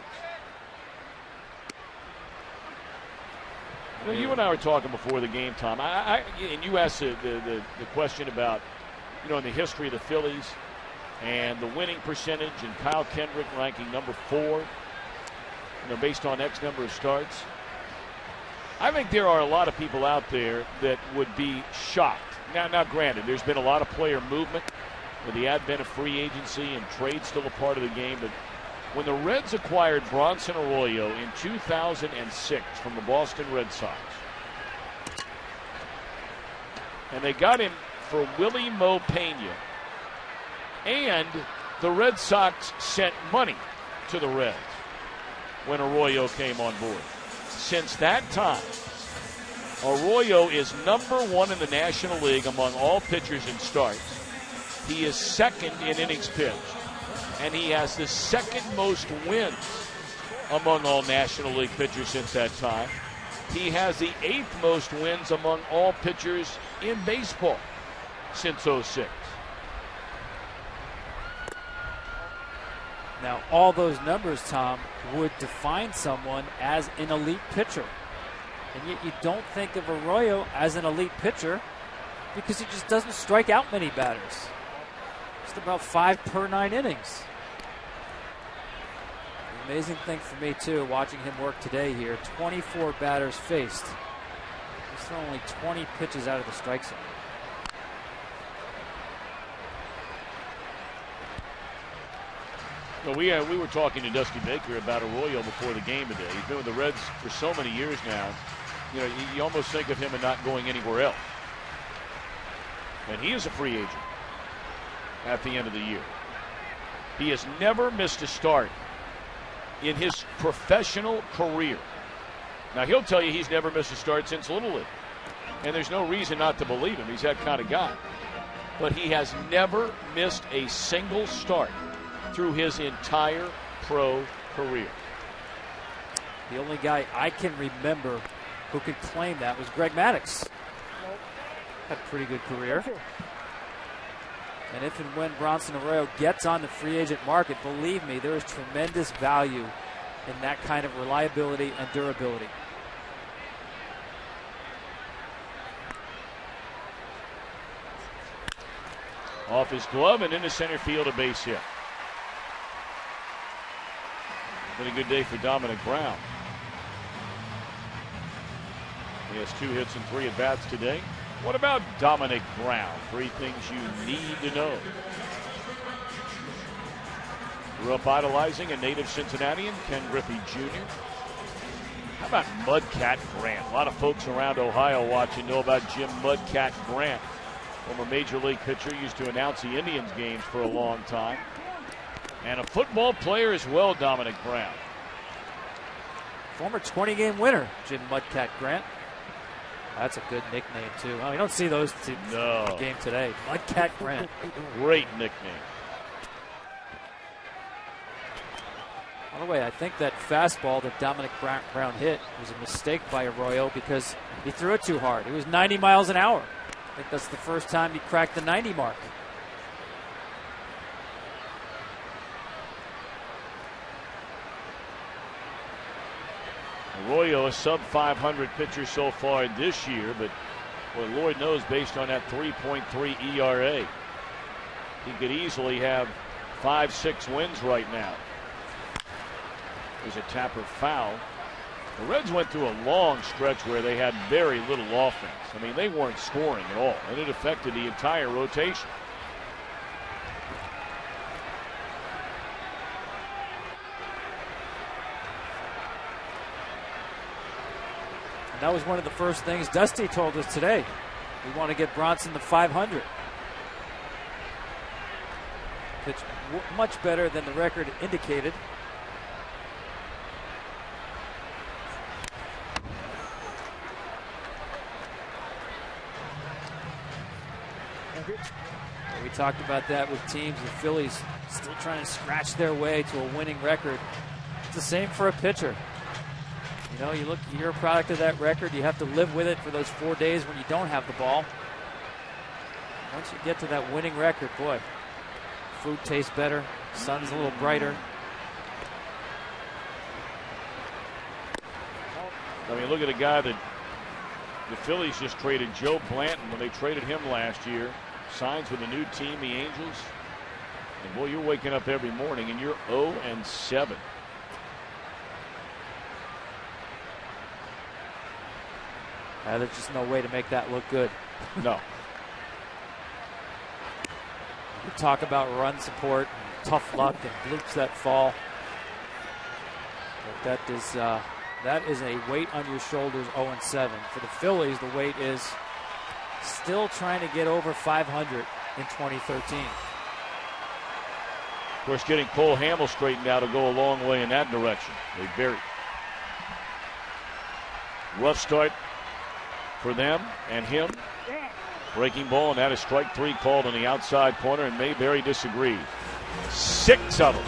You know, you and I were talking before the game, Tom. And you asked the question about, you know, in the history of the Phillies and the winning percentage, and Kyle Kendrick ranking number 4, you know, based on X number of starts. I think there are a lot of people out there that would be shocked. Now, granted, there's been a lot of player movement with the advent of free agency and trade still a part of the game, but when the Reds acquired Bronson Arroyo in 2006 from the Boston Red Sox, and they got him for Willie Mo Pena, and the Red Sox sent money to the Reds when Arroyo came on board. Since that time, Arroyo is number 1 in the National League among all pitchers in starts. He is second in innings pitched, and he has the second most wins among all National League pitchers since that time. He has the 8th most wins among all pitchers in baseball since 06. Now, all those numbers, Tom, would define someone as an elite pitcher. And yet you don't think of Arroyo as an elite pitcher because he just doesn't strike out many batters. Just about 5 per 9 innings. The amazing thing for me, too, watching him work today here, 24 batters faced. He's thrown only 20 pitches out of the strike zone. Well, we were talking to Dusty Baker about Arroyo before the game today. He's been with the Reds for so many years now. You know, you almost think of him and not going anywhere else. And he is a free agent at the end of the year. He has never missed a start in his professional career. Now, he'll tell you he's never missed a start since Little League. And there's no reason not to believe him. He's that kind of guy. But he has never missed a single start through his entire pro career. The only guy I can remember who could claim that was Greg Maddux. Had a pretty good career. And if and when Bronson Arroyo gets on the free agent market, believe me, there is tremendous value in that kind of reliability and durability. Off his glove and into center field, a base hit. Been a good day for Dominic Brown. He has 2 hits and 3 at-bats today. What about Dominic Brown? 3 things you need to know. Grew up idolizing a native Cincinnatian, Ken Griffey Jr. How about Mudcat Grant? A lot of folks around Ohio watching know about Jim Mudcat Grant. Former Major League pitcher, used to announce the Indians games for a long time. And a football player as well, Dominic Brown. Former 20-game winner, Jim Mudcat Grant. That's a good nickname, too. Oh, you don't see those two in the game today. Mudcat Grant. Great nickname. I By the way, I think that fastball that Dominic Brown hit was a mistake by Arroyo because he threw it too hard. It was 90 miles an hour. I think that's the first time he cracked the 90 mark. Arroyo, a sub-500 pitcher so far this year, but well, Lord knows, based on that 3.3 ERA, he could easily have 5-6 wins right now. There's a Tapper foul. The Reds went through a long stretch where they had very little offense. I mean, they weren't scoring at all, and it affected the entire rotation. And that was one of the first things Dusty told us today. We want to get Bronson to 500. Pitched much better than the record indicated. We talked about that with teams. The Phillies still trying to scratch their way to a winning record. It's the same for a pitcher. You know, you're a product of that record. You have to live with it for those 4 days when you don't have the ball. Once you get to that winning record, boy, food tastes better, sun's a little brighter. I mean, look at a guy that the Phillies just traded, Joe Blanton, when they traded him last year. Signs with a new team, the Angels. And boy, you're waking up every morning and you're 0-7. There's just no way to make that look good. No. We talk about run support, and tough luck, and bloops that fall. But that is a weight on your shoulders. 0-7 for the Phillies. The weight is still trying to get over 500 in 2013. Of course, getting Cole Hamel straightened out will go a long way in that direction. They buried. Rough start for them and him. Breaking ball, and that is strike 3 called on the outside corner, and Mayberry disagrees. 6 of them.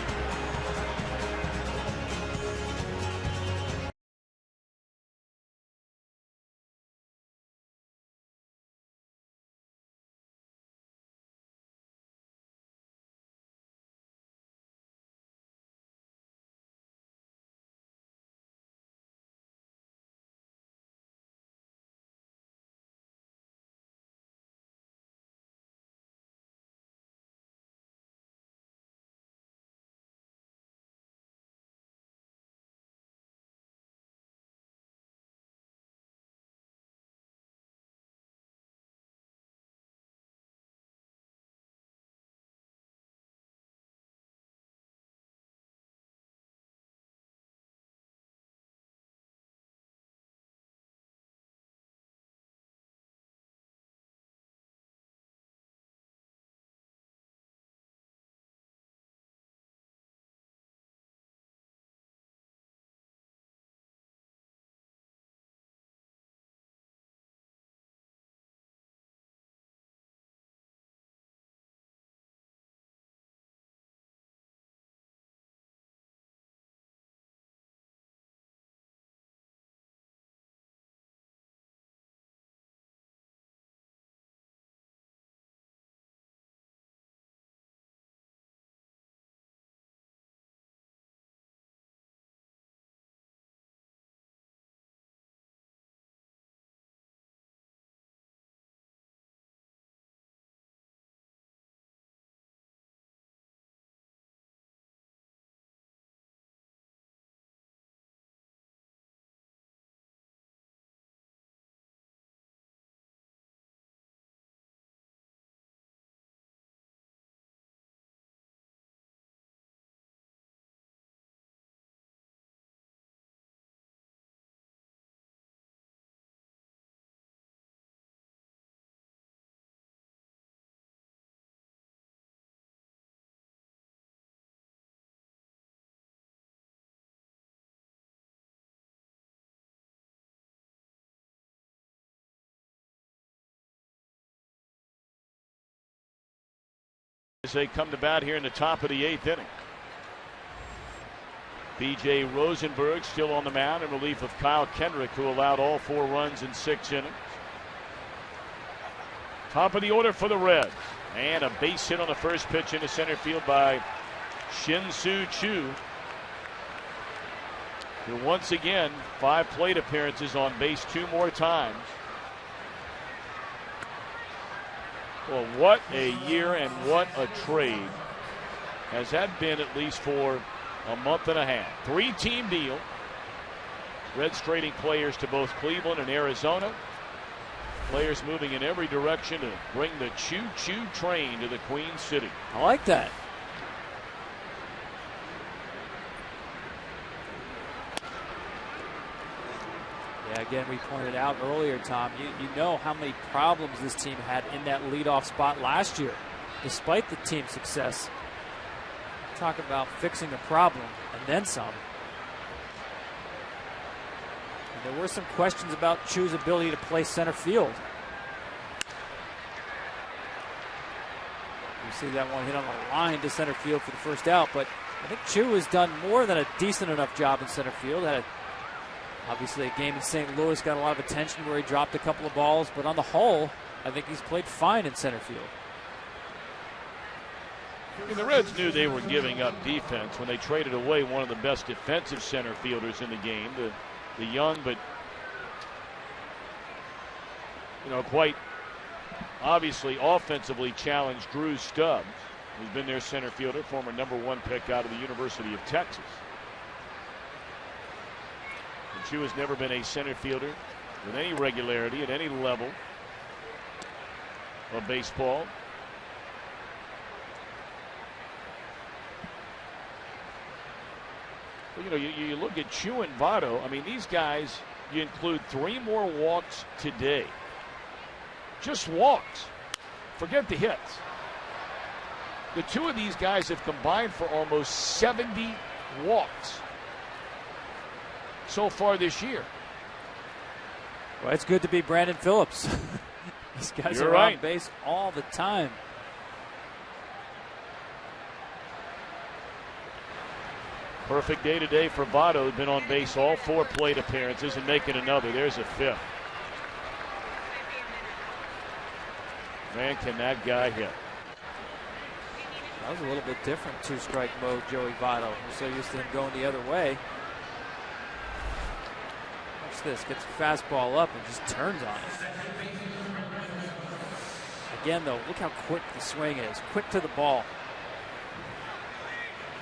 As they come to bat here in the top of the 8th inning. B.J. Rosenberg still on the mound in relief of Kyle Kendrick, who allowed all 4 runs in 6 innings. Top of the order for the Reds. And a base hit on the first pitch into center field by Shin-Soo Choo, who once again 5 plate appearances, on base 2 more times. Well, what a year and what a trade has that been, at least for a month and a half. 3-team deal. Reds trading players to both Cleveland and Arizona. Players moving in every direction to bring the choo-choo train to the Queen City. I like that. Yeah, again, we pointed out earlier, Tom, you know how many problems this team had in that leadoff spot last year, despite the team's success. Talk about fixing the problem and then some. And there were some questions about Choo's ability to play center field. You see that one hit on the line to center field for the first out, but I think Choo has done more than a decent enough job in center field. Obviously, a game in St. Louis got a lot of attention where he dropped a couple of balls, but on the whole, I think he's played fine in center field. I mean, the Reds knew they were giving up defense when they traded away one of the best defensive center fielders in the game, the young but quite obviously offensively challenged Drew Stubbs, who's been their center fielder, former #1 pick out of the University of Texas. And Chu has never been a center fielder with any regularity at any level of baseball. Well, you look at Chu and Votto. I mean, these guys, you include 3 more walks today. Just walks. Forget the hits. The 2 of these guys have combined for almost 70 walks so far this year. Well, it's good to be Brandon Phillips. These guys are on base all the time. Perfect day today for Votto. Been on base all 4 plate appearances and making another. There's a 5th. Man, can that guy hit. That was a little bit different 2-strike mode, Joey Votto. We're so used to him going the other way. Watch this. Gets a fastball up and just turns on it. Again, though, look how quick the swing is. Quick to the ball.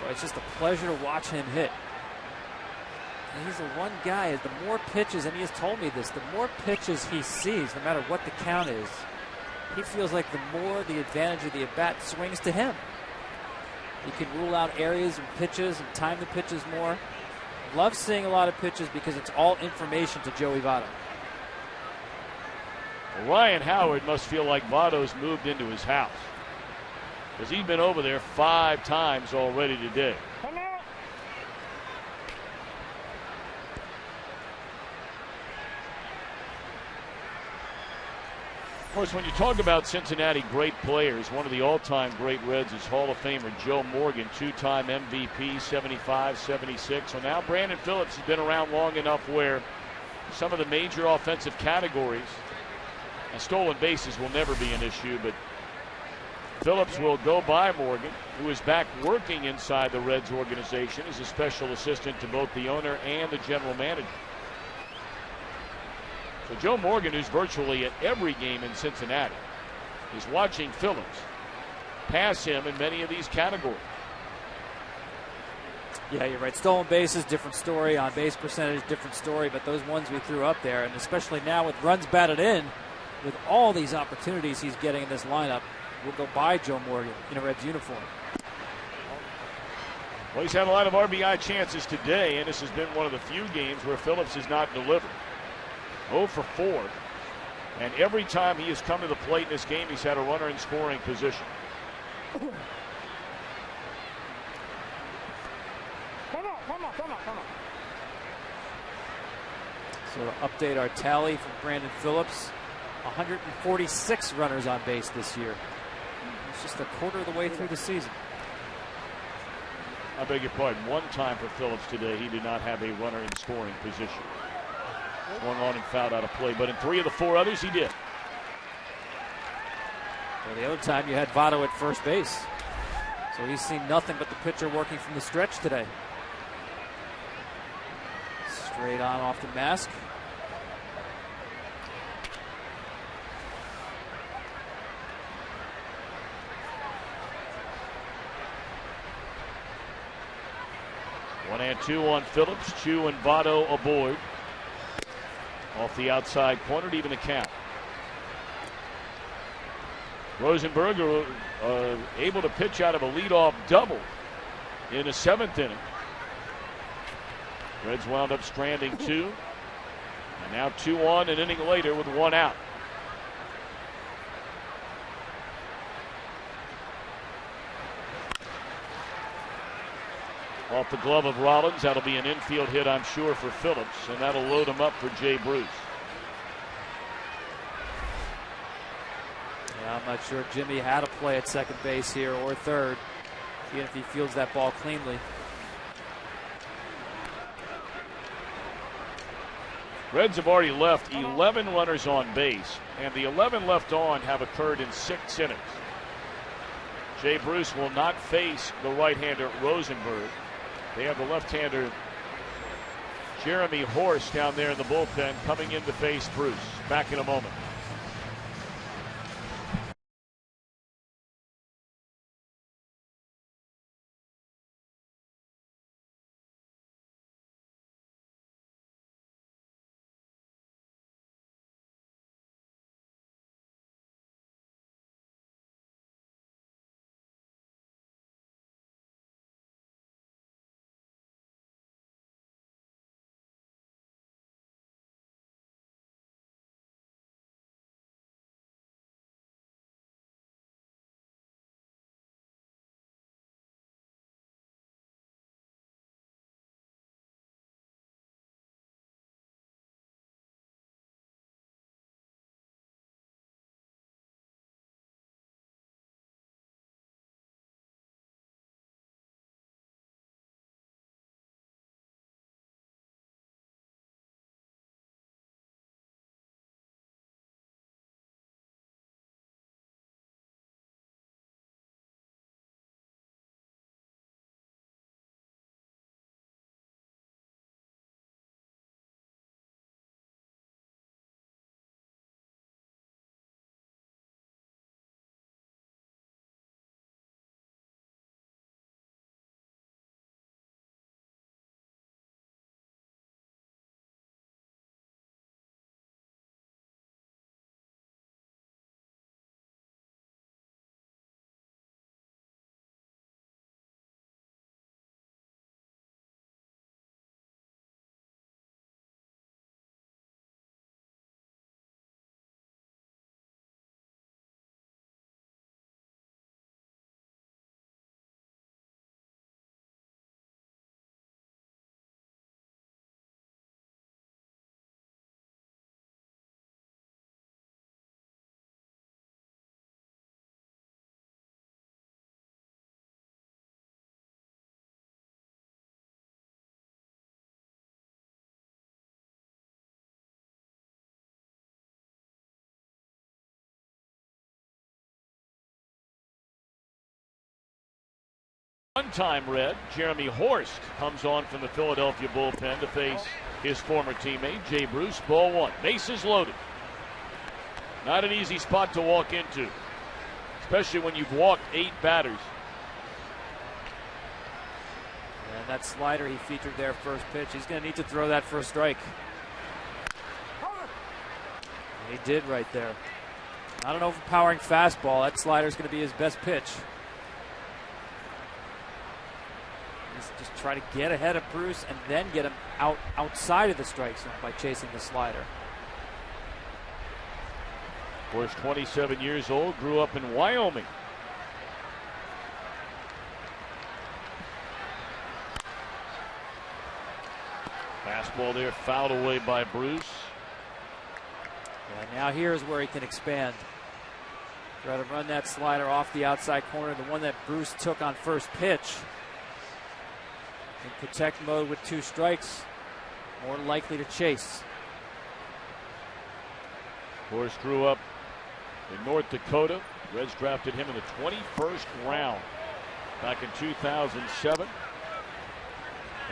Boy, it's just a pleasure to watch him hit. And he's the one guy, the more pitches, and he has told me this, the more pitches he sees, no matter what the count is, he feels like the more the advantage of the at-bat swings to him. He can rule out areas and pitches and time the pitches more. Love seeing a lot of pitches because it's all information to Joey Votto. Ryan Howard must feel like Votto's moved into his house, because he's been over there 5 times already today. Of course, when you talk about Cincinnati great players, one of the all-time great Reds is Hall of Famer Joe Morgan, 2-time MVP, 75, 76. So now Brandon Phillips has been around long enough where some of the major offensive categories and stolen bases will never be an issue, but Phillips will go by Morgan, who is back working inside the Reds organization as a special assistant to both the owner and the general manager. So Joe Morgan, who's virtually at every game in Cincinnati, is watching Phillips pass him in many of these categories. Yeah, you're right. Stolen bases, different story. On base percentage, different story. But those ones we threw up there, and especially now with runs batted in, with all these opportunities he's getting in this lineup, we'll go by Joe Morgan in a Reds uniform. Well, he's had a lot of RBI chances today, and this has been one of the few games where Phillips has not delivered. 0 for 4. And every time he has come to the plate in this game, he's had a runner in scoring position. Come on. So to update our tally from Brandon Phillips, 146 runners on base this year. It's just a quarter of the way through the season. I beg your pardon, one time for Phillips today, he did not have a runner in scoring position. One on and fouled out of play, but in 3 of the 4 others, he did. Well, the other time you had Votto at first base. So he's seen nothing but the pitcher working from the stretch today. Straight on off the mask. One and 2 on Phillips. Chu and Votto aboard. Off the outside corner to even the count. Rosenberg able to pitch out of a leadoff double in the 7th inning. Reds wound up stranding 2. And now 2 on an inning later with 1 out. Off the glove of Rollins. That'll be an infield hit, I'm sure, for Phillips. And that'll load him up for Jay Bruce. Yeah, I'm not sure Jimmy had to play at second base here or third, even if he fields that ball cleanly. Reds have already left 11 runners on base, and the 11 left on have occurred in 6 innings. Jay Bruce will not face the right-hander Rosenberg. They have the left-hander Jeremy Horst down there in the bullpen coming in to face Bruce. Back in a moment. One-time Red, Jeremy Horst comes on from the Philadelphia bullpen to face his former teammate, Jay Bruce. Ball 1. Bases loaded. Not an easy spot to walk into, especially when you've walked 8 batters. And that slider he featured there first pitch, he's going to need to throw that for a strike. And he did right there. Not an overpowering fastball. That slider's going to be his best pitch. Just try to get ahead of Bruce and then get him outside of the strike zone by chasing the slider. Of course, 27 years old, grew up in Wyoming. Fastball there, fouled away by Bruce. Yeah, now here's where he can expand. Try to run that slider off the outside corner, the one that Bruce took on first pitch. In protect mode with 2 strikes, more likely to chase. Forrest grew up in North Dakota. Reds drafted him in the 21st round back in 2007.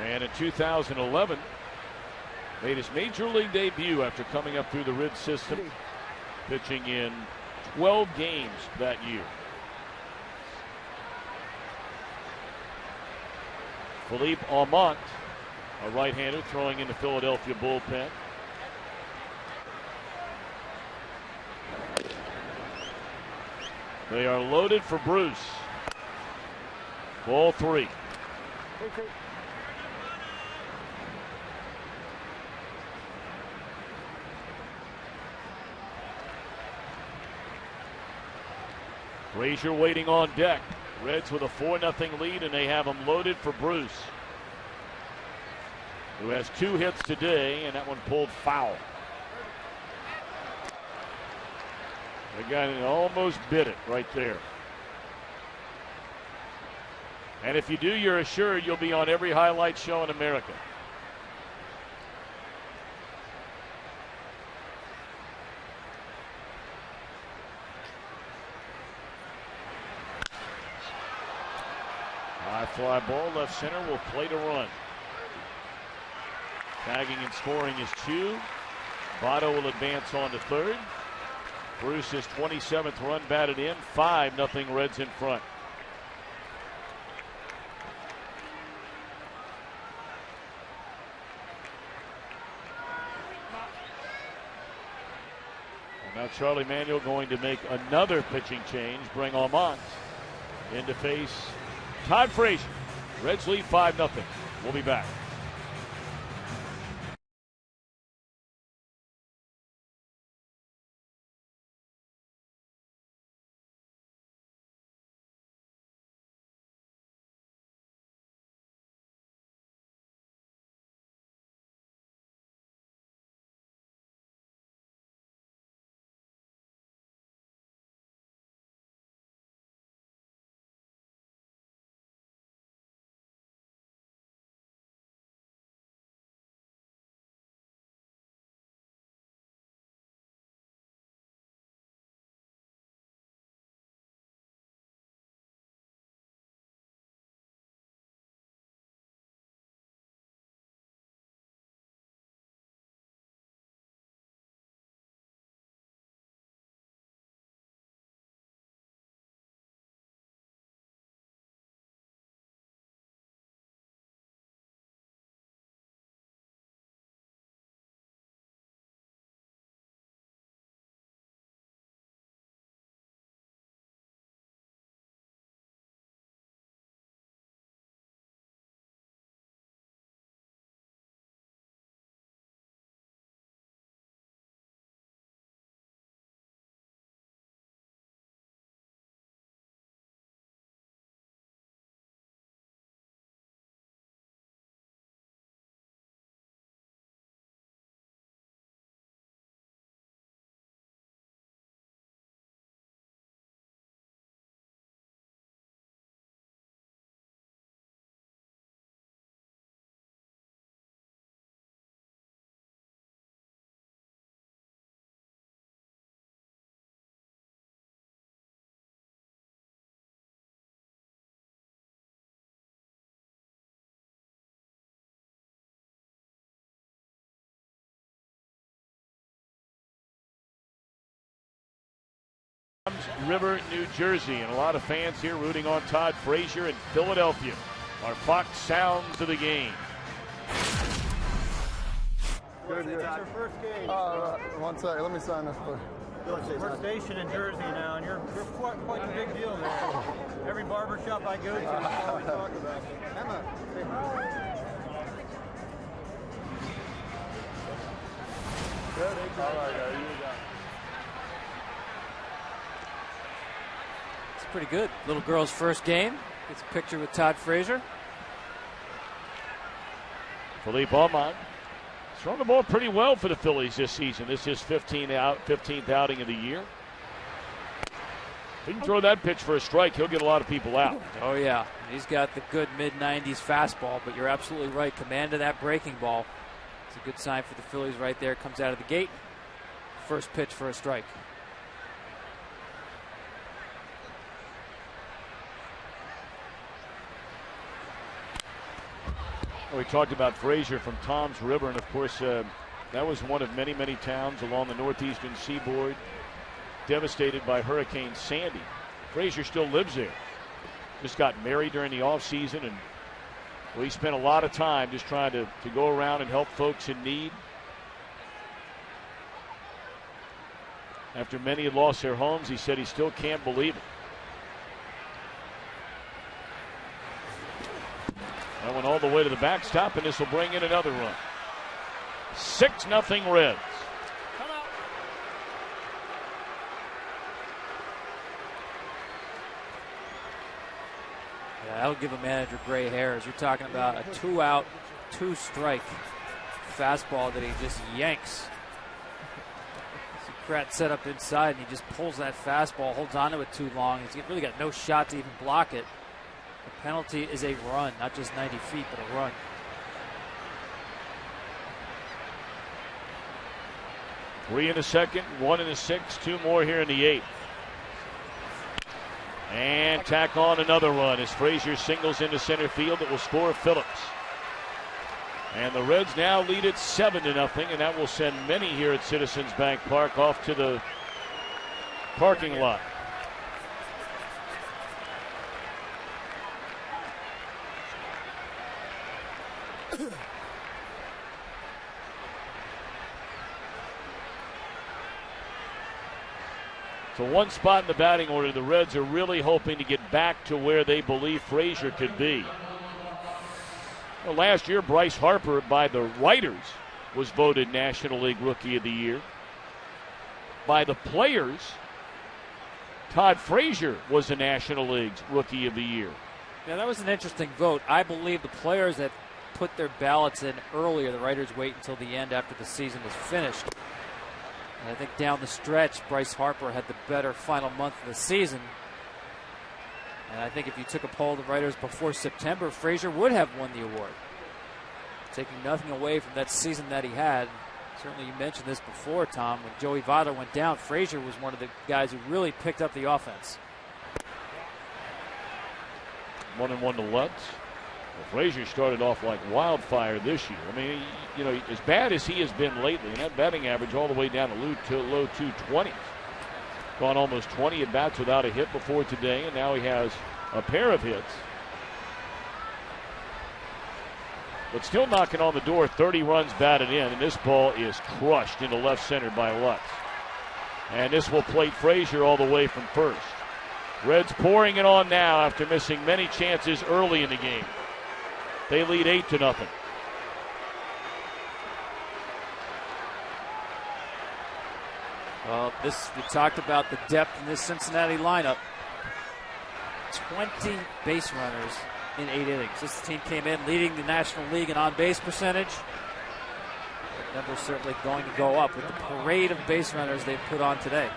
And in 2011, made his major league debut after coming up through the Reds system, pitching in 12 games that year. Philippe Aumont, a right-hander throwing in the Philadelphia bullpen. They are loaded for Bruce. Ball 3. Frazier waiting on deck. Reds with a 4-0 lead, and they have him loaded for Bruce, who has 2 hits today, and that one pulled foul. The guy almost bit it right there. And if you do, you're assured you'll be on every highlight show in America. High fly ball, left center, will play to run. Tagging and scoring is Chu. Votto will advance on to third. Bruce's 27th run batted in. 5-0 Reds in front. And now Charlie Manuel going to make another pitching change. Bring Aumont in to face Todd Frazier. Reds lead 5-0. We'll be back. River, New Jersey, and a lot of fans here rooting on Todd Frazier in Philadelphia. Our Fox sounds of the game. Good. It's your first game. 1 second, let me sign this for you. We're stationed in Jersey now, and you're quite a big deal there. Every barber shop I go to, that's all we talk about. Emma, say hi. Good. All right, guys, you got it. Pretty good. Little girl's first game. Gets a picture with Todd Frazier. Philippe Aumont thrown the ball pretty well for the Phillies this season. This is his 15th outing of the year. If he can throw that pitch for a strike, he'll get a lot of people out. Oh, yeah. He's got the good mid-90s fastball, but you're absolutely right. Command of that breaking ball. It's a good sign for the Phillies right there. Comes out of the gate. First pitch for a strike. We talked about Frazier from Tom's River, and of course, that was one of many, many towns along the northeastern seaboard devastated by Hurricane Sandy. Frazier still lives there. Just got married during the offseason, and well, he spent a lot of time just trying to go around and help folks in need. After many had lost their homes, he said he still can't believe it. That went all the way to the backstop, and this will bring in another run. 6-0 Reds. Yeah, that'll give a manager gray hairs. You're talking about a 2-out, 2-strike fastball that he just yanks. Pratt set up inside, and he just pulls that fastball, holds onto it too long. He's really got no shot to even block it. The penalty is a run, not just 90 feet, but a run. Three in the second, 1 in the sixth, 2 more here in the 8th. And tack on another run as Frazier singles into center field that will score Phillips. And the Reds now lead it 7-0, and that will send many here at Citizens Bank Park off to the parking lot. So one spot in the batting order, the Reds are really hoping to get back to where they believe Frazier could be. Well, last year, Bryce Harper, by the writers, was voted National League Rookie of the Year. By the players, Todd Frazier was the National League's Rookie of the Year. Yeah, that was an interesting vote. I believe the players that put their ballots in earlier, the writers wait until the end after the season is finished. And I think down the stretch, Bryce Harper had the better final month of the season. And I think if you took a poll of the writers before September, Frazier would have won the award. Taking nothing away from that season that he had. Certainly you mentioned this before, Tom. When Joey Votto went down, Frazier was one of the guys who really picked up the offense. 1-1 to Lutz. Well, Frazier started off like wildfire this year. I mean, you know, as bad as he has been lately, and that batting average all the way down to low 220s. Gone almost 20 at bats without a hit before today, and now he has a pair of hits. But still knocking on the door, 30 runs batted in, and this ball is crushed into left center by Lutz. And this will plate Frazier all the way from first. Reds pouring it on now after missing many chances early in the game. They lead 8-0. Well, we talked about the depth in this Cincinnati lineup. 20 base runners in 8 innings. This team came in leading the National League in on-base percentage. That number's certainly going to go up with the parade of base runners they've put on today.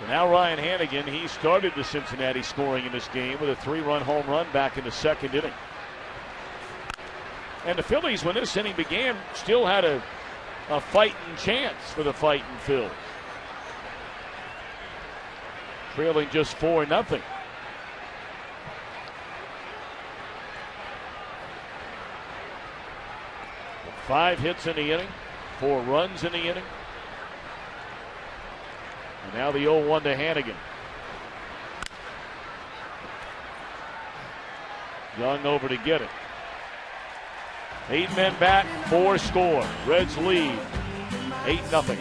So now Ryan Hannigan, he started the Cincinnati scoring in this game with a 3-run home run back in the second inning. And the Phillies, when this inning began, still had a fighting chance for the fighting Phils. Trailing just 4-0. Five hits in the inning, 4 runs in the inning. And now the 0-1 to Hannigan. Young over to get it. 8 men bat, 4 score. Reds lead 8-0.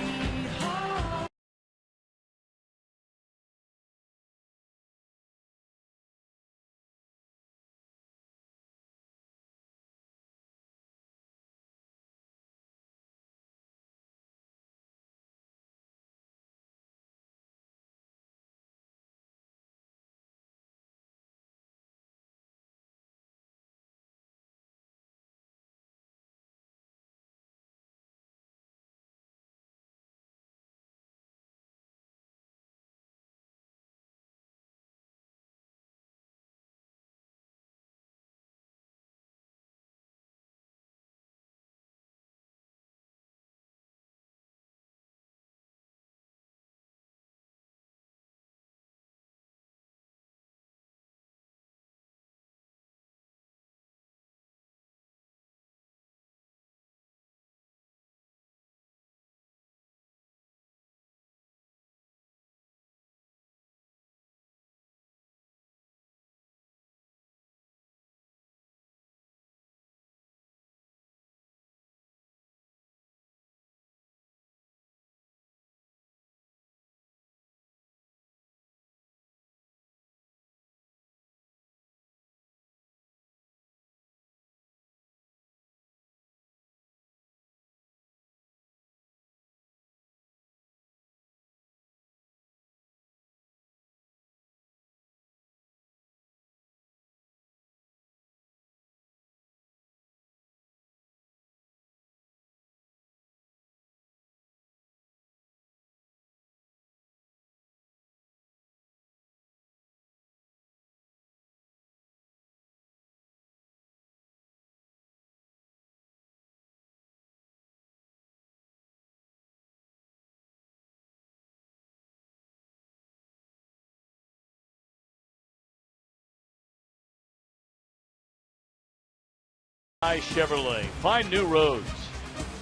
Chevrolet. Find new roads.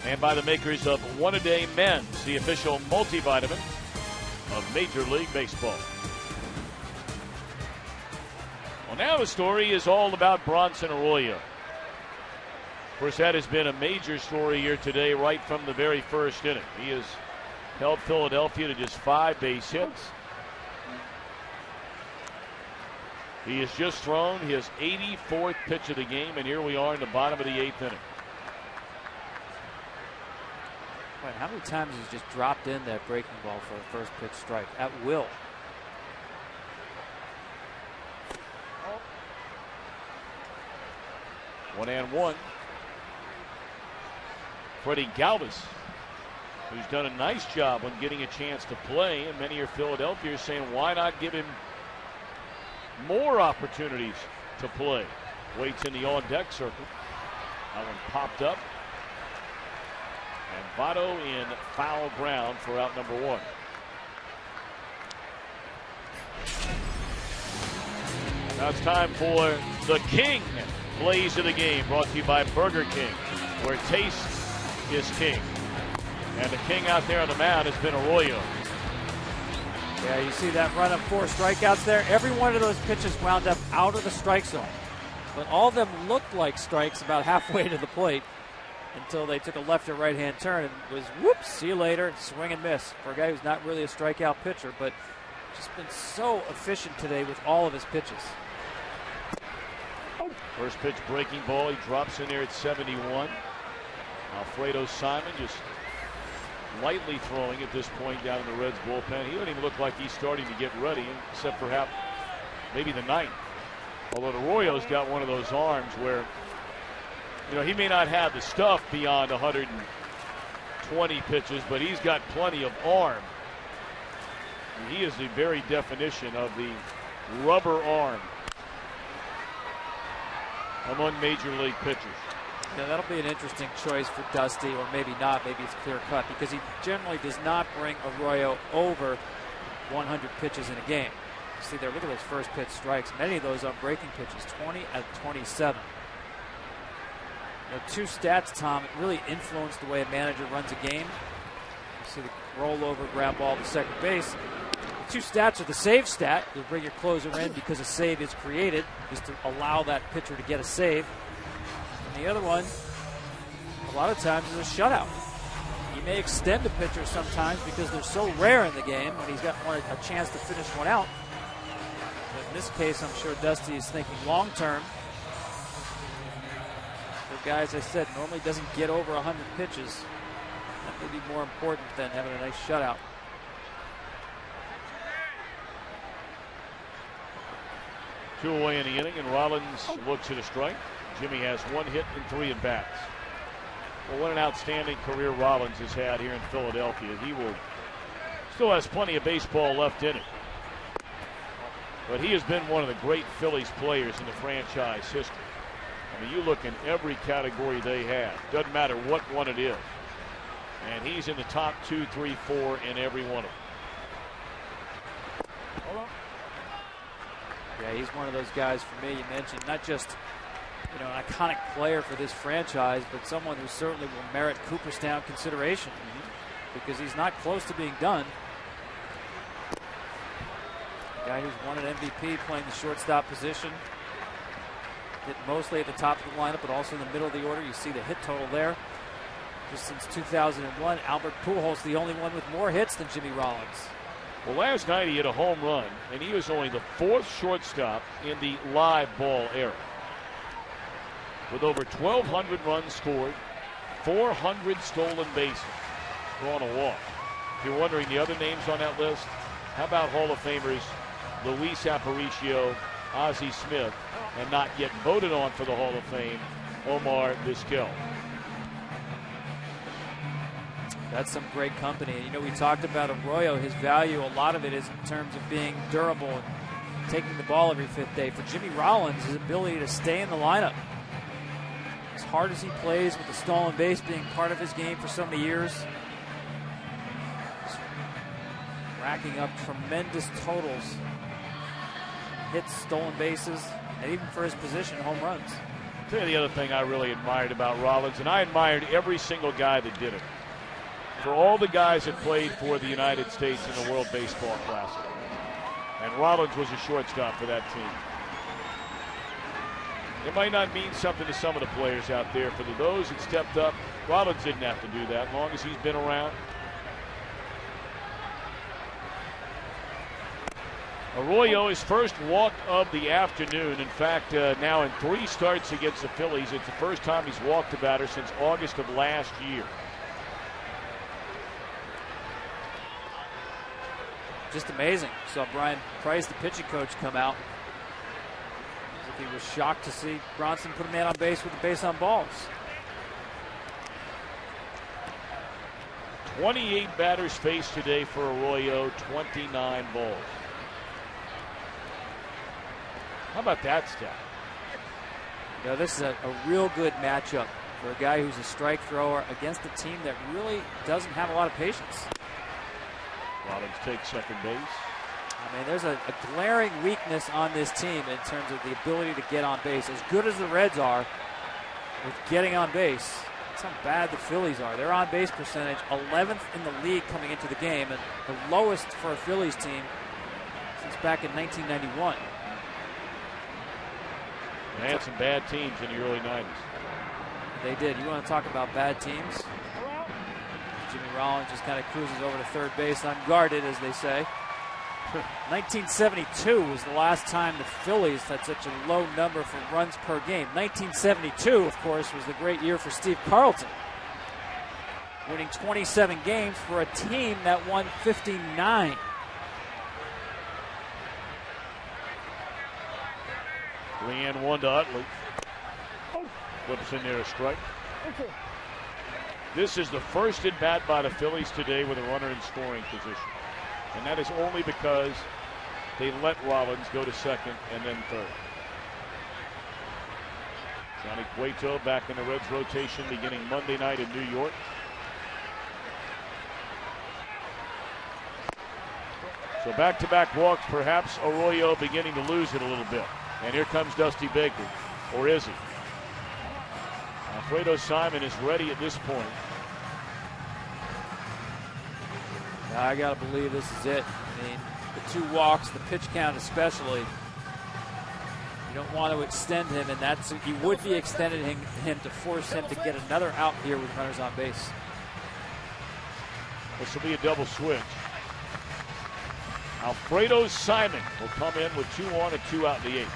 And by the makers of One A Day Men's, the official multivitamin of Major League Baseball. Well, now the story is all about Bronson Arroyo. Of course, that has been a major story here today right from the very first inning. He has held Philadelphia to just 5 base hits. He has just thrown his 84th pitch of the game, and here we are in the bottom of the 8th inning. Wait, how many times has he just dropped in that breaking ball for a first pitch strike at will? One and one. Freddie Galvis, who's done a nice job on getting a chance to play, and many of Philadelphia are saying, why not give him more opportunities to play? Waits in the on-deck circle. That one popped up. And Votto in foul ground for out number 1. Now it's time for the King plays of the game, brought to you by Burger King, where taste is king. And the king out there on the mound has been Arroyo. Yeah, you see that run of 4 strikeouts there. Every one of those pitches wound up out of the strike zone. But all of them looked like strikes about halfway to the plate until they took a left or right-hand turn and was, whoops, see you later, swing and miss for a guy who's not really a strikeout pitcher, but just been so efficient today with all of his pitches. First pitch breaking ball. He drops in there at 71. Alfredo Simon just lightly throwing at this point down in the Reds bullpen. He doesn't even look like he's starting to get ready, except perhaps maybe the 9th. Although Arroyo's got one of those arms where, you know, he may not have the stuff beyond 120 pitches, but he's got plenty of arm. And he is the very definition of the rubber arm among major league pitchers. Yeah, that'll be an interesting choice for Dusty, or maybe not. Maybe it's clear cut because he generally does not bring Arroyo over 100 pitches in a game. See there, look at those first pitch strikes. Many of those are breaking pitches, 20 out of 27. You know, 2 stats, Tom, really influence the way a manager runs a game. You see the rollover, ground ball to second base. The 2 stats are the save stat. You'll bring your closer in because a save is created, just to allow that pitcher to get a save. And the other one, a lot of times, is a shutout. You may extend a pitcher sometimes because they're so rare in the game when he's got a chance to finish one out. But in this case, I'm sure Dusty is thinking long term. The guy, as I said, normally doesn't get over 100 pitches. That may be more important than having a nice shutout. Two away in the inning, and Rollins looks at a strike. Jimmy has 1 hit and 3 at bats. Well, what an outstanding career Rollins has had here in Philadelphia. He still has plenty of baseball left in it. But he has been one of the great Phillies players in the franchise history. I mean, you look in every category they have. Doesn't matter what one it is. And he's in the top 2, 3, 4 in every one of them. Yeah, he's one of those guys for me. You mentioned not just, you know, an iconic player for this franchise, but someone who certainly will merit Cooperstown consideration because he's not close to being done. A guy who's won an MVP playing the shortstop position. Hit mostly at the top of the lineup, but also in the middle of the order. You see the hit total there. Just since 2001, Albert Pujols, the only one with more hits than Jimmy Rollins. Well, last night he hit a home run, and he was only the 4th shortstop in the live ball era. With over 1,200 runs scored, 400 stolen bases, drawn a walk. If you're wondering the other names on that list, how about Hall of Famers Luis Aparicio, Ozzie Smith, and not yet voted on for the Hall of Fame, Omar Vizquel. That's some great company. You know, we talked about Arroyo, his value, a lot of it is in terms of being durable and taking the ball every 5th day. For Jimmy Rollins, his ability to stay in the lineup. As hard as he plays with the stolen base being part of his game for so many years, racking up tremendous totals, hits, stolen bases, and even for his position, home runs. Tell you the other thing I really admired about Rollins, and I admired every single guy that did it. For all the guys that played for the United States in the World Baseball Classic. And Rollins was a shortstop for that team. It might not mean something to some of the players out there. For those that stepped up, Rollins didn't have to do that as long as he's been around. Arroyo, his first walk of the afternoon. In fact, now in 3 starts against the Phillies, it's the first time he's walked a batter since August of last year. Just amazing. Saw Brian Price, the pitching coach, come out. As if he was shocked to see Bronson put a man on base with a base on balls. 28 batters faced today for Arroyo, 29 balls. How about that stat? You know, this is a real good matchup for a guy who's a strike thrower against a team that really doesn't have a lot of patience. Rollins takes second base. I mean, there's a glaring weakness on this team in terms of the ability to get on base. As good as the Reds are with getting on base, that's how bad the Phillies are. Their on-base percentage, 11th in the league coming into the game, and the lowest for a Phillies team since back in 1991. They had some bad teams in the early 90s. They did. You want to talk about bad teams? Jimmy Rollins just kind of cruises over to third base unguarded, as they say. 1972 was the last time the Phillies had such a low number for runs per game. 1972, of course, was the great year for Steve Carlton, winning 27 games for a team that won 59. Leanne 1 to Utley. Flips in there a strike. This is the first at bat by the Phillies today with a runner in scoring position. And that is only because they let Rollins go to second and then third. Johnny Cueto back in the Reds rotation beginning Monday night in New York. So back-to-back walks, perhaps Arroyo beginning to lose it a little bit. And here comes Dusty Baker, or is he? Alfredo Simon is ready at this point. I got to believe this is it. I mean, the 2 walks, the pitch count especially. You don't want to extend him, and you would be extending him to force him to get another out here with runners on base. This will be a double switch. Alfredo Simon will come in with 2 on and 2 out in the 8th.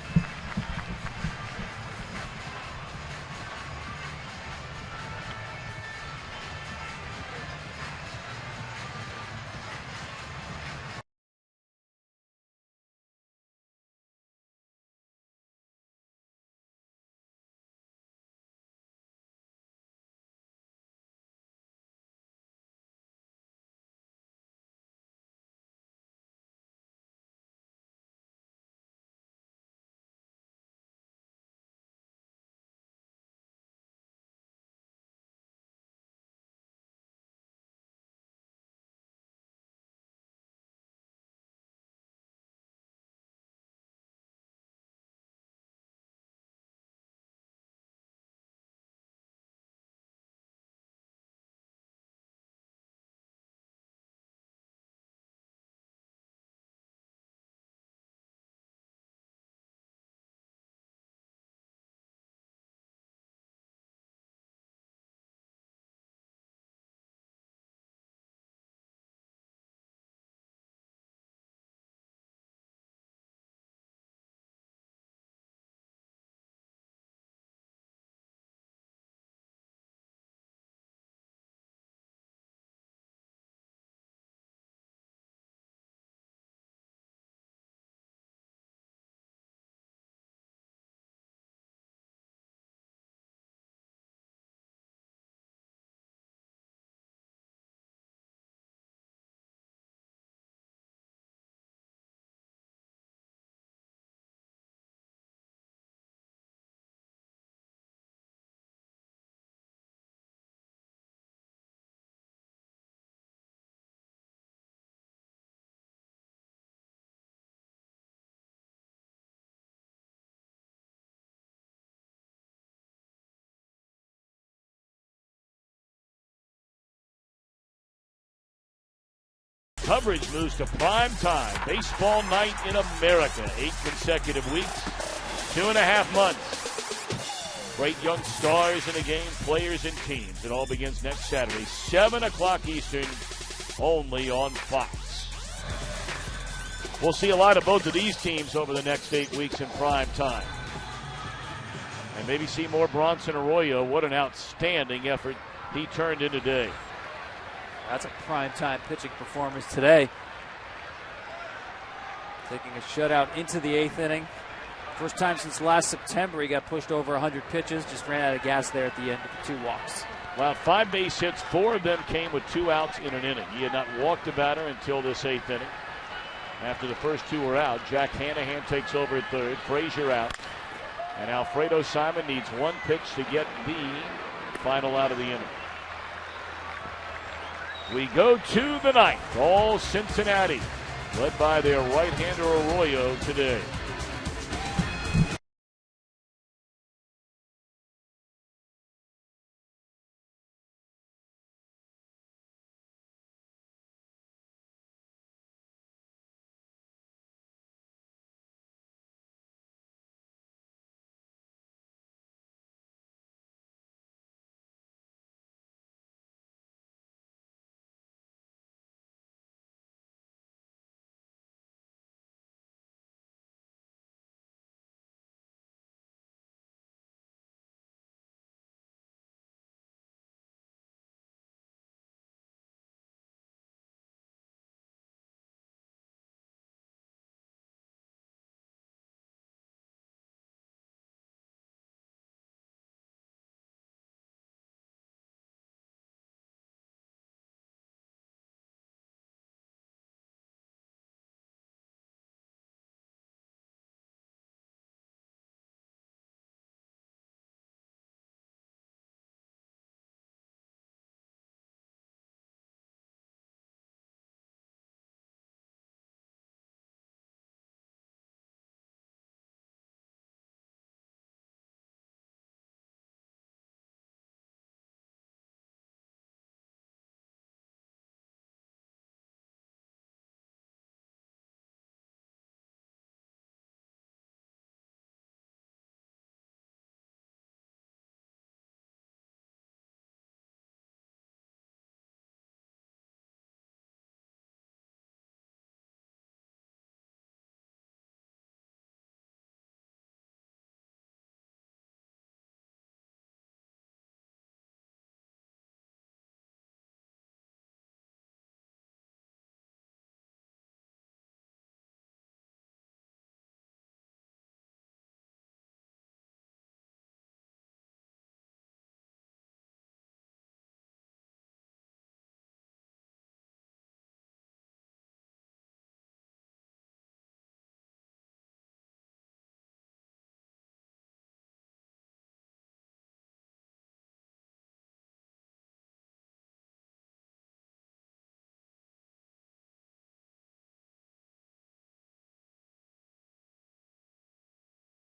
Coverage moves to prime time. Baseball night in America. 8 consecutive weeks, 2.5 months. Great young stars in the game, players and teams. It all begins next Saturday, 7 o'clock Eastern, only on Fox. We'll see a lot of both of these teams over the next 8 weeks in prime time. And maybe see more Bronson Arroyo. What an outstanding effort he turned in today. That's a primetime pitching performance today. Taking a shutout into the 8th inning. First time since last September he got pushed over 100 pitches. Just ran out of gas there at the end with the 2 walks. Well, 5 base hits, 4 of them came with 2 outs in an inning. He had not walked a batter until this 8th inning. After the first 2 were out, Jack Hanahan takes over at third, Frazier out. And Alfredo Simon needs 1 pitch to get the final out of the inning. We go to the 9th, all Cincinnati, led by their right-hander Arroyo today.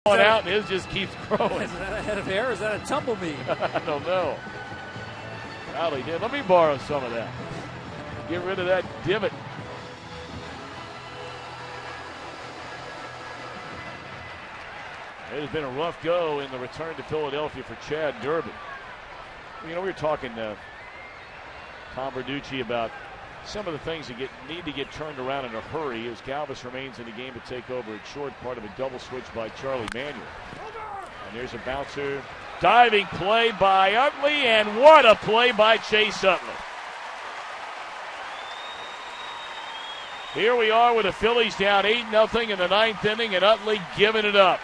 Out and his just keeps growing. Is that a head of hair or is that a tumbleweed? I don't know. Golly, did. Let me borrow some of that. Get rid of that divot. It has been a rough go in the return to Philadelphia for Chad Durbin. You know, we were talking to Tom Verducci about some of the things that need to get turned around in a hurry as Galvis remains in the game to take over at short, part of a double switch by Charlie Manuel. And there's a bouncer. Diving play by Utley, and what a play by Chase Utley. Here we are with the Phillies down 8-0 in the 9th inning, and Utley giving it up.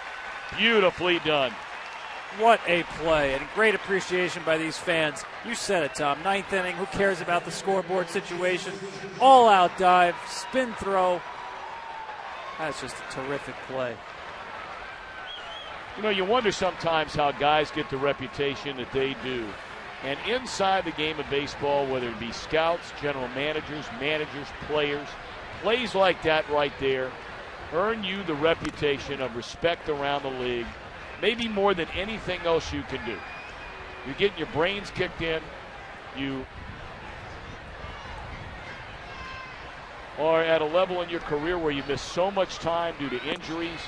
Beautifully done. What a play, and great appreciation by these fans. You said it, Tom. 9th inning, who cares about the scoreboard situation? All-out dive, spin throw. That's just a terrific play. You know, you wonder sometimes how guys get the reputation that they do. And inside the game of baseball, whether it be scouts, general managers, players, plays like that right there earn you the reputation of respect around the league, maybe more than anything else you can do. You're getting your brains kicked in. are at a level in your career where you miss so much time due to injuries,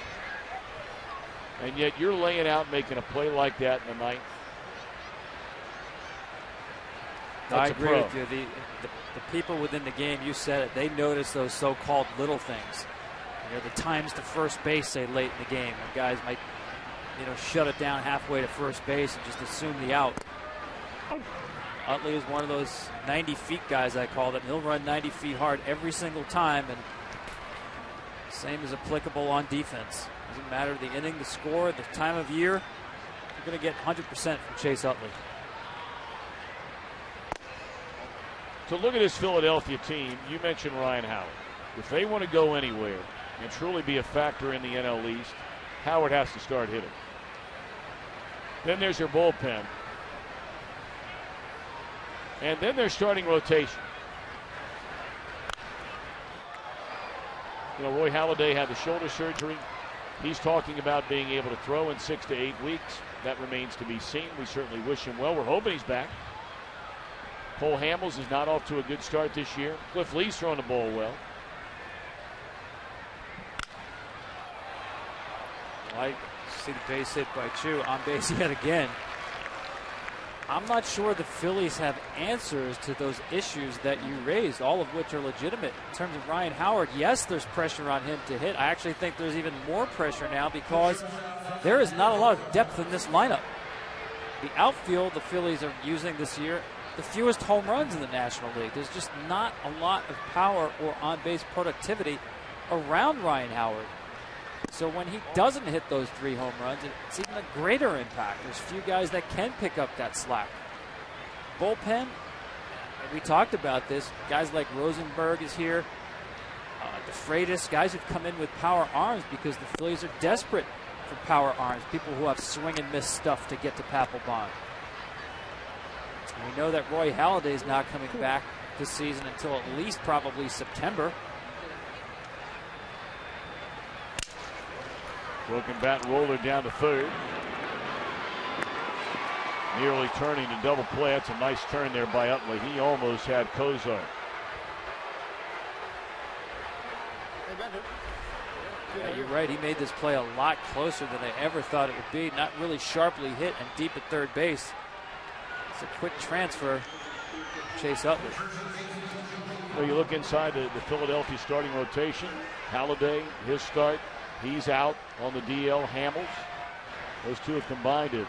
and yet you're laying out making a play like that in the ninth? I agree with you. The people within the game, you said it, they notice those so-called little things. The times to first base, say, late in the game, when guys might, shut it down halfway to first base and just assume the out. Utley is one of those 90 feet guys, I call it. He'll run 90 feet hard every single time, and same is applicable on defense. Doesn't matter the inning, the score, the time of year. You're going to get 100% from Chase Utley. To look at this Philadelphia team, you mentioned Ryan Howard. If they want to go anywhere and truly be a factor in the NL East, Howard has to start hitting. Then there's your bullpen. And then their starting rotation. Roy Halladay had the shoulder surgery. He's talking about being able to throw in 6 to 8 weeks. That remains to be seen. We certainly wish him well. We're hoping he's back. Cole Hamels is not off to a good start this year. Cliff Lee's throwing the ball well. I see the base hit by Chu. On base yet again. I'm not sure the Phillies have answers to those issues that you raised, all of which are legitimate. In terms of Ryan Howard, yes, there's pressure on him to hit. I actually think there's even more pressure now because there is not a lot of depth in this lineup. The outfield the Phillies are using this year, the fewest home runs in the National League. There's just not a lot of power or on-base productivity around Ryan Howard. So when he doesn't hit those 3 home runs, it's even a greater impact. There's few guys that can pick up that slack. Bullpen, we talked about this. Guys like Rosenberg is here. DeFreitas, guys who've come in with power arms because the Phillies are desperate for power arms. People who have swing and miss stuff to get to Papelbon. We know that Roy Halladay is not coming back this season until at least probably September. Broken bat roller down to third. Nearly turning to double play. That's a nice turn there by Utley. He almost had Kozar. Yeah, you're right. He made this play a lot closer than I ever thought it would be. Not really sharply hit and deep at third base. It's a quick transfer. Chase Utley. Well, you look inside the Philadelphia starting rotation. Halladay, his start. He's out on the DL. Hamels. Those two have combined to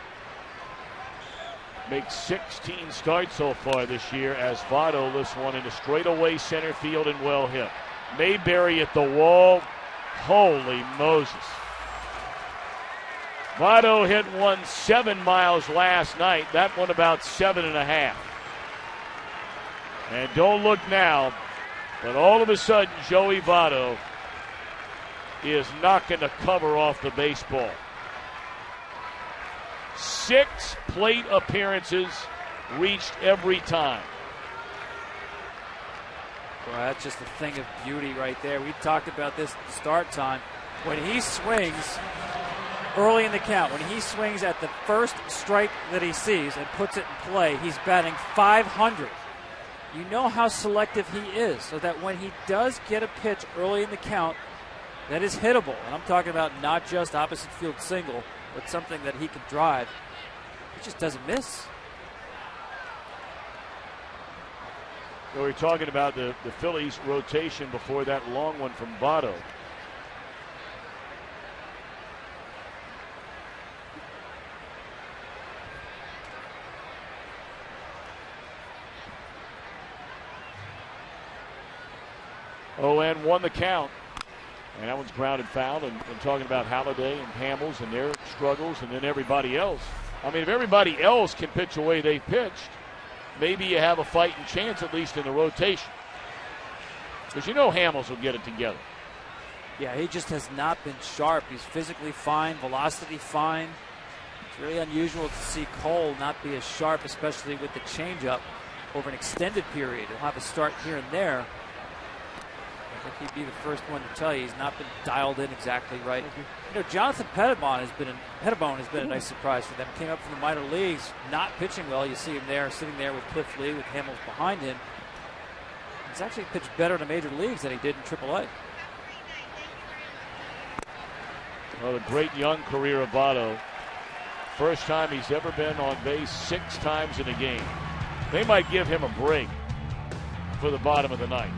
make 16 starts so far this year as Votto lifts one into straightaway center field and well hit. Mayberry at the wall. Holy Moses. Votto hit one 7 miles last night. That one about 7.5. And don't look now, but all of a sudden Joey Votto is knocking the cover off the baseball. 6 plate appearances reached every time. Well, that's just a thing of beauty right there. We talked about this at the start time. When he swings early in the count, when he swings at the first strike that he sees and puts it in play, he's batting .500. You know how selective he is, so that when he does get a pitch early in the count that is hittable, and I'm talking about not just opposite field single, but something that he can drive, he just doesn't miss. So we're talking about the Phillies rotation before that long one from Votto. Oh, and won the count. And that one's grounded foul. And talking about Halladay and Hamels and their struggles and then everybody else. I mean, if everybody else can pitch the way they pitched, maybe you have a fighting chance, at least in the rotation. Because you know Hamels will get it together. Yeah, he just has not been sharp. He's physically fine, velocity fine. It's really unusual to see Cole not be as sharp, especially with the changeup over an extended period. He'll have a start here and there. I think he'd be the first one to tell you he's not been dialed in exactly right. You know, Jonathan Pettibone has been a nice surprise for them. Came up from the minor leagues, not pitching well. You see him there, sitting there with Cliff Lee, with Hamels behind him. And He's actually pitched better in the major leagues than he did in AAA. Well, the great young career of Votto. First time he's ever been on base 6 times in a game. They might give him a break for the bottom of the ninth.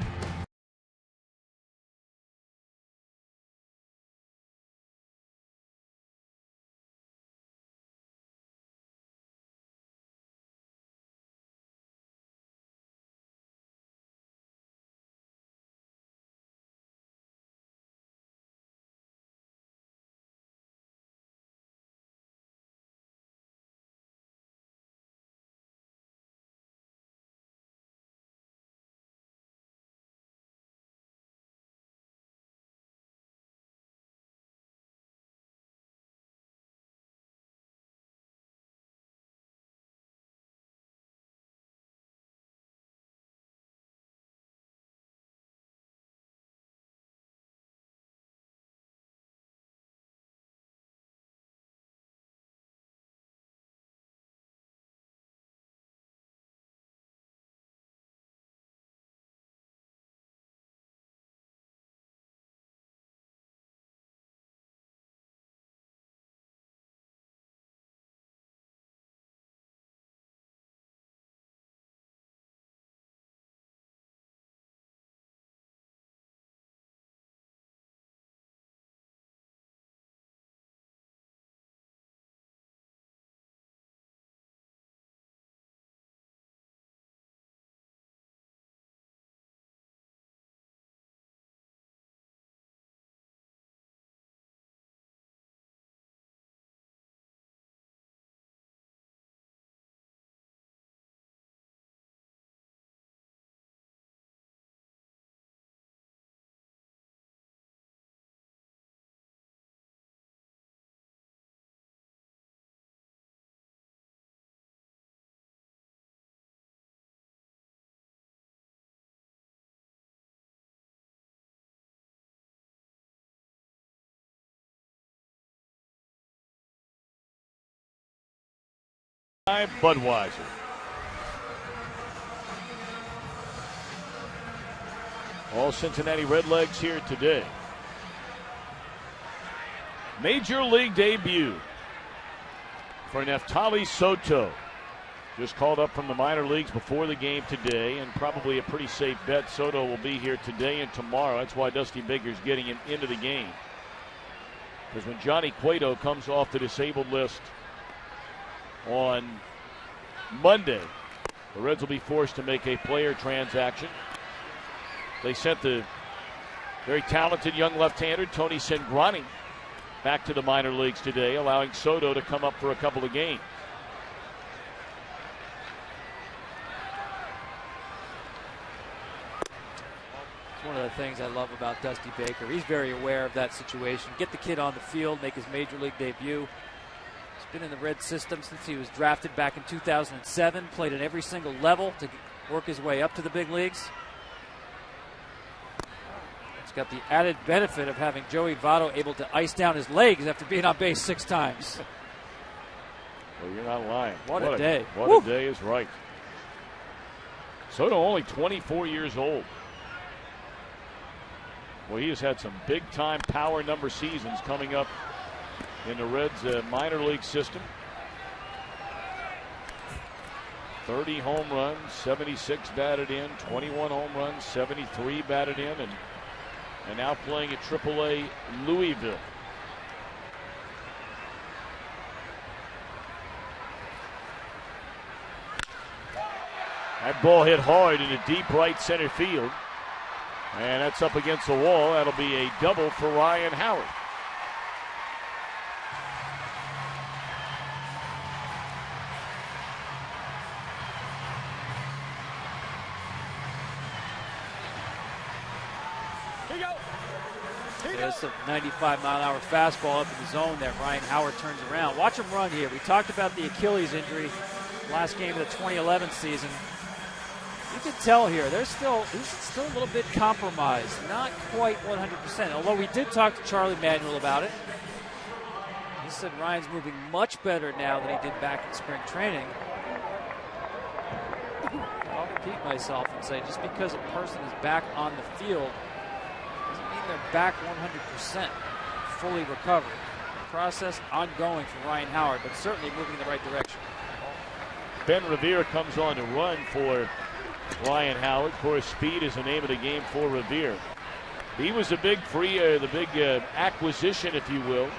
Budweiser. All Cincinnati Redlegs here today. Major League debut for Neftali Soto. Just called up from the minor leagues before the game today, and probably a pretty safe bet. Soto will be here today and tomorrow. That's why Dusty Baker's getting him into the game. Because when Johnny Cueto comes off the disabled list on Monday, the Reds will be forced to make a player transaction. They sent the very talented young left-hander Tony Cingrani back to the minor leagues today, allowing Soto to come up for a couple of games. It's one of the things I love about Dusty Baker. He's very aware of that situation. Get the kid on the field, make his major league debut. Been in the Red system since he was drafted back in 2007, played at every single level to work his way up to the big leagues. It's got the added benefit of having Joey Votto able to ice down his legs after being on base 6 times. Well, you're not lying. What a day. What a day is right. Soto only 24 years old. Well, he has had some big-time power number seasons coming up in the Reds minor league system. 30 home runs, 76 batted in, 21 home runs, 73 batted in, and now playing at AAA Louisville. That ball hit hard into deep right center field, and that's up against the wall. That'll be a double for Ryan Howard. There's a 95-mile-an-hour fastball up in the zone there. Ryan Howard turns around. Watch him run here. We talked about the Achilles injury last game of the 2011 season. You can tell here he's still a little bit compromised. Not quite 100%, although we did talk to Charlie Manuel about it. He said Ryan's moving much better now than he did back in spring training. Well, repeat myself and say just because a person is back on the field doesn't mean they're back 100%, fully recovered. The process ongoing for Ryan Howard, but certainly moving in the right direction. Ben Revere comes on to run for Ryan Howard. Of course, speed is the name of the game for Revere. He was a big acquisition, if you will,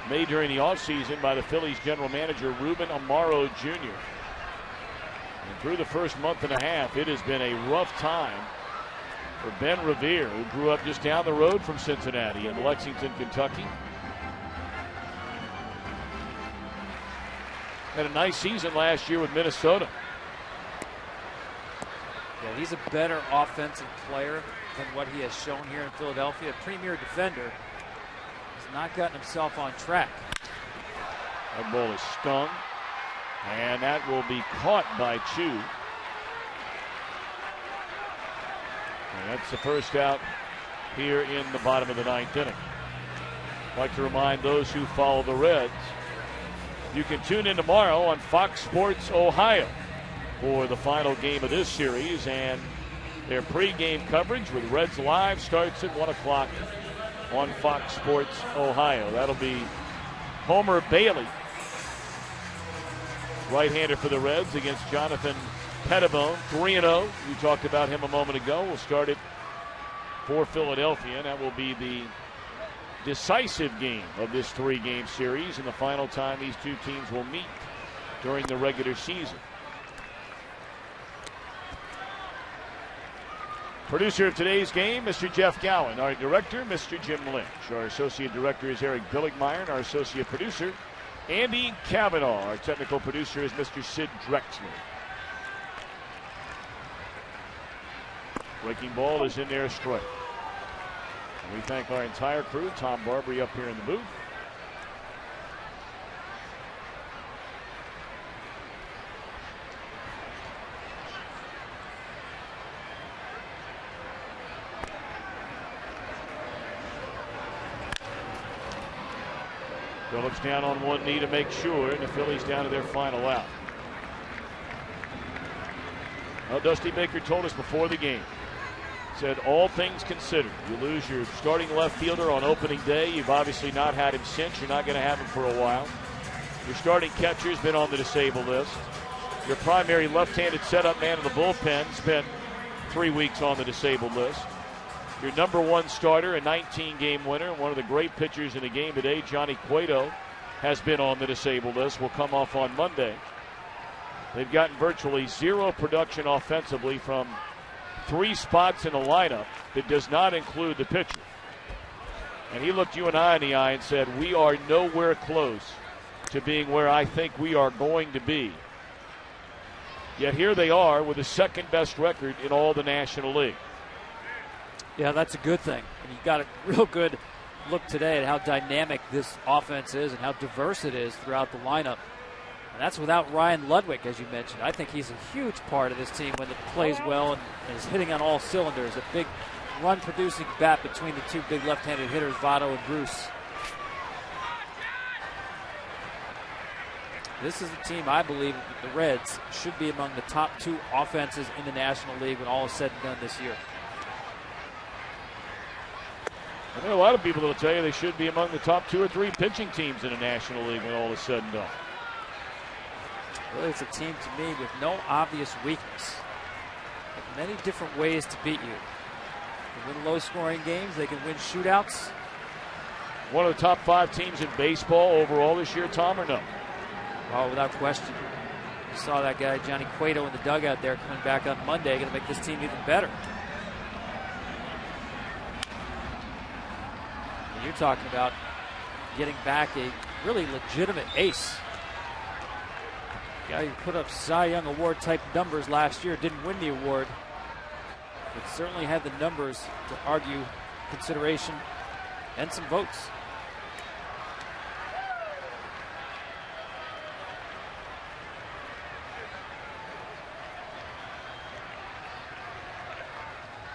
made during the offseason by the Phillies general manager, Ruben Amaro Jr. And through the first month and a half, it has been a rough time for Ben Revere, who grew up just down the road from Cincinnati in Lexington, Kentucky. Had a nice season last year with Minnesota. Yeah, he's a better offensive player than what he has shown here in Philadelphia. A premier defender. He's not gotten himself on track. That ball is stung, and that will be caught by Chu. And that's the first out here in the bottom of the ninth inning. I'd like to remind those who follow the Reds, you can tune in tomorrow on Fox Sports Ohio for the final game of this series, and their pregame coverage with Reds Live starts at 1 o'clock on Fox Sports Ohio. That'll be Homer Bailey, right-hander for the Reds, against Jonathan Pettibone, 3-0. We talked about him a moment ago. We'll start it for Philadelphia, and that will be the decisive game of this three-game series and the final time these two teams will meet during the regular season. Producer of today's game, Mr. Jeff Gowen. Our director, Mr. Jim Lynch. Our associate director is Eric Billigmeyer, and our associate producer, Andy Cavanaugh. Our technical producer is Mr. Sid Drexler. Breaking ball is in there, strike. We thank our entire crew, Tom Barbary up here in the booth. Phillips down on one knee to make sure, and the Phillies down to their final out. Well, Dusty Baker told us before the game, said all things considered, you lose your starting left fielder on opening day. You've obviously not had him since. You're not going to have him for a while. Your starting catcher's been on the disabled list. Your primary left-handed setup man in the bullpen spent 3 weeks on the disabled list. Your number one starter, a 19-game winner, and one of the great pitchers in the game today, Johnny Cueto, has been on the disabled list, will come off on Monday. They've gotten virtually zero production offensively from 3 spots in the lineup that does not include the pitcher. And he looked you and I in the eye and said, we are nowhere close to being where I think we are going to be. Yet here they are with the second best record in all the National League. Yeah, that's a good thing. And you got a real good look today at how dynamic this offense is and how diverse it is throughout the lineup. And that's without Ryan Ludwig, as you mentioned. I think he's a huge part of this team when it plays well and is hitting on all cylinders. A big run-producing bat between the two big left-handed hitters, Votto and Bruce. This is a team, I believe, the Reds should be among the top 2 offenses in the National League when all is said and done this year. I know a lot of people that will tell you they should be among the top 2 or 3 pitching teams in the National League when all is said and done. Really, it's a team to me with no obvious weakness. But many different ways to beat you. They can win low-scoring games. They can win shootouts. One of the top 5 teams in baseball overall this year, Tom, or no? Oh, without question. You saw that guy, Johnny Cueto, in the dugout there coming back on Monday, going to make this team even better. And you're talking about getting back a really legitimate ace. Guy who put up Cy Young Award type numbers last year, didn't win the award, but certainly had the numbers to argue consideration and some votes.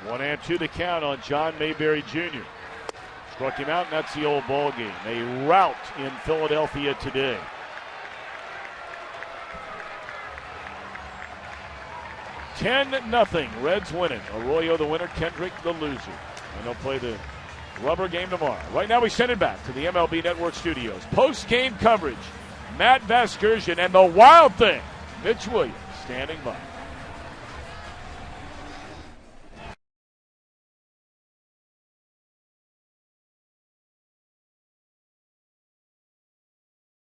One and 2 the count on John Mayberry Jr. Struck him out, and that's the old ball game. A rout in Philadelphia today. 10-0. Reds win it. Arroyo the winner, Kendrick the loser. And they'll play the rubber game tomorrow. Right now we send it back to the MLB Network studios. Post-game coverage. Matt Vasgersian and the Wild Thing, Mitch Williams, standing by.